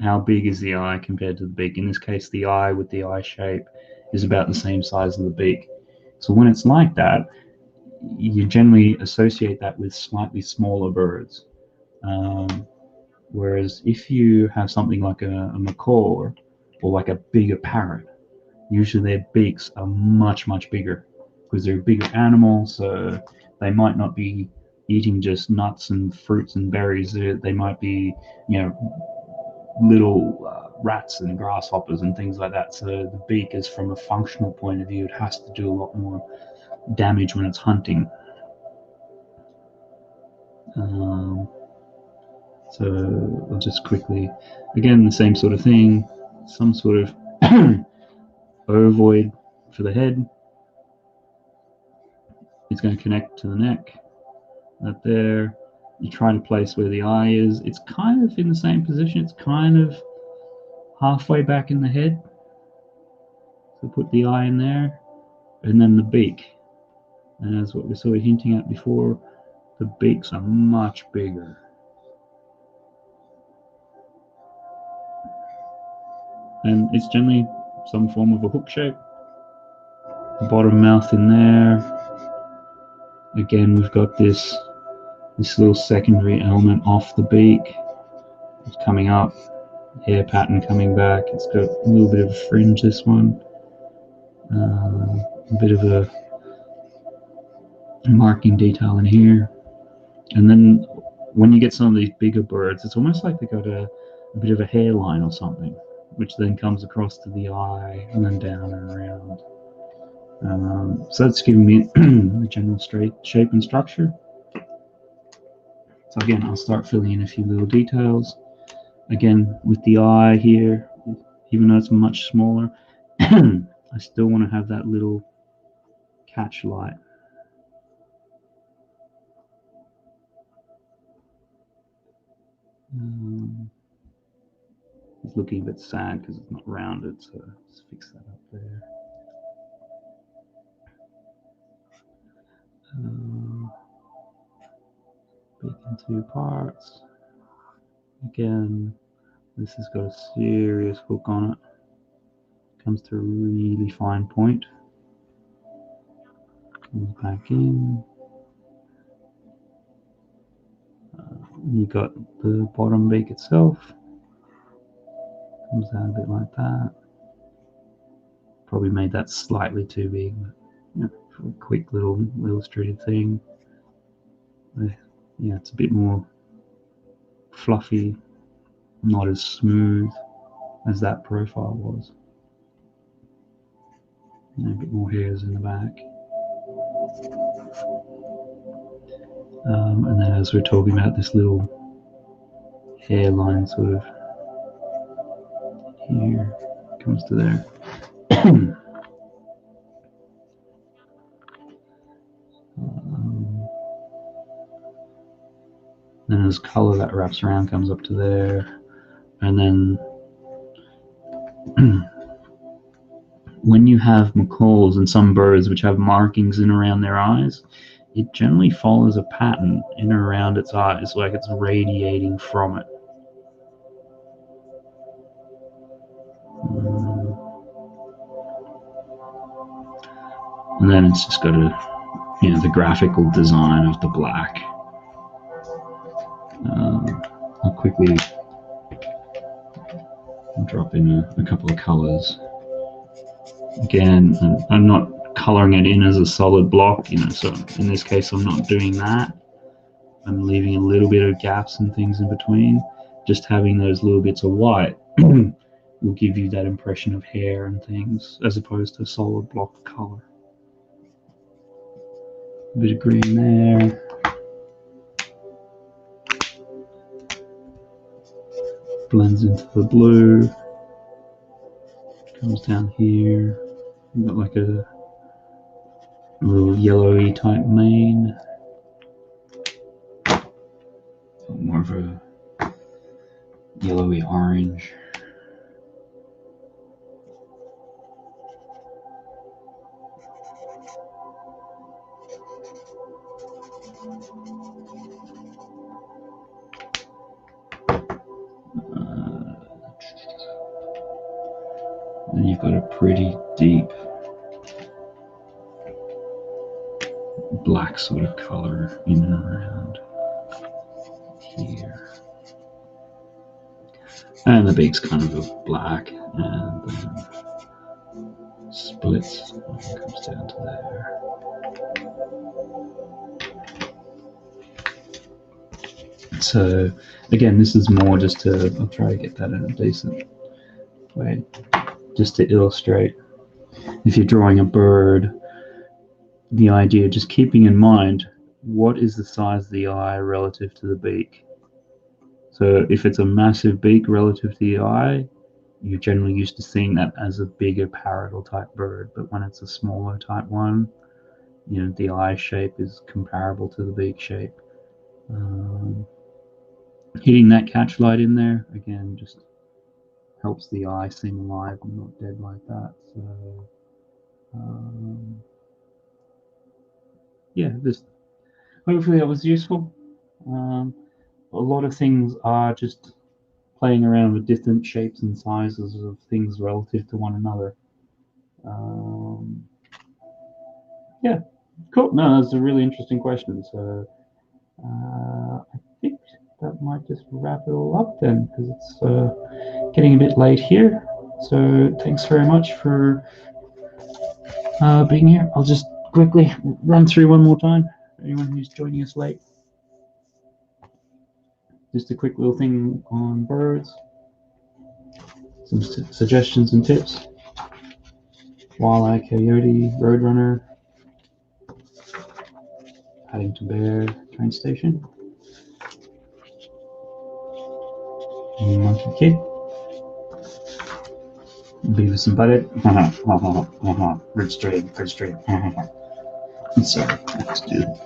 How big is the eye compared to the beak? In this case, the eye with the eye shape is about the same size as the beak. So when it's like that, you generally associate that with slightly smaller birds. Whereas if you have something like a macaw or like a bigger parrot, usually their beaks are much, much bigger because they're a bigger animal, so they might not be eating just nuts and fruits and berries. They might be, little rats and grasshoppers and things like that. So the beak is, from a functional point of view, it has to do a lot more damage when it's hunting. So I'll just quickly, again, the same sort of thing, some sort of ovoid for the head. It's going to connect to the neck. That there. You try to place where the eye is. It's kind of in the same position. It's kind of halfway back in the head. So put the eye in there, and then the beak. And as what we sort of hinting at before, the beaks are much bigger. And it's generally some form of a hook shape. The bottom mouth in there. Again, we've got this little secondary element off the beak. It's coming up, hair pattern coming back. It's got a little bit of a fringe, this one. A bit of a marking detail in here. And then when you get some of these bigger birds, it's almost like they got a a bit of a hairline or something, which then comes across to the eye and then down and around. So that's giving me the general shape and structure. So again, I'll start filling in a few little details. Again, with the eye here, even though it's much smaller, I still want to have that little catch light. It's looking a bit sad because it's not rounded, so let's fix that up there. Break in two parts. Again, this has got a serious hook on it. Comes to a really fine point. Comes back in. You got the bottom beak itself. Comes down a bit like that. Probably made that slightly too big, but you know, for a quick little illustrative thing. Yeah, it's a bit more fluffy, not as smooth as that profile was. And a bit more hairs in the back. And then as we're talking about this little hairline sort of here, comes to there. Then there's colour that wraps around, comes up to there. And then when you have macaws and some birds which have markings in around their eyes, it generally follows a pattern in and around its eyes, like it's radiating from it. And then it's just got the graphical design of the black. I'll quickly drop in a couple of colors. Again, I'm not coloring it in as a solid block, so in this case I'm not doing that. I'm leaving a little bit of gaps and things in between. Just having those little bits of white will give you that impression of hair and things, as opposed to a solid block of color. A bit of green there. Blends into the blue. Comes down here. You've got like a little yellowy type mane. More of a yellowy orange. Then you've got a pretty deep black sort of color in and around here. And the beak's kind of a black, and then splits and comes down to there. So again, this is more just I'll try to get that in a decent way, just to illustrate. If you're drawing a bird, the idea, just keeping in mind, what is the size of the eye relative to the beak? So if it's a massive beak relative to the eye, you're generally used to seeing that as a bigger parrotle type bird. But when it's a smaller type one, the eye shape is comparable to the beak shape. Hitting that catch light in there, again, just helps the eye seem alive and not dead like that. So yeah, hopefully that was useful. A lot of things are just playing around with different shapes and sizes of things relative to one another. Yeah, cool. No, that's a really interesting question. So I think that might just wrap it all up then, because it's getting a bit late here. So thanks very much for being here. I'll just quickly run through one more time for anyone who's joining us late. Just a quick little thing on birds. some suggestions and tips. Wildeye Coyote Roadrunner, Paddington Bear train station, Monkey Kid, Beavis and Butthead, Red Stream. Sorry, I have to do that.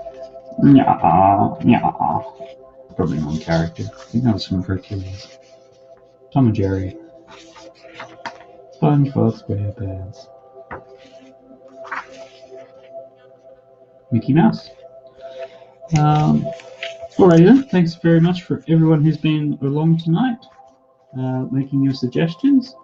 Probably one character. I think that was from Hercules. Tom and Jerry, SpongeBob SquarePants, Mickey Mouse. Alrighty then, thanks very much for everyone who's been along tonight, making your suggestions.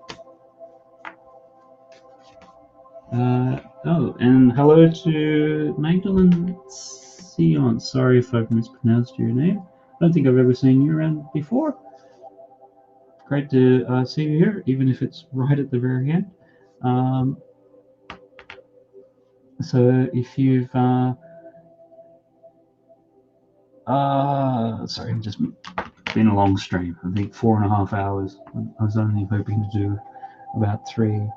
And hello to Magdalene Sion. Sorry if I've mispronounced your name. I don't think I've ever seen you around before. Great to see you here, even if it's right at the very end. So if you've sorry, it's just been a long stream. I think 4.5 hours. I was only hoping to do about 3.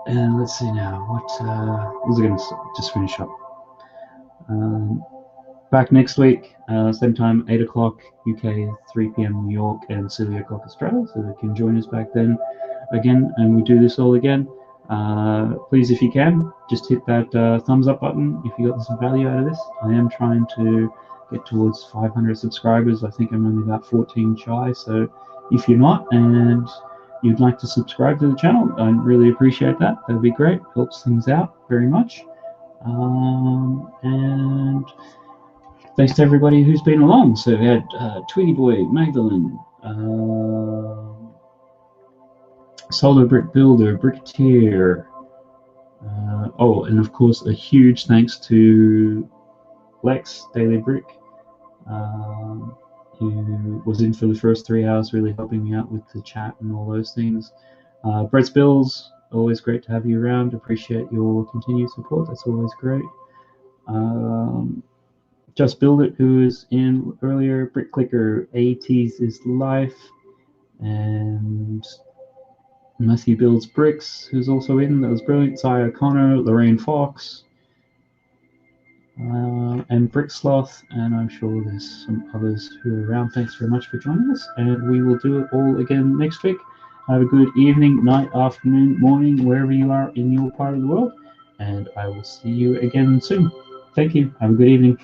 And let's see now. What was I going to just finish up? Back next week, same time, 8 o'clock UK, 3 p.m. New York, and 7 o'clock Australia. So they can join us back then again, and we do this all again. Please, if you can, just hit that thumbs up button if you got some value out of this. I am trying to get towards 500 subscribers. I think I'm only about 14 shy. So if you're not and you'd like to subscribe to the channel, I'd really appreciate that. That'd be great. Helps things out very much. And thanks to everybody who's been along. So we had Tweety Boy, Magdalene, Solar Brick Builder, Bricketeer. And of course, a huge thanks to Lex Daily Brick, who was in for the first 3 hours, really helping me out with the chat and all those things. Brett Spills, always great to have you around. Appreciate your continued support. That's always great. Just Build It, who was in earlier. Brick Clicker, AT's is Life, and Matthew Builds Bricks, who's also in. That was brilliant. Cy O'Connor, Lorraine Fox, and Brick Sloth, and I'm sure there's some others who are around. Thanks very much for joining us, and we will do it all again next week. Have a good evening, night, afternoon, morning, wherever you are in your part of the world, and I will see you again soon. Thank you. Have a good evening.